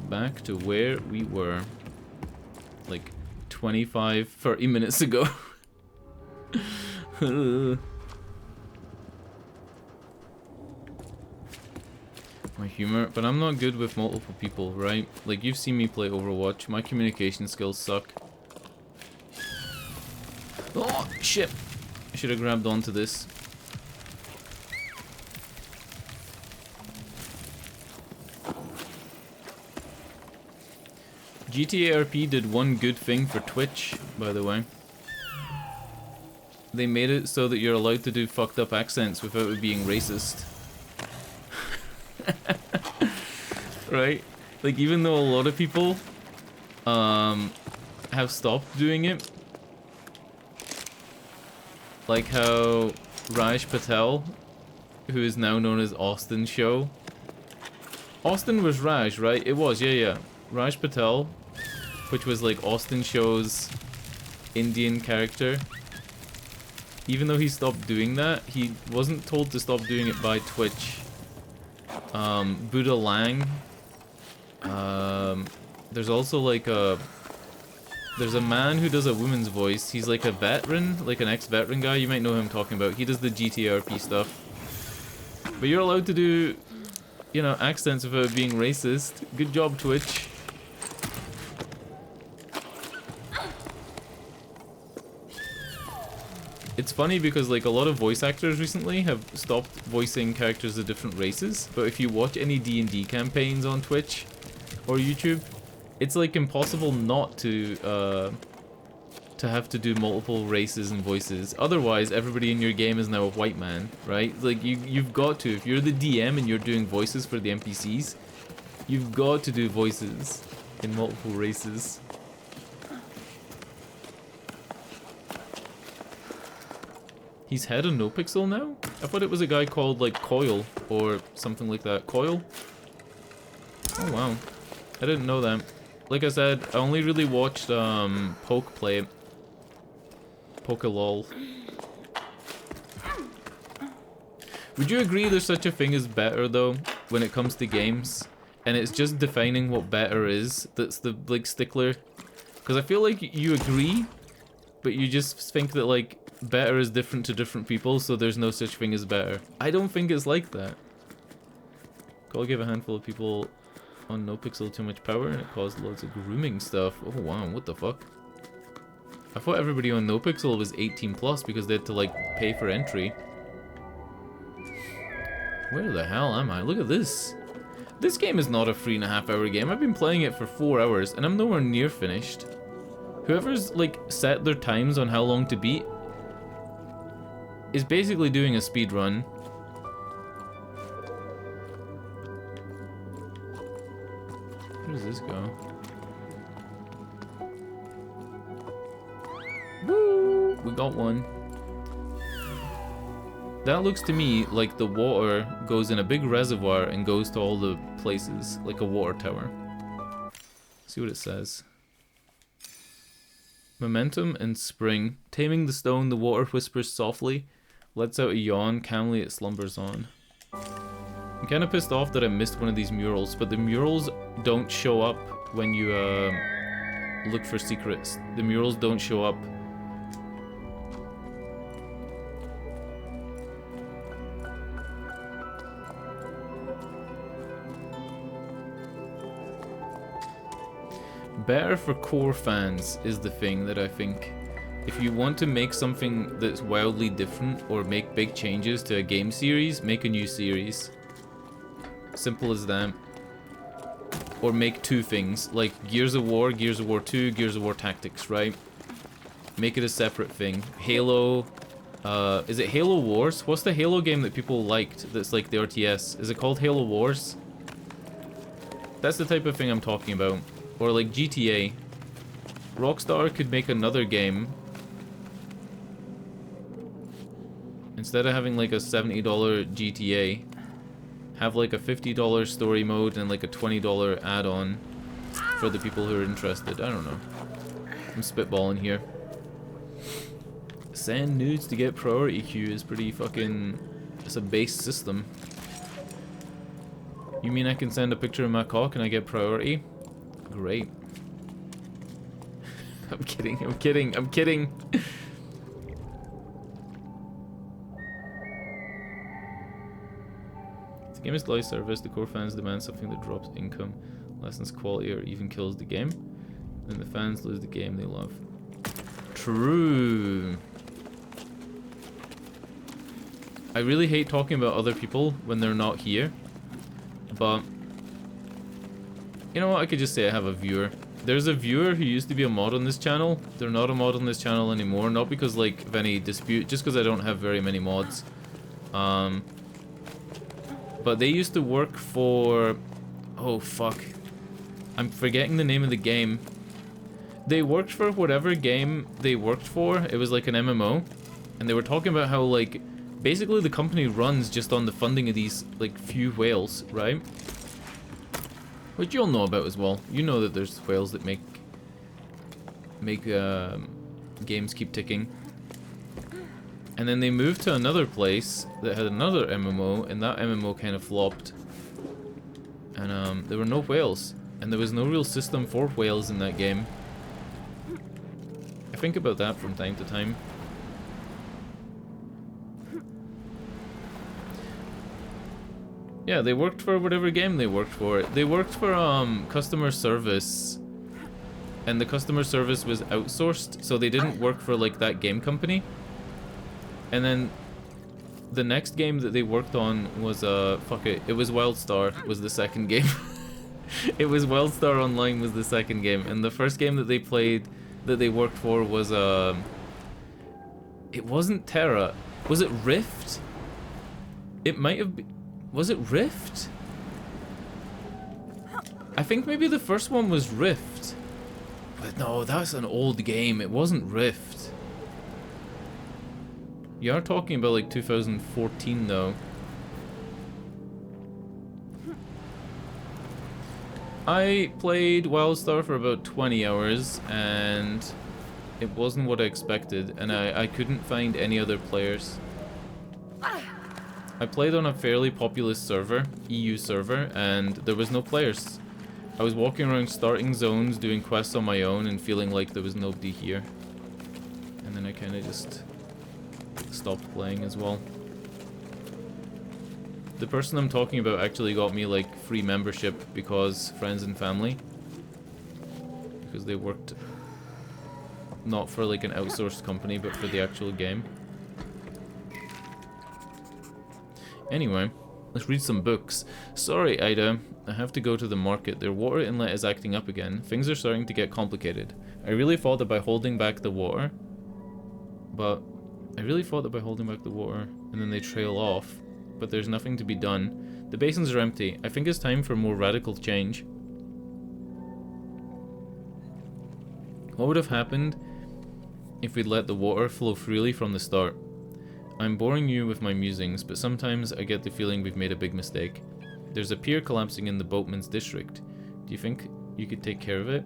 Back to where we were. Like 25, 30 minutes ago. My humor, but I'm not good with multiple people, right? Like, you've seen me play Overwatch. My communication skills suck. Oh, shit! I should have grabbed onto this. GTA RP did one good thing for Twitch, by the way. They made it so that you're allowed to do fucked up accents without it being racist. Right? Like, even though a lot of people have stopped doing it. Like how Raj Patel, who is now known as Austin Show. Austin was Raj, right? It was, yeah. Raj Patel, which was like Austin Show's Indian character. Even though he stopped doing that, he wasn't told to stop doing it by Twitch. Buddha Lang. There's also like there's a man who does a woman's voice. He's like a veteran, like an ex-veteran guy. You might know who I'm talking about. He does the GTRP stuff. But you're allowed to do, you know, accents without being racist. Good job, Twitch. It's funny because like a lot of voice actors recently have stopped voicing characters of different races, but if you watch any D&D campaigns on Twitch or YouTube, it's like impossible not to have to do multiple races and voices. Otherwise, everybody in your game is now a white man, right? Like you've got to, if you're the DM and you're doing voices for the NPCs, you've got to do voices in multiple races. He's head of NoPixel now? I thought it was a guy called like Coil or something like that. Coil? Oh wow. I didn't know that. Like I said, I only really watched Poke play it. Pokelol. Would you agree there's such a thing as better though when it comes to games? And it's just defining what better is that's the like stickler? Because I feel like you agree, but you just think that like better is different to different people, so there's no such thing as better. I don't think it's like that. Call gave a handful of people on NoPixel too much power and it caused loads of grooming stuff. Oh wow, what the fuck? I thought everybody on NoPixel was 18 plus because they had to like pay for entry. Where the hell am I? Look at this. This game is not a 3.5 hour game. I've been playing it for 4 hours and I'm nowhere near finished. Whoever's like set their times on how long to beat is basically doing a speed run. Where does this go? Woo! We got one. That looks to me like the water goes in a big reservoir and goes to all the places, like a water tower. See what it says. Momentum and spring. Taming the stone, the water whispers softly, lets out a yawn, calmly it slumbers on. I'm kind of pissed off that I missed one of these murals, but the murals don't show up when you look for secrets. The murals don't show up. Better for core fans is the thing that I think. If you want to make something that's wildly different or make big changes to a game series, make a new series. Simple as that. Or make two things, like Gears of War 2, Gears of War Tactics, right? Make it a separate thing. Halo, is it Halo Wars? What's the Halo game that people liked that's like the RTS? Is it called Halo Wars? That's the type of thing I'm talking about. Or like GTA. Rockstar could make another game. Instead of having like a $70 GTA, have like a $50 story mode and like a $20 add-on for the people who are interested. I don't know. I'm spitballing here. Send nudes to get priority queue is pretty fucking... It's a base system. You mean I can send a picture of my cock and I get priority? Great. I'm kidding, I'm kidding, I'm kidding. The game is live service, the core fans demand something that drops income, lessens quality, or even kills the game. Then the fans lose the game they love. True. I really hate talking about other people when they're not here, but you know what, I could just say I have a viewer. There's a viewer who used to be a mod on this channel. They're not a mod on this channel anymore, not because like of any dispute, just because I don't have very many mods. But they used to work for... Oh fuck. I'm forgetting the name of the game. They worked for whatever game they worked for. It was like an MMO. And they were talking about how like basically the company runs just on the funding of these like few whales, right? Which you'll know about as well. You know that there's whales that make games keep ticking. And then they moved to another place that had another MMO, and that MMO kind of flopped. And there were no whales, and there was no real system for whales in that game. I think about that from time to time. Yeah, they worked for whatever game they worked for. They worked for customer service, and the customer service was outsourced, so they didn't work for like that game company. And then the next game that they worked on was fuck it. It was WildStar was the second game. It was WildStar Online was the second game, and the first game that they played that they worked for was it wasn't Terra. Was it Rift? It might have been. Was it Rift? I think maybe the first one was Rift. But no, that's an old game. It wasn't Rift. You are talking about like 2014 though. I played WildStar for about 20 hours and it wasn't what I expected, and I couldn't find any other players. I played on a fairly populous server, EU server, and there was no players. I was walking around starting zones, doing quests on my own, and feeling like there was nobody here. And then I kind of just stopped playing as well. The person I'm talking about actually got me like free membership because friends and family. Because they worked not for like an outsourced company, but for the actual game. Anyway, let's read some books. Sorry, Ida, I have to go to the market. Their water inlet is acting up again. Things are starting to get complicated. I really thought that by holding back the water, and then they trail off, but there's nothing to be done. The basins are empty. I think it's time for more radical change. What would have happened if we'd let the water flow freely from the start? I'm boring you with my musings, but sometimes I get the feeling we've made a big mistake. There's a pier collapsing in the boatman's district. Do you think you could take care of it?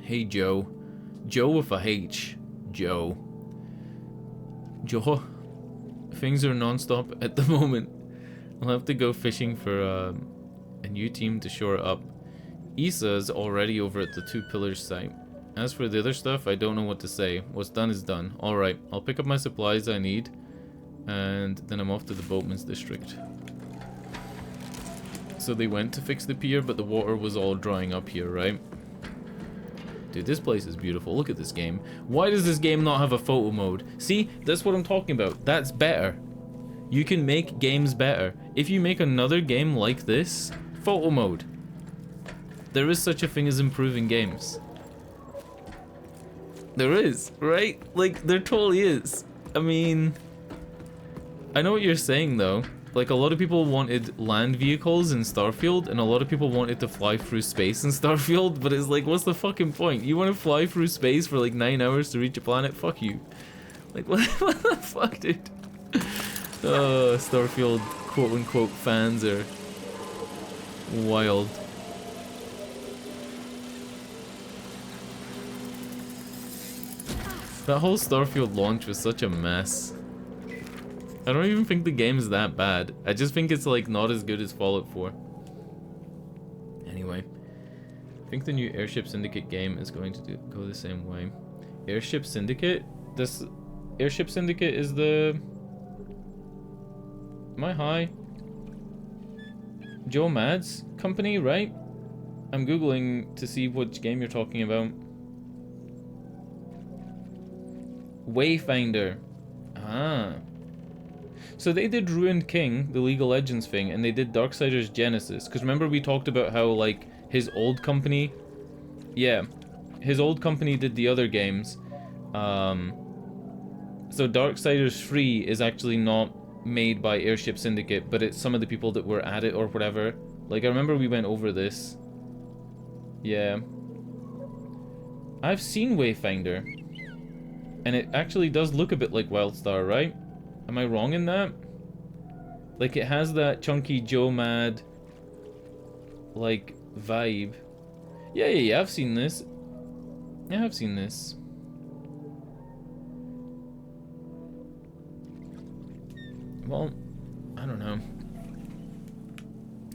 Hey, Joe. Joe with a H. Joe. Joe. Things are non-stop at the moment. I'll have to go fishing for a new team to shore it up. Issa's already over at the Two Pillars site. As for the other stuff, I don't know what to say. What's done is done. Alright, I'll pick up my supplies I need, and then I'm off to the boatman's district. So they went to fix the pier, but the water was all drying up here, right? Dude, this place is beautiful. Look at this game. Why does this game not have a photo mode? See, that's what I'm talking about. That's better. You can make games better. If you make another game like this, photo mode. There is such a thing as improving games. There is, right? Like, there totally is. I mean, I know what you're saying though. Like, a lot of people wanted land vehicles in Starfield, and a lot of people wanted to fly through space in Starfield, but it's like, what's the fucking point? You want to fly through space for like 9 hours to reach a planet? Fuck you. Like, what the fuck, dude? Starfield quote-unquote fans are wild. That whole Starfield launch was such a mess. I don't even think the game's that bad. I just think it's like not as good as Fallout 4. Anyway, I think the new Airship Syndicate game is going to go the same way. Airship Syndicate? This Airship Syndicate is the... Am I high? Joe Mad's company, right? I'm googling to see which game you're talking about. Wayfinder. Ah. So they did Ruined King, the League of Legends thing, and they did Darksiders Genesis. Because remember we talked about how, like, his old company... Yeah. His old company did the other games. So Darksiders 3 is actually not made by Airship Syndicate, but it's some of the people that were at it or whatever. Like, I remember we went over this. Yeah. I've seen Wayfinder. And it actually does look a bit like WildStar, right? Am I wrong in that? Like, it has that chunky Joe Mad, like, vibe. Yeah, I've seen this. Yeah, I've seen this. Well, I don't know.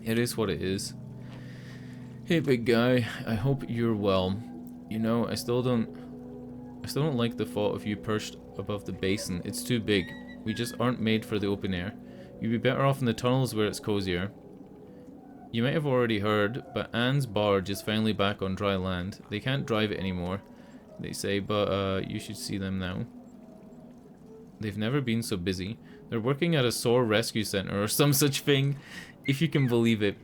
It is what it is. Hey, big guy. I hope you're well. You know, I still don't like the thought of you perched above the basin. It's too big. We just aren't made for the open air. You'd be better off in the tunnels where it's cozier. You might have already heard, but Anne's barge is finally back on dry land. They can't drive it anymore, they say, but you should see them now. They've never been so busy. They're working at a sore rescue center or some such thing, if you can believe it.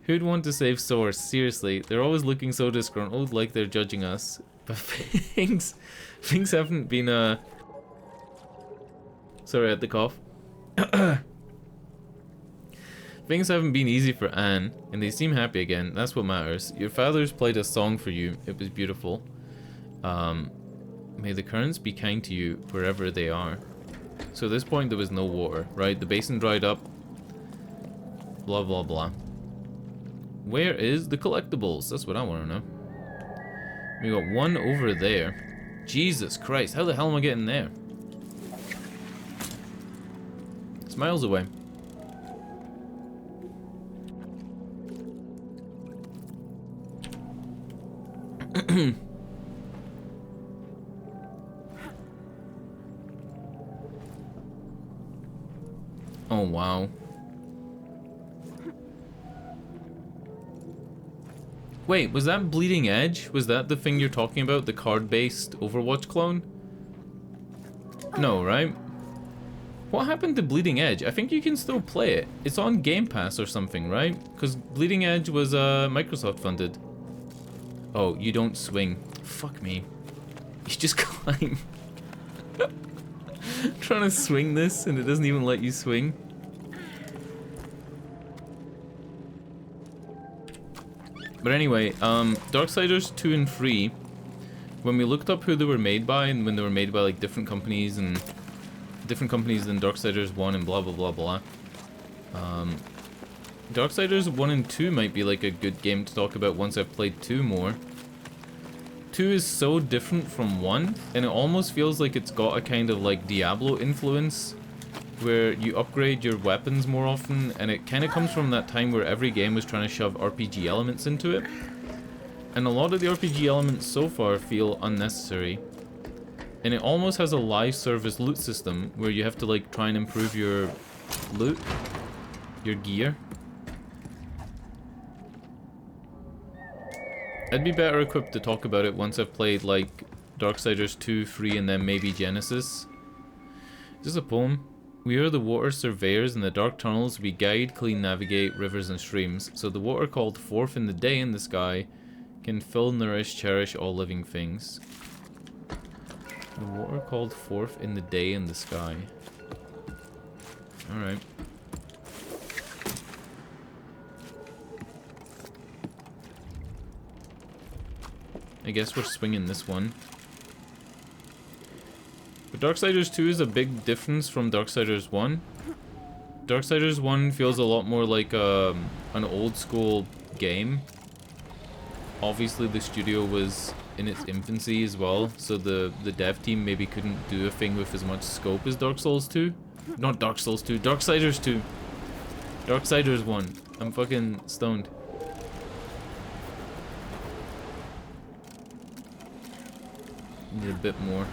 Who'd want to save Soar? Seriously, they're always looking so disgruntled, like they're judging us. But things haven't been, sorry, I had the cough. Things haven't been easy for Anne, and they seem happy again. That's what matters. Your father's played a song for you. It was beautiful. May the currents be kind to you wherever they are. So at this point, there was no water, right? The basin dried up. Blah, blah, blah. Where is the collectibles? That's what I want to know. We got one over there. Jesus Christ, how the hell am I getting there? It's miles away. Oh, wow. Wait, was that Bleeding Edge? Was that the thing you're talking about? The card-based Overwatch clone? No, right? What happened to Bleeding Edge? I think you can still play it. It's on Game Pass or something, right? Because Bleeding Edge was Microsoft funded. Oh, you don't swing. Fuck me. You just climb. Trying to swing this and it doesn't even let you swing. But anyway, Darksiders 2 and 3, when we looked up who they were made by, and when they were made by like different companies and different companies than Darksiders 1 and blah blah blah blah. Darksiders 1 and 2 might be like a good game to talk about once I've played 2 more. 2 is so different from 1, and it almost feels like it's got a kind of like Diablo influence, where you upgrade your weapons more often, and it kind of comes from that time where every game was trying to shove RPG elements into it. And a lot of the RPG elements so far feel unnecessary. And it almost has a live service loot system, where you have to like try and improve your loot, your gear. I'd be better equipped to talk about it once I've played like Darksiders 2, 3, and then maybe Genesis. Is this a poem? We are the water surveyors. In the dark tunnels we guide, clean, navigate rivers and streams. So the water called forth in the day in the sky can fill, nourish, cherish all living things. The water called forth in the day in the sky. Alright. I guess we're swinging this one. But Darksiders 2 is a big difference from Darksiders 1. Darksiders 1 feels a lot more like an old school game. Obviously the studio was in its infancy as well, so the dev team maybe couldn't do a thing with as much scope as Dark Souls 2. Not Dark Souls 2, Darksiders 2. Darksiders 1. I'm fucking stoned. Need a bit more.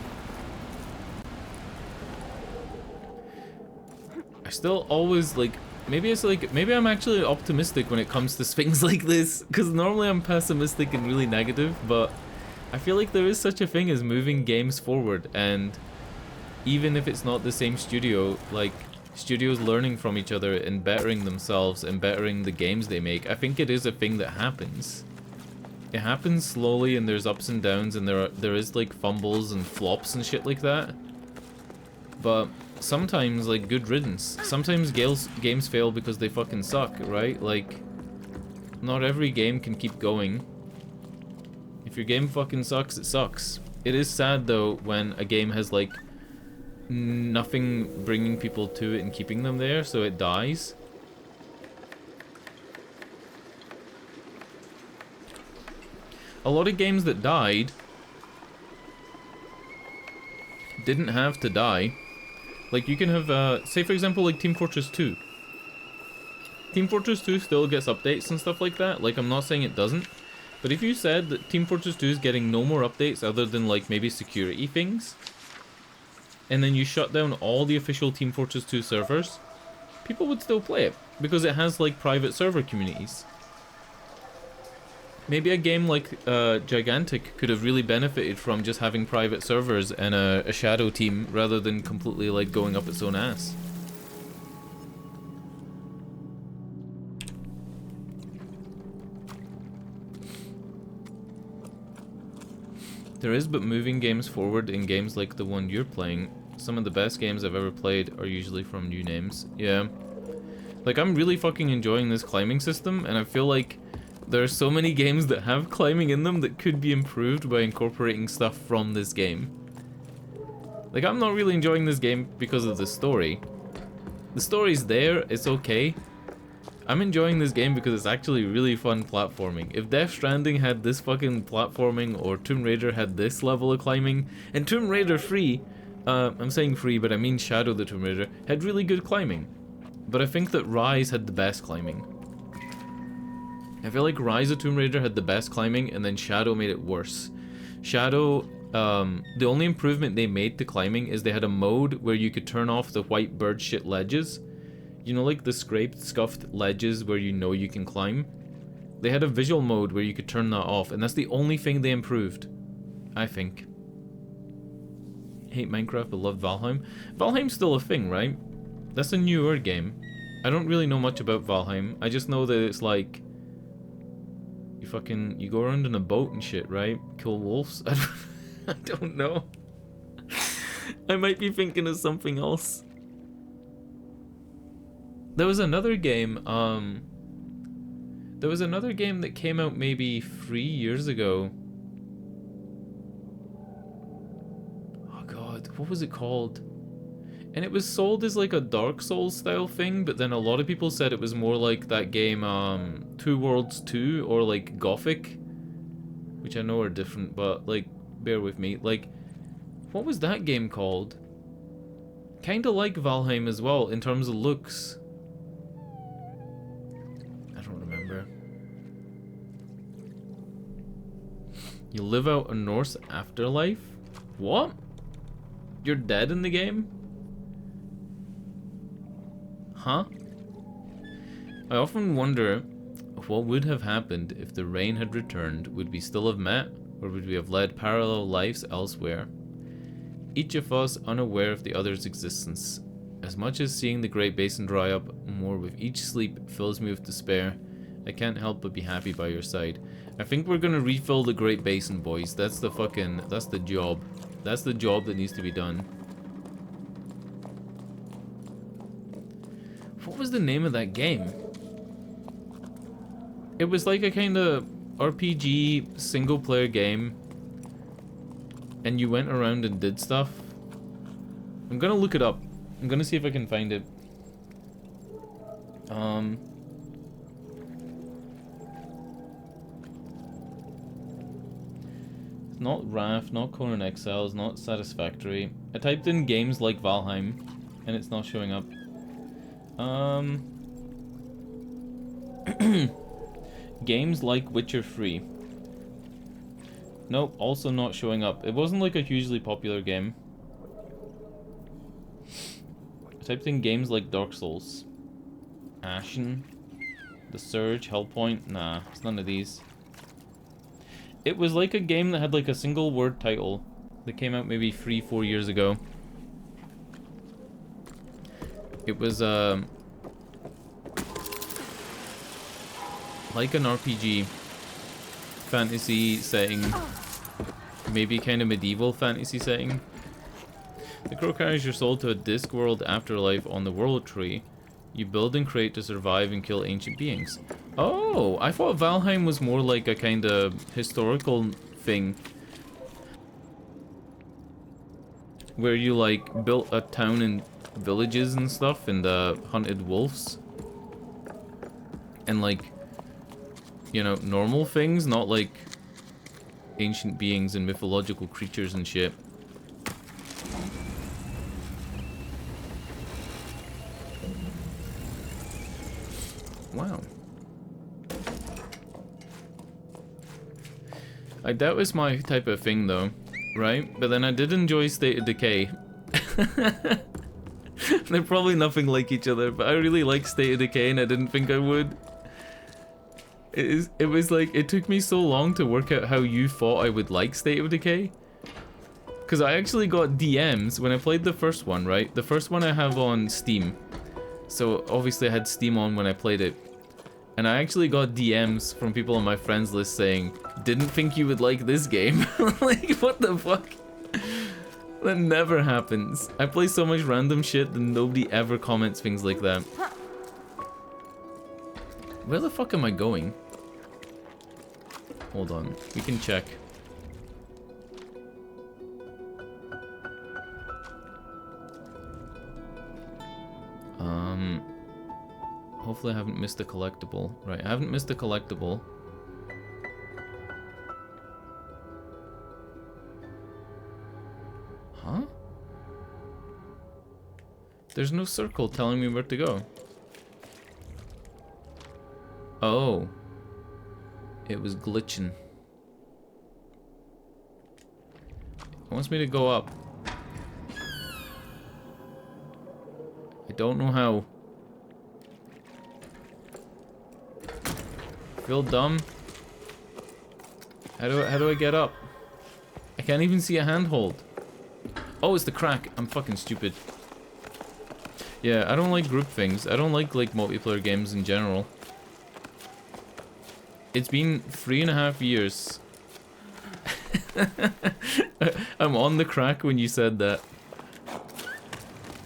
I still always like, maybe I'm actually optimistic when it comes to things like this, because normally I'm pessimistic and really negative, but I feel like there is such a thing as moving games forward, and even if it's not the same studio, like studios learning from each other and bettering themselves and bettering the games they make, I think it is a thing that happens. It happens slowly, and there's ups and downs, and there is like fumbles and flops and shit like that, but sometimes, like, good riddance. Sometimes games fail because they fucking suck, right? Like, not every game can keep going. If your game fucking sucks, it sucks. It is sad, though, when a game has, like, nothing bringing people to it and keeping them there, so it dies. A lot of games that died didn't have to die. Like, you can have, say for example, like Team Fortress 2. Team Fortress 2 still gets updates and stuff like that. Like, I'm not saying it doesn't. But if you said that Team Fortress 2 is getting no more updates other than, like, maybe security things, and then you shut down all the official Team Fortress 2 servers, people would still play it. Because it has, like, private server communities. Maybe a game like Gigantic could have really benefited from just having private servers and a shadow team rather than completely like going up its own ass. There is, but moving games forward in games like the one you're playing, some of the best games I've ever played are usually from new names. Yeah. Like, I'm really fucking enjoying this climbing system, and I feel like there are so many games that have climbing in them that could be improved by incorporating stuff from this game. Like, I'm not really enjoying this game because of the story. The story's there, it's okay. I'm enjoying this game because it's actually really fun platforming. If Death Stranding had this fucking platforming, or Tomb Raider had this level of climbing, and Tomb Raider free, I'm saying free, but I mean Shadow the Tomb Raider, had really good climbing. But I think that Rise had the best climbing. I feel like Rise of Tomb Raider had the best climbing, and then Shadow made it worse. Shadow, the only improvement they made to climbing is they had a mode where you could turn off the white bird shit ledges. You know, like the scraped, scuffed ledges where you know you can climb? They had a visual mode where you could turn that off, and that's the only thing they improved. I think. Hate Minecraft, but love Valheim. Valheim's still a thing, right? That's a newer game. I don't really know much about Valheim. I just know that it's like... You go around in a boat and shit, right? Kill wolves? I don't know. I might be thinking of something else. There was another game, that came out maybe 3 years ago. Oh god, what was it called? And it was sold as like a Dark Souls style thing, but then a lot of people said it was more like that game, Two Worlds 2, or like Gothic. Which I know are different, but like, bear with me. Like, what was that game called? Kinda like Valheim as well, in terms of looks. You live out a Norse afterlife? What? You're dead in the game? Huh? I often wonder what would have happened if the rain had returned. Would we still have met, or would we have led parallel lives elsewhere? Each of us unaware of the other's existence. As much as seeing the Great Basin dry up more with each sleep fills me with despair, I can't help but be happy by your side. I think we're gonna refill the Great Basin, boys. That's the job. That's the job that needs to be done. What was the name of that game? It was like a kind of RPG single-player game, and you went around and did stuff. I'm gonna look it up. I'm gonna see if I can find it. It's not Wrath, not Conan Exiles, not Satisfactory. I typed in games like Valheim, and it's not showing up. Games like Witcher 3. Nope, also not showing up. It wasn't like a hugely popular game. I typed in games like Dark Souls. Ashen. The Surge, Hellpoint. Nah, it's none of these. It was like a game that had like a single word title that came out maybe 3-4 years ago. It was like an RPG fantasy setting, maybe kind of medieval fantasy setting. The crow carries your soul to a disc world afterlife on the world tree. You build and create to survive and kill ancient beings. Oh, I thought Valheim was more like a kind of historical thing, where you like built a town and villages and stuff and hunted wolves and like, you know, normal things, not like ancient beings and mythological creatures and shit. Wow. Like, that was my type of thing though, right? But then I did enjoy State of Decay. They're probably nothing like each other, but I really like State of Decay and I didn't think I would. It was like, it took me so long to work out how you thought I would like State of Decay. Because I actually got DMs when I played the first one, right? The first one I have on Steam. So obviously I had Steam on when I played it. And I actually got DMs from people on my friends list saying, didn't think you would like this game. Like, what the fuck? That never happens. I play so much random shit that nobody ever comments things like that. Where the fuck am I going? Hold on, we can check. Hopefully I haven't missed a collectible. Right, I haven't missed a collectible. Huh? There's no circle telling me where to go. Oh. It was glitching. It wants me to go up. I don't know how. Feel dumb. How do I get up? I can't even see a handhold. Oh, it's the crack. I'm fucking stupid. Yeah, I don't like group things. I don't like multiplayer games in general. It's been 3.5 years. I'm on the crack when you said that.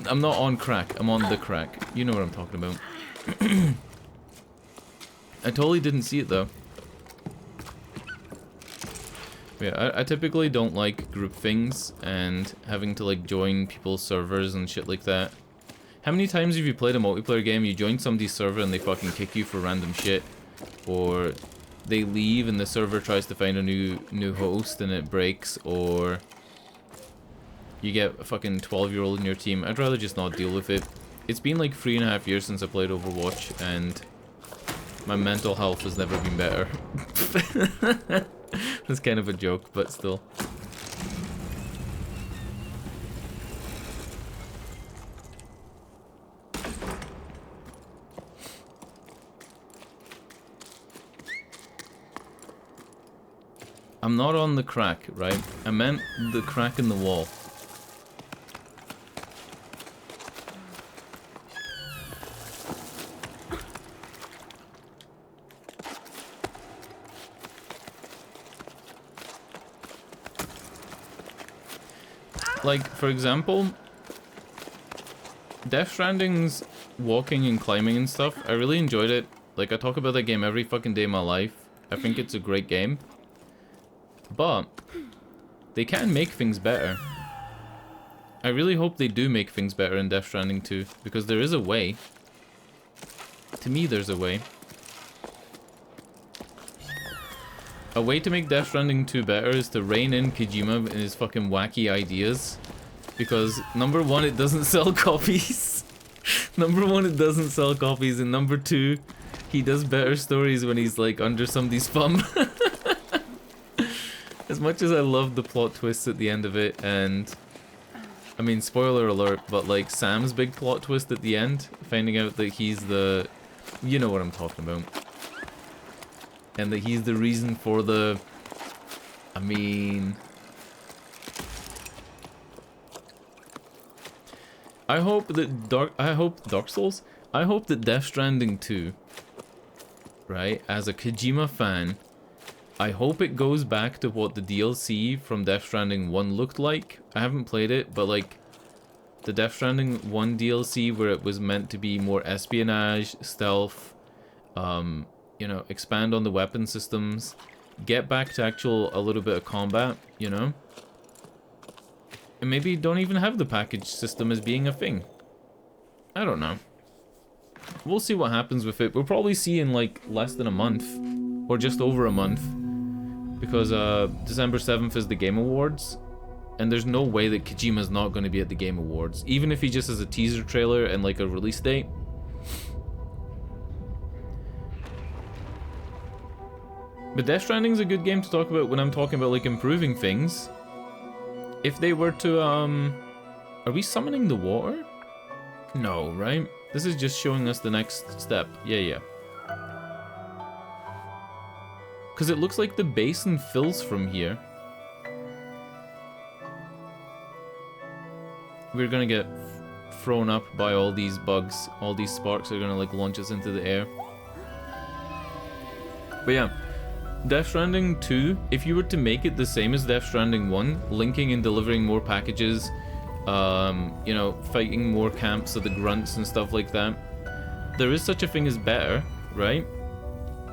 I'm not on crack. I'm on the crack. You know what I'm talking about. I totally didn't see it though. Yeah, I typically don't like group things and having to like join people's servers and shit like that. How many times have you played a multiplayer game, you join somebody's server and they fucking kick you for random shit? Or they leave and the server tries to find a new host and it breaks, or you get a fucking 12-year-old in your team. I'd rather just not deal with it. It's been like 3.5 years since I played Overwatch and my mental health has never been better. That's kind of a joke, but still. I'm not on the crack, right? I meant the crack in the wall. Like, for example, Death Stranding's walking and climbing and stuff, I really enjoyed it. Like, I talk about that game every fucking day of my life. I think it's a great game. But they can make things better. I really hope they do make things better in Death Stranding 2, because there is a way. To me, there's a way. A way to make Death Stranding 2 better is to rein in Kojima and his fucking wacky ideas. Because, number one, it doesn't sell copies. Number one, it doesn't sell copies. And number two, he does better stories when he's, like, under somebody's thumb. As much as I love the plot twists at the end of it, and... I mean, spoiler alert, but, like, Sam's big plot twist at the end, finding out that he's the... You know what I'm talking about. And that he's the reason for the... I mean... I hope that Dark Souls? I hope that Death Stranding 2, right, as a Kojima fan, I hope it goes back to what the DLC from Death Stranding 1 looked like. I haven't played it, but like, the Death Stranding 1 DLC where it was meant to be more espionage, stealth, you know, expand on the weapon systems, get back to a little bit of combat, you know? And maybe don't even have the package system as being a thing. I don't know. We'll see what happens with it. We'll probably see in like less than a month, or just over a month, because December 7th is the Game Awards, and there's no way that Kojima's not going to be at the Game Awards, even if he just has a teaser trailer and like a release date. But Death Stranding's a good game to talk about when I'm talking about like improving things. If they were to, are we summoning the water? No, right? This is just showing us the next step. Yeah, yeah. Because it looks like the basin fills from here. We're gonna get thrown up by all these bugs. All these sparks are gonna like launch us into the air. But yeah, Death Stranding 2, if you were to make it the same as Death Stranding 1, linking and delivering more packages, you know, fighting more camps of the grunts and stuff like that, there is such a thing as better, right?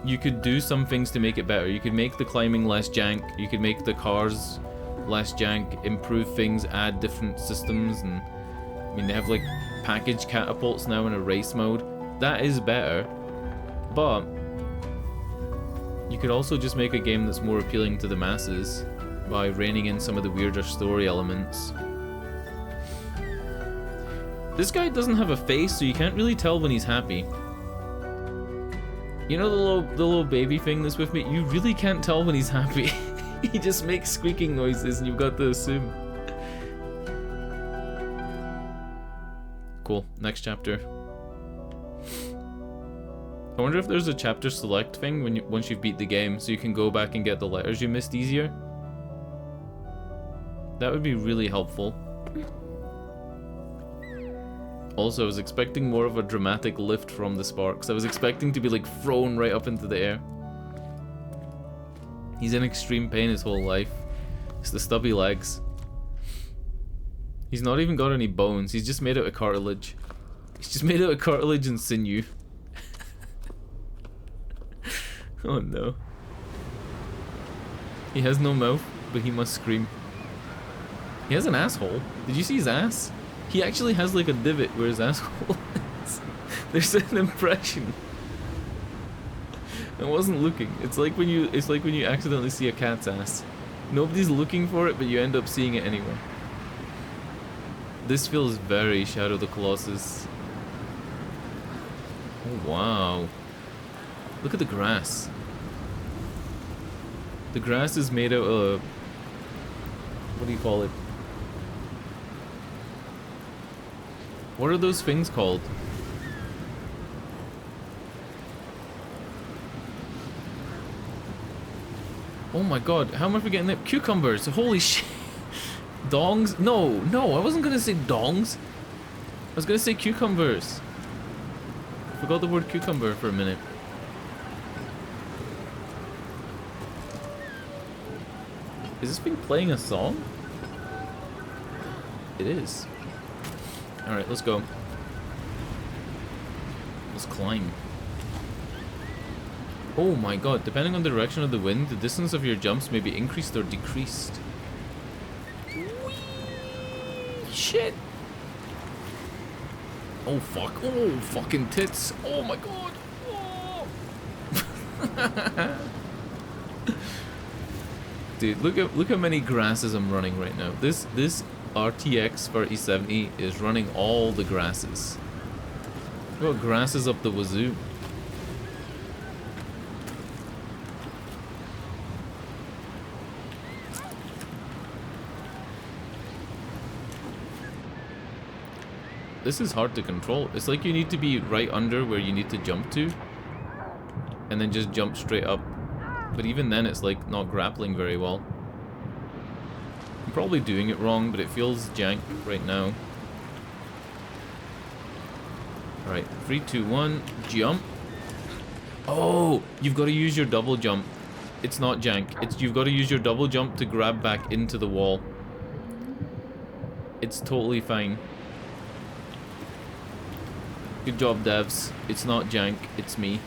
You could do some things to make it better. You could make the climbing less jank, you could make the cars less jank, improve things, add different systems, and I mean, they have like package catapults now in a race mode. That is better, but you could also just make a game that's more appealing to the masses by reining in some of the weirder story elements. This guy doesn't have a face, so you can't really tell when he's happy. You know the little baby thing that's with me? You really can't tell when he's happy. He just makes squeaking noises and you've got to assume. Cool, next chapter. I wonder if there's a chapter select thing when once you've beat the game, so you can go back and get the letters you missed easier. That would be really helpful. Also, I was expecting more of a dramatic lift from the sparks. I was expecting to be like thrown right up into the air. He's in extreme pain his whole life. It's the stubby legs. He's not even got any bones. He's just made out of cartilage. He's just made out of cartilage and sinew. Oh no. He has no mouth, but he must scream. He has an asshole. Did you see his ass? He actually has like a divot where his asshole is. There's an impression. I wasn't looking. It's like when you accidentally see a cat's ass. Nobody's looking for it, but you end up seeing it anyway. This feels very Shadow of the Colossus. Oh wow. Look at the grass. The grass is made out of... what do you call it? What are those things called? Oh my god, how am I forgetting that? Cucumbers! Holy shit! Dongs? No, I wasn't gonna say dongs. I was gonna say cucumbers. I forgot the word cucumber for a minute. Is this thing playing a song? It is. Alright, let's go. Let's climb. Oh my god, depending on the direction of the wind, the distance of your jumps may be increased or decreased. Whee! Shit! Oh fuck. Oh, fucking tits. Oh my god. Oh. Dude, look how many grasses I'm running right now. This RTX 3070 is running all the grasses. I've got grasses up the wazoo. This is hard to control. It's like you need to be right under where you need to jump to, and then just jump straight up. But even then, it's like not grappling very well. I'm probably doing it wrong, but it feels jank right now. Alright, 3, 2, 1, jump. Oh, you've got to use your double jump. It's not jank. You've got to use your double jump to grab back into the wall. It's totally fine. Good job, devs. It's not jank, it's me.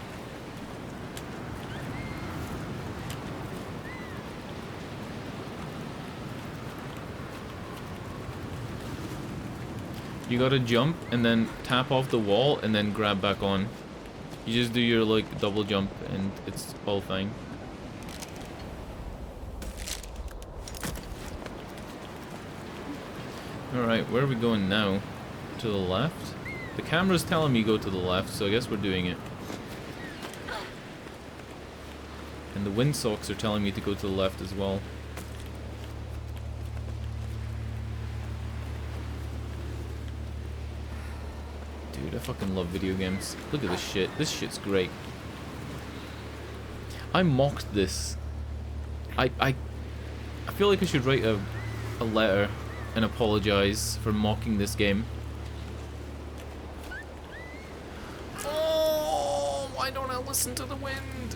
You gotta jump and then tap off the wall and then grab back on. You just do your like double jump and it's all fine. Alright, where are we going now? To the left? The camera's telling me go to the left, so I guess we're doing it. And the windsocks are telling me to go to the left as well. Dude, I fucking love video games. Look at this shit. This shit's great. I mocked this. I feel like I should write a letter and apologize for mocking this game. Oh, why don't I listen to the wind?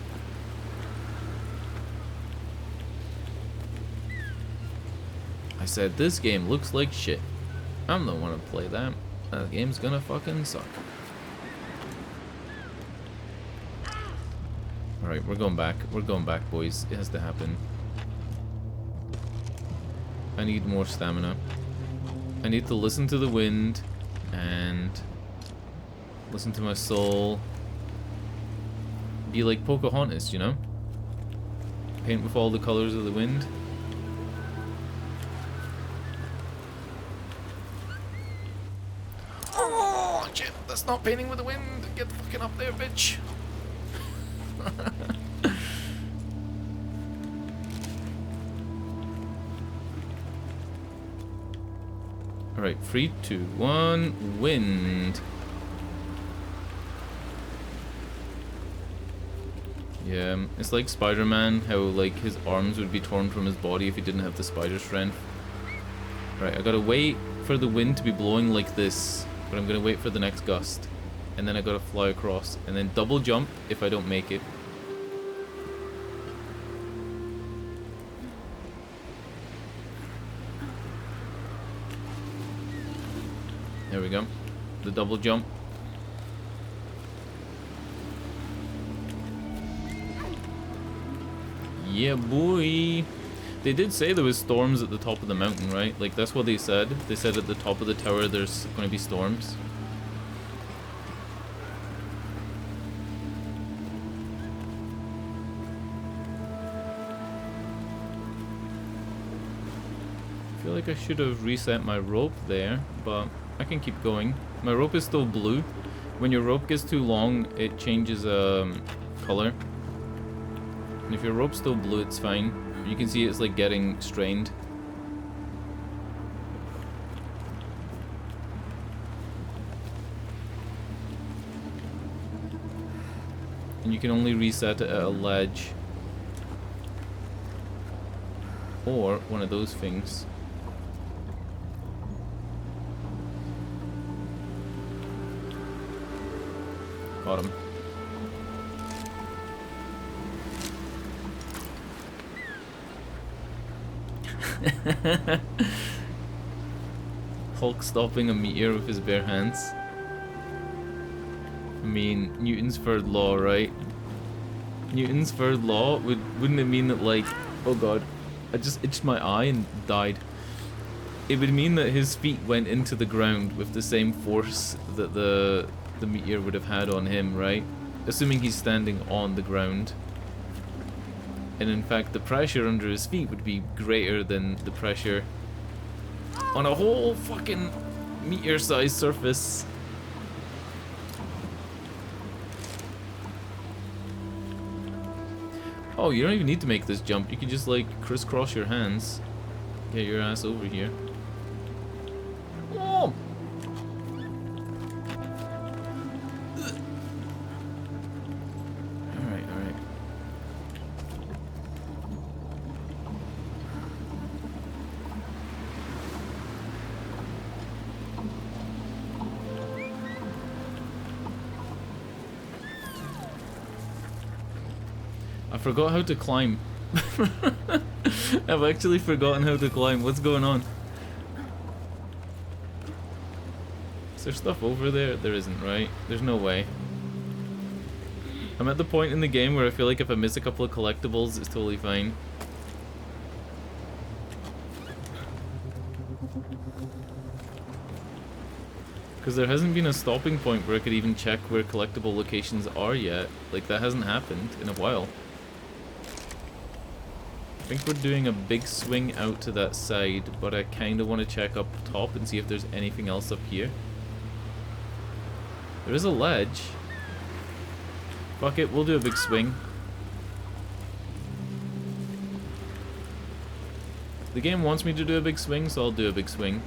I said this game looks like shit. I'm the one to play that. That game's gonna fucking suck. Alright, we're going back. We're going back, boys. It has to happen. I need more stamina. I need to listen to the wind and listen to my soul. Be like Pocahontas, you know? Paint with all the colors of the wind. Oh, shit. That's not painting with the wind. Get fucking up there, bitch. Alright, 3, 2, 1, wind. Yeah, it's like Spider-Man, how like his arms would be torn from his body if he didn't have the spider strength. Right, I gotta wait for the wind to be blowing like this, but I'm gonna wait for the next gust. And then I gotta fly across, and then double jump if I don't make it. There we go. The double jump. Yeah, boy. They did say there was storms at the top of the mountain, right? Like, that's what they said. They said at the top of the tower there's going to be storms. I feel like I should have reset my rope there, but I can keep going. My rope is still blue. When your rope gets too long, it changes color. And if your rope's still blue, it's fine. You can see it's like getting strained. And you can only reset it at a ledge. Or one of those things. Got him. Hulk stopping a meteor with his bare hands. I mean, Newton's third law, right? Newton's third law, wouldn't it mean that, like, oh god, I just itched my eye and died. It would mean that his feet went into the ground with the same force that the meteor would have had on him, right? Assuming he's standing on the ground. And in fact, the pressure under his feet would be greater than the pressure on a whole fucking meteor-sized surface. Oh, you don't even need to make this jump. You can just, like, crisscross your hands. Get your ass over here. Oh! Alright, alright. I forgot how to climb. I've actually forgotten how to climb. What's going on? Is there stuff over there? There isn't, right? There's no way. I'm at the point in the game where I feel like if I miss a couple of collectibles, it's totally fine. Because there hasn't been a stopping point where I could even check where collectible locations are yet. Like, that hasn't happened in a while. I think we're doing a big swing out to that side, but I kind of want to check up top and see if there's anything else up here. There is a ledge. Fuck it, we'll do a big swing. The game wants me to do a big swing, so I'll do a big swing.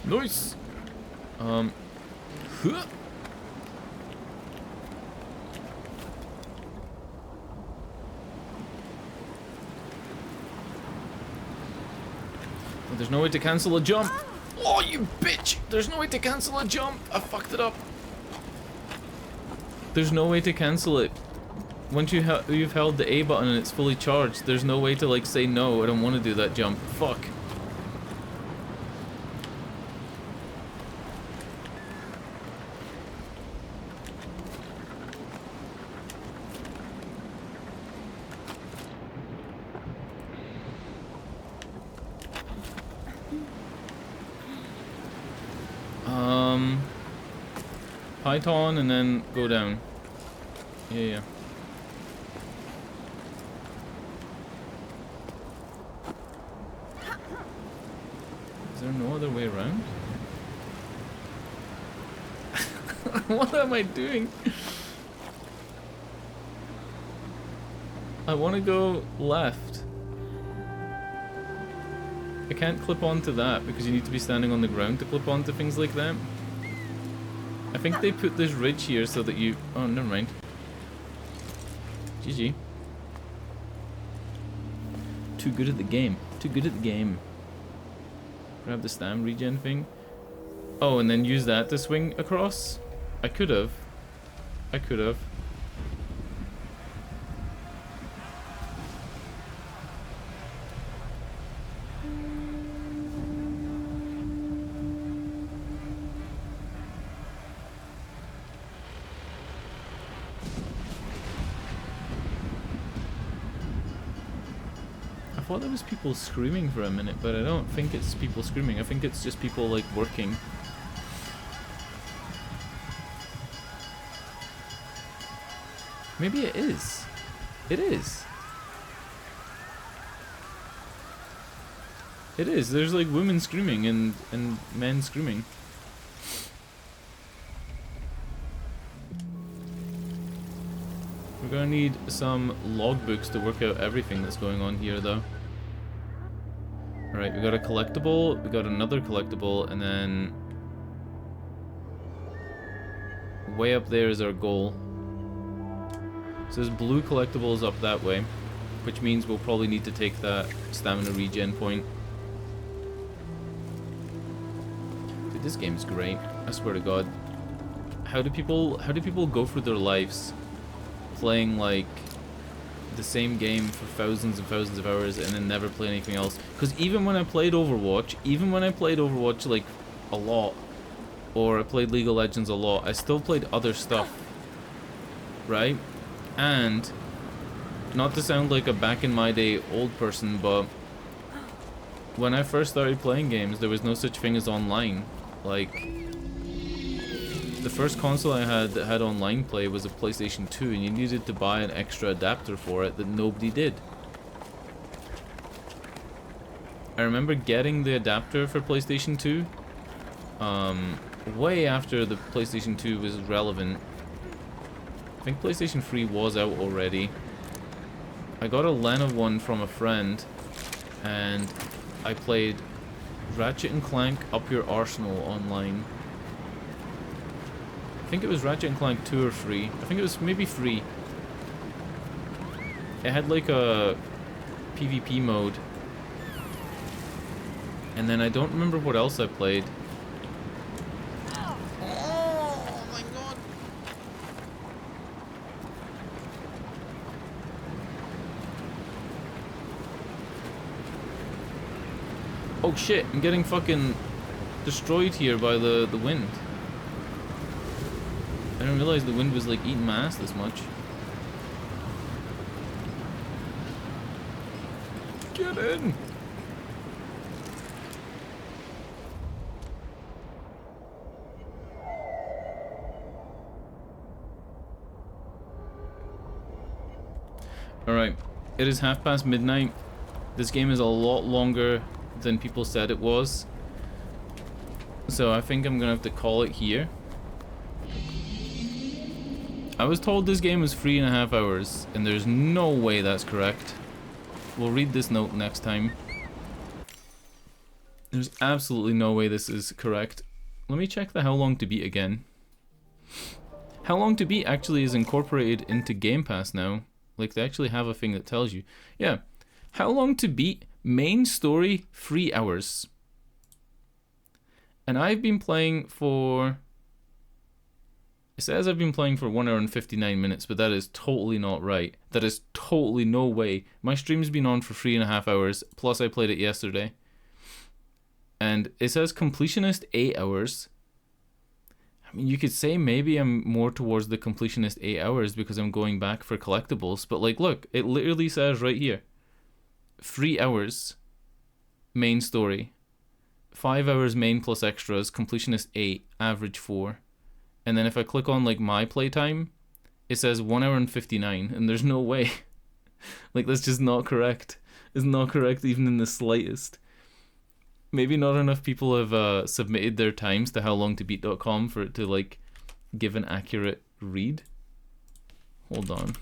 Nice! Huh. There's no way to cancel a jump. Oh, you bitch! There's no way to cancel a jump. I fucked it up. There's no way to cancel it. Once you've held the A button and it's fully charged, there's no way to like say no, I don't want to do that jump. Fuck. Python and then go down. Yeah. Is there no other way around? What am I doing? I want to go left. I can't clip onto that because you need to be standing on the ground to clip onto things like that. I think they put this ridge here so that you... Oh, never mind. GG. Too good at the game. Too good at the game. Grab the stam regen thing. Oh, and then use that to swing across? I could have. I could have. I thought there was people screaming for a minute, but I don't think it's people screaming. I think it's just people like working. Maybe it is. It is. It is. There's like women screaming and men screaming. We're gonna need some logbooks to work out everything that's going on here though. Alright, we got a collectible, we got another collectible, and then way up there is our goal. So there's blue collectibles up that way, which means we'll probably need to take that stamina regen point. Dude, this game's great. I swear to God. How do people go through their lives playing like the same game for thousands and thousands of hours and then never play anything else? Because even when I played Overwatch like a lot, or I played League of Legends a lot, I still played other stuff, right? And not to sound like a back in my day old person, but when I first started playing games, there was no such thing as online. Like, the first console I had that had online play was a PlayStation 2, and you needed to buy an extra adapter for it that nobody did. I remember getting the adapter for PlayStation 2 way after the PlayStation 2 was relevant. I think PlayStation 3 was out already. I got a Lena one from a friend, and I played Ratchet and Clank Up Your Arsenal online. I think it was Ratchet and Clank 2 or 3. I think it was maybe 3. It had like a PvP mode. And then I don't remember what else I played. Oh my God. Oh shit, I'm getting fucking destroyed here by the wind. I didn't realize the wind was like eating my ass this much. Get in! Alright, it is midnight. This game is a lot longer than people said it was. So I think I'm gonna have to call it here. I was told this game was 3.5 hours, and there's no way that's correct. We'll read this note next time. There's absolutely no way this is correct. Let me check the how long to beat again. How long to beat actually is incorporated into Game Pass now. Like, they actually have a thing that tells you. Yeah. How long to beat, main story, 3 hours. And I've been playing for... It says I've been playing for 1 hour and 59 minutes, but that is totally not right. That is totally no way. My stream's been on for 3.5 hours, plus I played it yesterday. And it says completionist 8 hours. I mean, you could say maybe I'm more towards the completionist 8 hours because I'm going back for collectibles. But like, look, it literally says right here. 3 hours main story. 5 hours main plus extras, completionist 8, average 4. And then if I click on like my playtime, it says 1 hour and 59, and there's no way. Like, that's just not correct. It's not correct even in the slightest. Maybe not enough people have submitted their times to howlongtobeat.com for it to like give an accurate read. Hold on.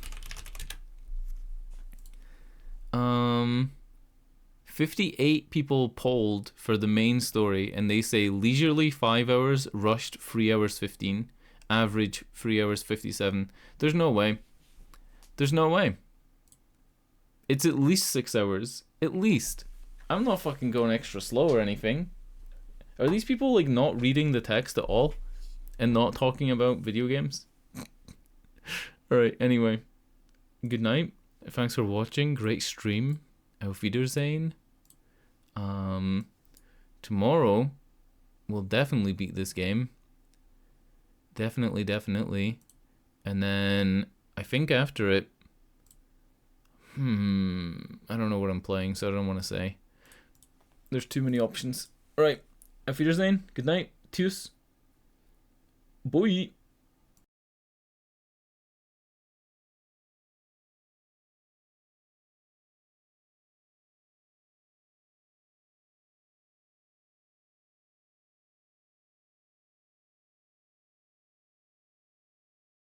58 people polled for the main story, and they say leisurely 5 hours, rushed 3 hours 15, average 3 hours 57. There's no way. There's no way. It's at least 6 hours. At least. I'm not fucking going extra slow or anything. Are these people like not reading the text at all and not talking about video games? Alright, anyway. Good night. Thanks for watching. Great stream. Auf Wiedersehen. Tomorrow we'll definitely beat this game. Definitely. And then I think after it, I don't know what I'm playing, so I don't want to say. There's too many options. Alright, Auf Wiedersehen. Good night. Tschüss. Bye.